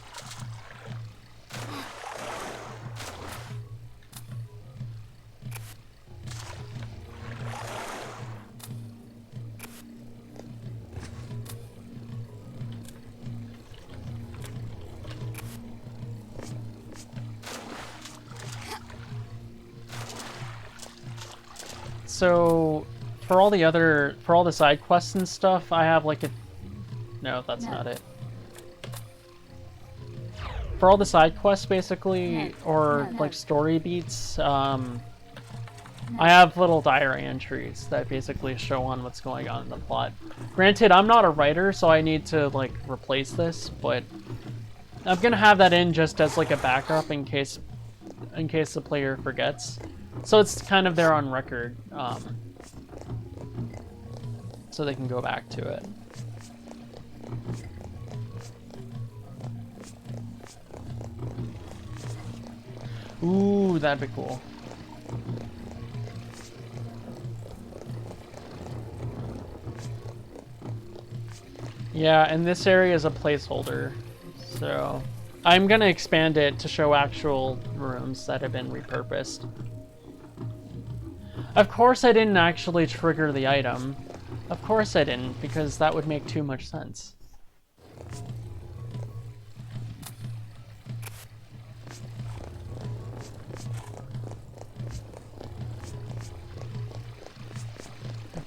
So, for all the side quests and stuff, I have like a... No, that's not it. For all the side quests, basically, or like story beats, I have little diary entries that basically show on what's going on in the plot. Granted, I'm not a writer, so I need to like replace this, but I'm gonna have that in just as like a backup in case the player forgets. So it's kind of there on record, so they can go back to it. Ooh, that'd be cool. Yeah, and this area is a placeholder, so I'm gonna expand it to show actual rooms that have been repurposed. Of course I didn't actually trigger the item. Of course I didn't, because that would make too much sense.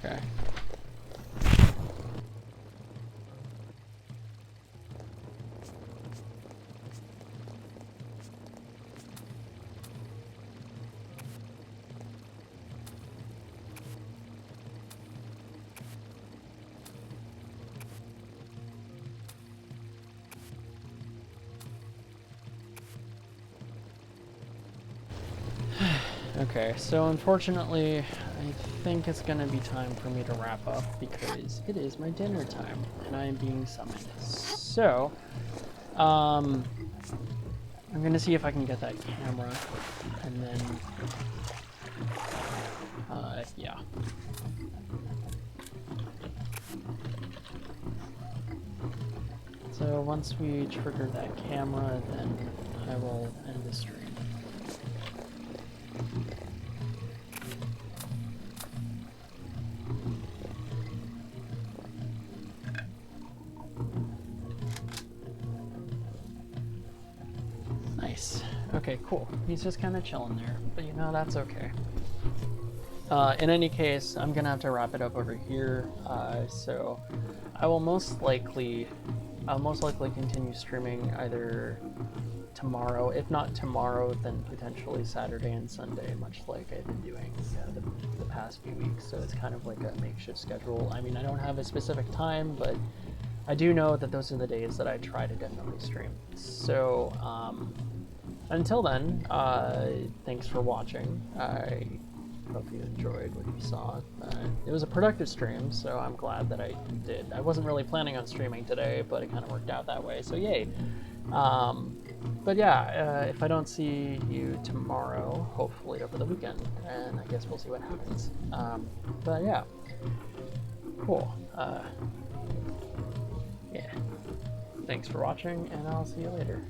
Okay. Okay, so unfortunately, I think it's gonna be time for me to wrap up because it is my dinner time and I am being summoned. So, I'm gonna see if I can get that camera, and then, yeah. So once we trigger that camera, then I will end the stream. Nice. Okay, cool. He's just kind of chilling there, but you know, that's okay. In any case, I'm gonna have to wrap it up over here. So I will most likely continue streaming either tomorrow. If not tomorrow, then potentially Saturday and Sunday, much like I've been doing the past few weeks. So it's kind of like a makeshift schedule. I mean, I don't have a specific time, but I do know that those are the days that I try to definitely stream. So until then, thanks for watching. Hope you enjoyed what you saw. It was a productive stream, so I'm glad that I did. I wasn't really planning on streaming today, but it kind of worked out that way, so yay. But yeah, if I don't see you tomorrow, hopefully over the weekend, and I guess we'll see what happens. But yeah, cool. Yeah, thanks for watching, and I'll see you later.